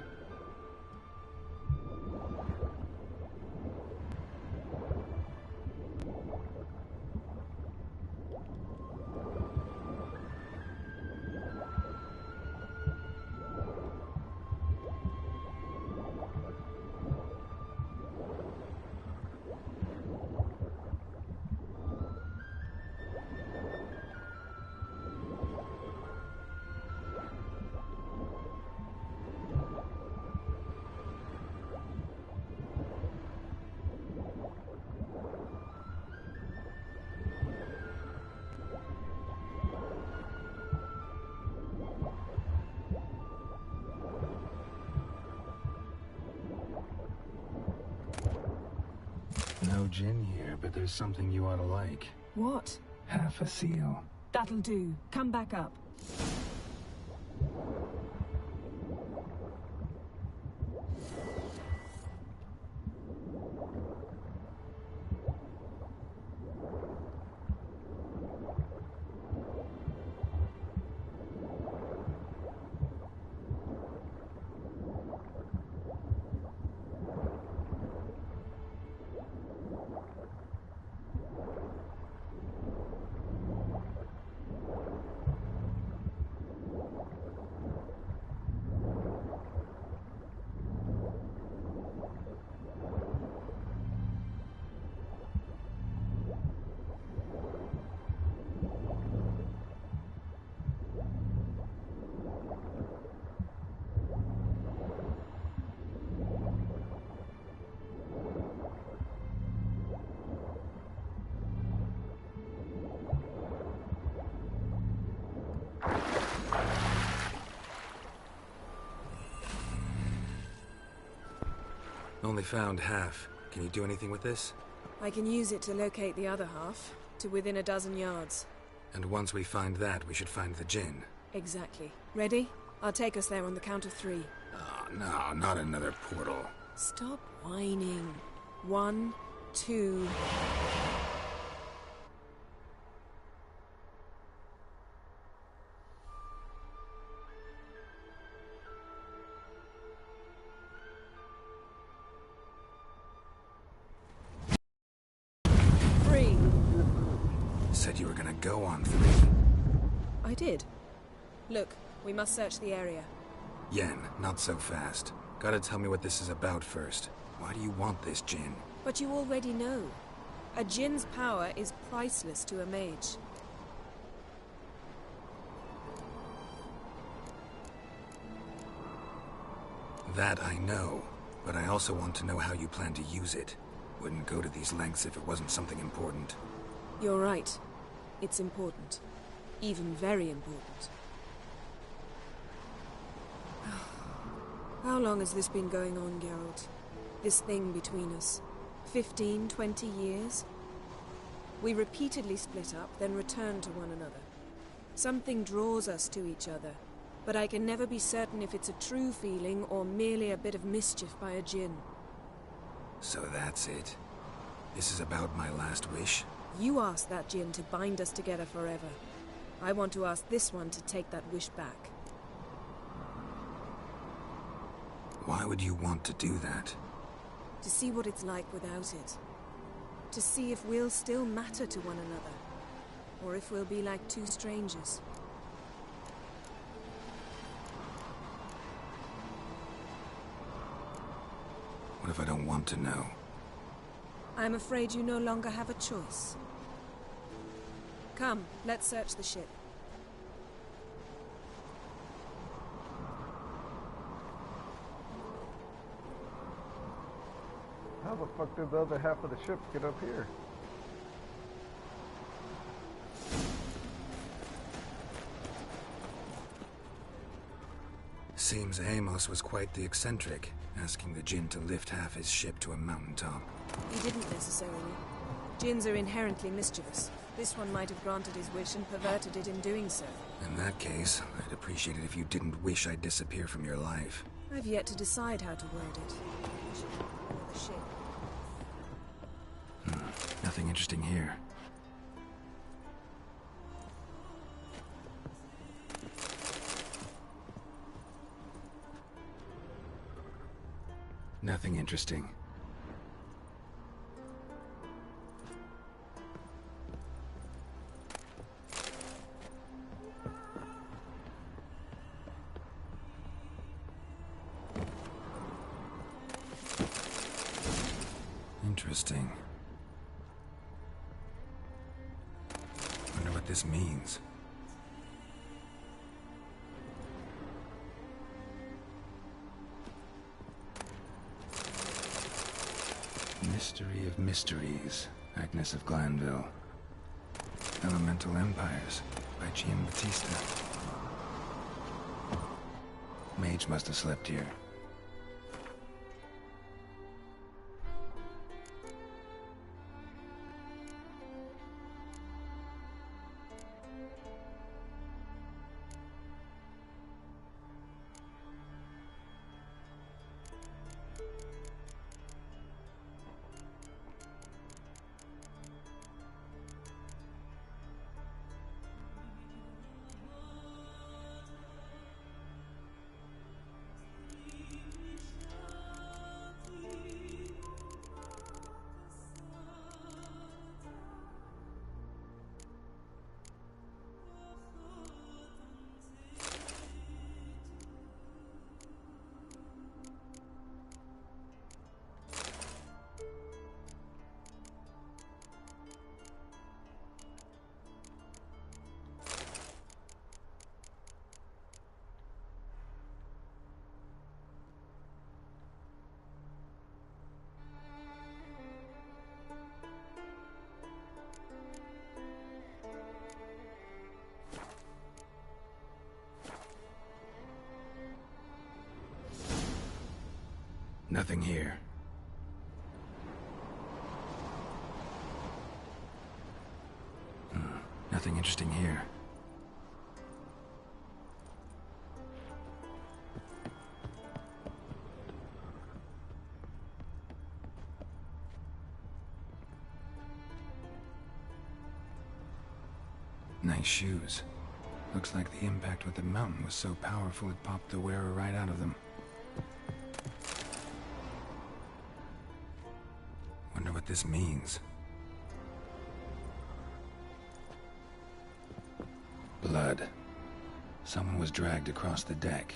No gin here, but there's something you ought to like. What? Half a seal. That'll do. Come back up. Only found half. Can you do anything with this? I can use it to locate the other half, to within a dozen yards. And once we find that, we should find the gin. Exactly. Ready? I'll take us there on the count of 3. Oh, no, not another portal. Stop whining. 1, 2... Said you were gonna go on 3. I did. Look, we must search the area. Yen, not so fast. Gotta tell me what this is about first. Why do you want this gin? But you already know. A djinn's power is priceless to a mage. That I know, but I also want to know how you plan to use it. Wouldn't go to these lengths if it wasn't something important. You're right. It's important. Even very important. How long has this been going on, Geralt? This thing between us? 15, 20 years? We repeatedly split up, then return to one another. Something draws us to each other, but I can never be certain if it's a true feeling or merely a bit of mischief by a djinn. So that's it. This is about my last wish? You asked that djinn to bind us together forever. I want to ask this one to take that wish back. Why would you want to do that? To see what it's like without it. To see if we'll still matter to one another. Or if we'll be like two strangers. What if I don't want to know? I'm afraid you no longer have a choice. Come, let's search the ship. How the fuck did the other half of the ship get up here? Seems Amos was quite the eccentric, asking the Jinn to lift half his ship to a mountaintop. He didn't necessarily. Jinns are inherently mischievous. This one might have granted his wish and perverted it in doing so. In that case, I'd appreciate it if you didn't wish I'd disappear from your life. I've yet to decide how to word it. We should explore the ship. Nothing interesting here. Nothing interesting. Interesting. Wonder what this means. Mystery of Mysteries, Agnes of Glanville. Elemental Empires, by Giambattista. Mage must have slept here. Nothing here. Nothing interesting here. Nice shoes. Looks like the impact with the mountain was so powerful it popped the wearer right out of them. Wonder what this means. Blood. Someone was dragged across the deck.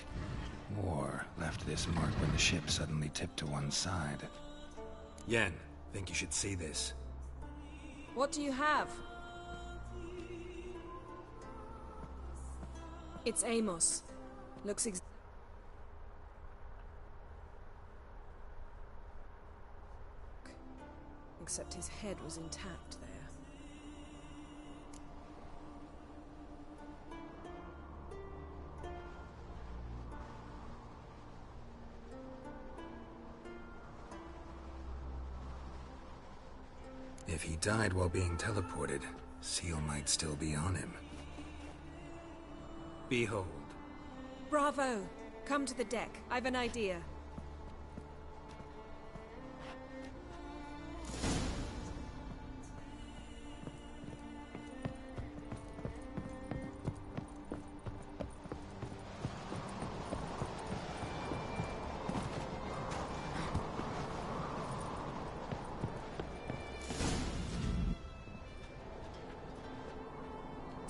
Or left this mark when the ship suddenly tipped to one side. Yen, think you should see this. What do you have? It's Amos. Looks except his head was intact there. If he died while being teleported, Seal might still be on him. Behold. Bravo! Come to the deck. I've an idea.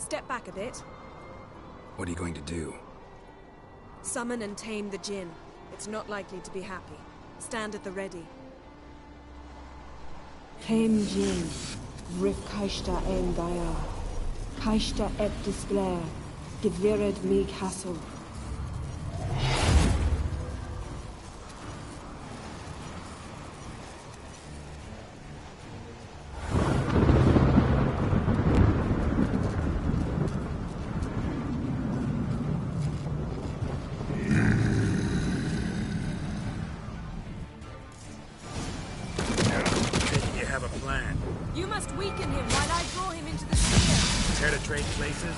Step back a bit. What are you going to do? Summon and tame the djinn. It's not likely to be happy. Stand at the ready. Tame Jin, Rif Kaishta en Daya, Kaishta et Displair, Gevired mig Hassel. You must weaken him while I draw him into the sphere. Care to trade places?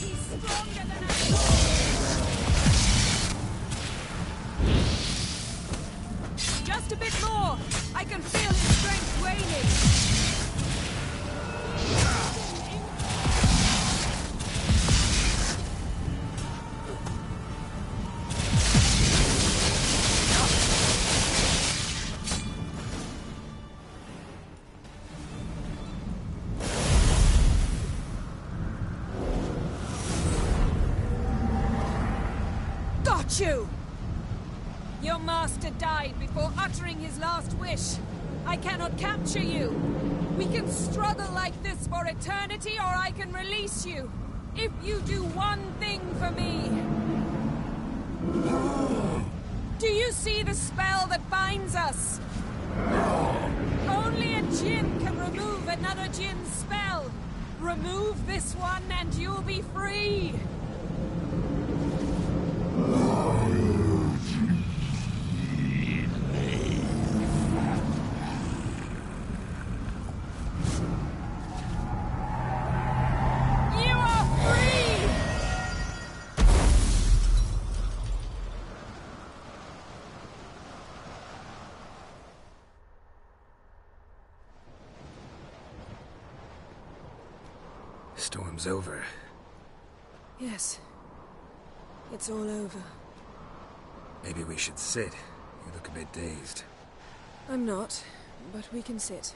He's stronger than I thought. Just a bit more. I can feel his strength waning. You! Your master died before uttering his last wish. I cannot capture you. We can struggle like this for eternity, or I can release you. If you do one thing for me. Do you see the spell that binds us? Only a djinn can remove another djinn's spell. Remove this one and you'll be free. Storm's over. Yes. It's all over. Maybe we should sit. You look a bit dazed. I'm not, but we can sit.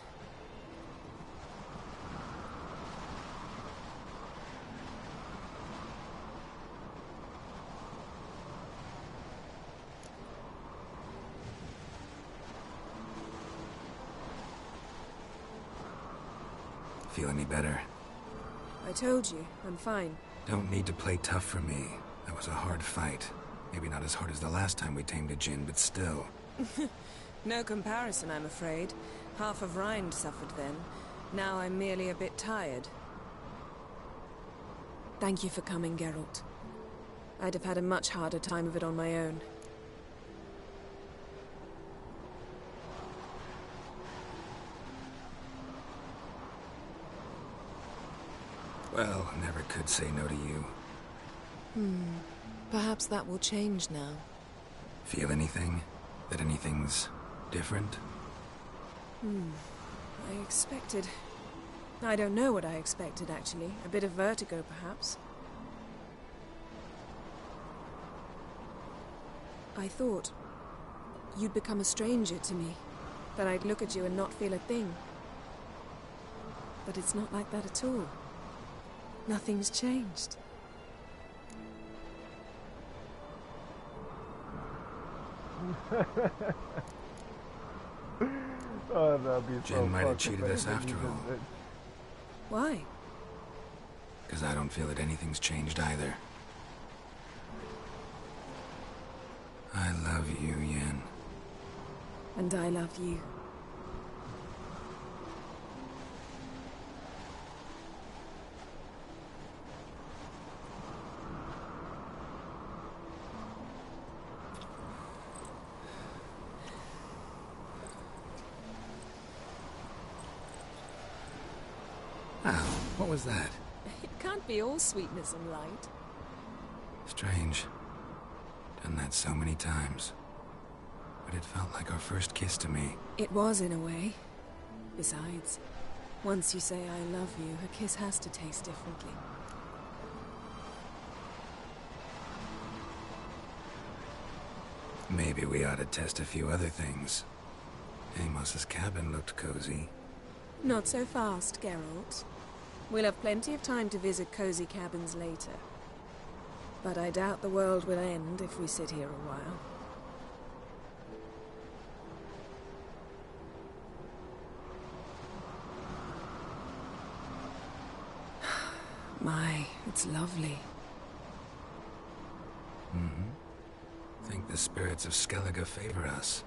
Feel any better? I told you, I'm fine. Don't need to play tough for me. That was a hard fight. Maybe not as hard as the last time we tamed a djinn, but still. No comparison, I'm afraid. Half of Rind suffered then. Now I'm merely a bit tired. Thank you for coming, Geralt. I'd have had a much harder time of it on my own. Well, never could say no to you. Perhaps that will change now. Feel anything? That anything's different? I expected... I don't know what I expected, actually. A bit of vertigo, perhaps. I thought you'd become a stranger to me. That I'd look at you and not feel a thing. But it's not like that at all. Nothing's changed. Oh, that'd be so Jin might have fucking cheated us funny. after all. Why? Because I don't feel that anything's changed either. I love you, Yen. And I love you. Ow, what was that? It can't be all sweetness and light. Strange. Done that so many times. But it felt like our first kiss to me. It was, in a way. Besides, once you say I love you, a kiss has to taste differently. Maybe we ought to test a few other things. Amos's cabin looked cozy. Not so fast, Geralt. We'll have plenty of time to visit cozy cabins later. But I doubt the world will end if we sit here a while. My, it's lovely. Mm-hmm. Think the spirits of Skellige favor us.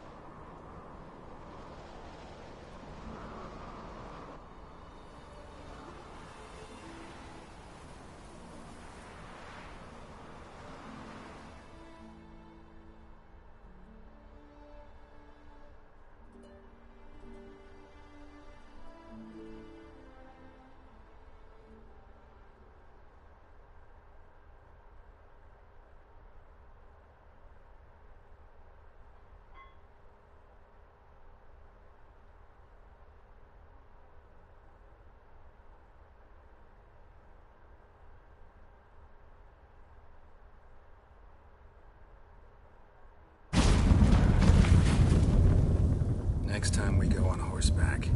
Next time we go on horseback.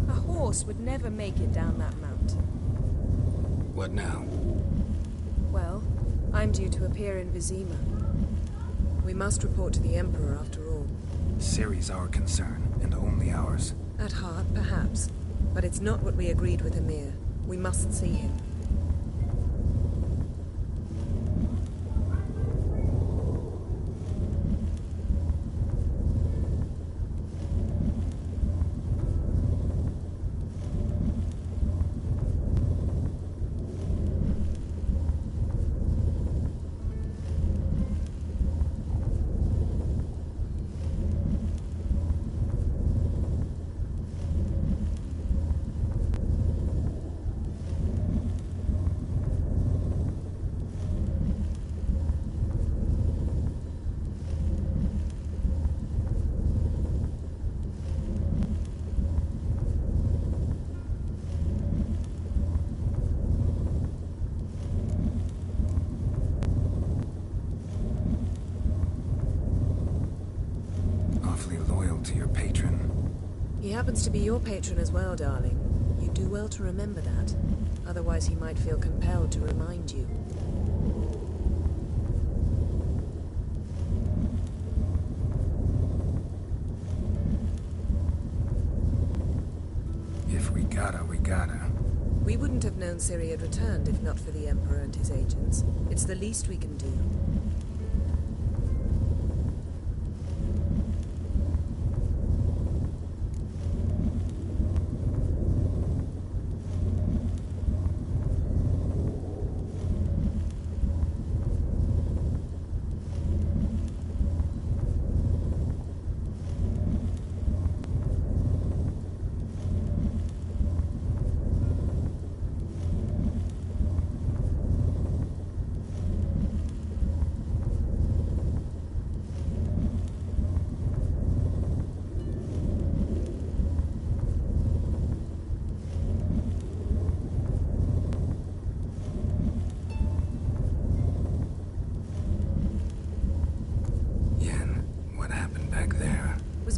A horse would never make it down that mountain. What now? Well, I'm due to appear in Vizima. We must report to the Emperor after all. Ciri's our concern, and only ours. At heart, perhaps. But it's not what we agreed with Emir. We must see him. To your patron. He happens to be your patron as well, darling. You do well to remember that. Otherwise he might feel compelled to remind you. If we gotta, we gotta. We wouldn't have known Ciri had returned if not for the Emperor and his agents. It's the least we can do.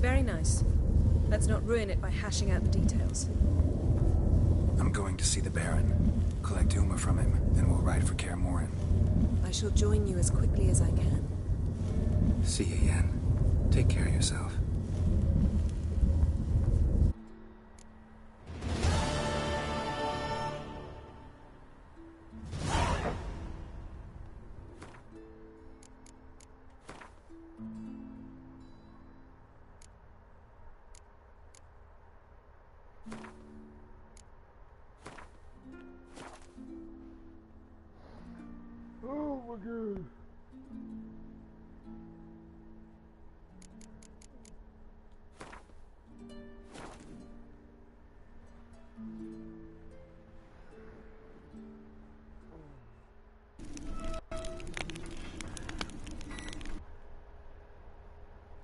Very nice. Let's not ruin it by hashing out the details. I'm going to see the Baron. Collect Uma from him, then we'll ride for Kaer Morhen. I shall join you as quickly as I can. See you, Yen. Take care of yourself.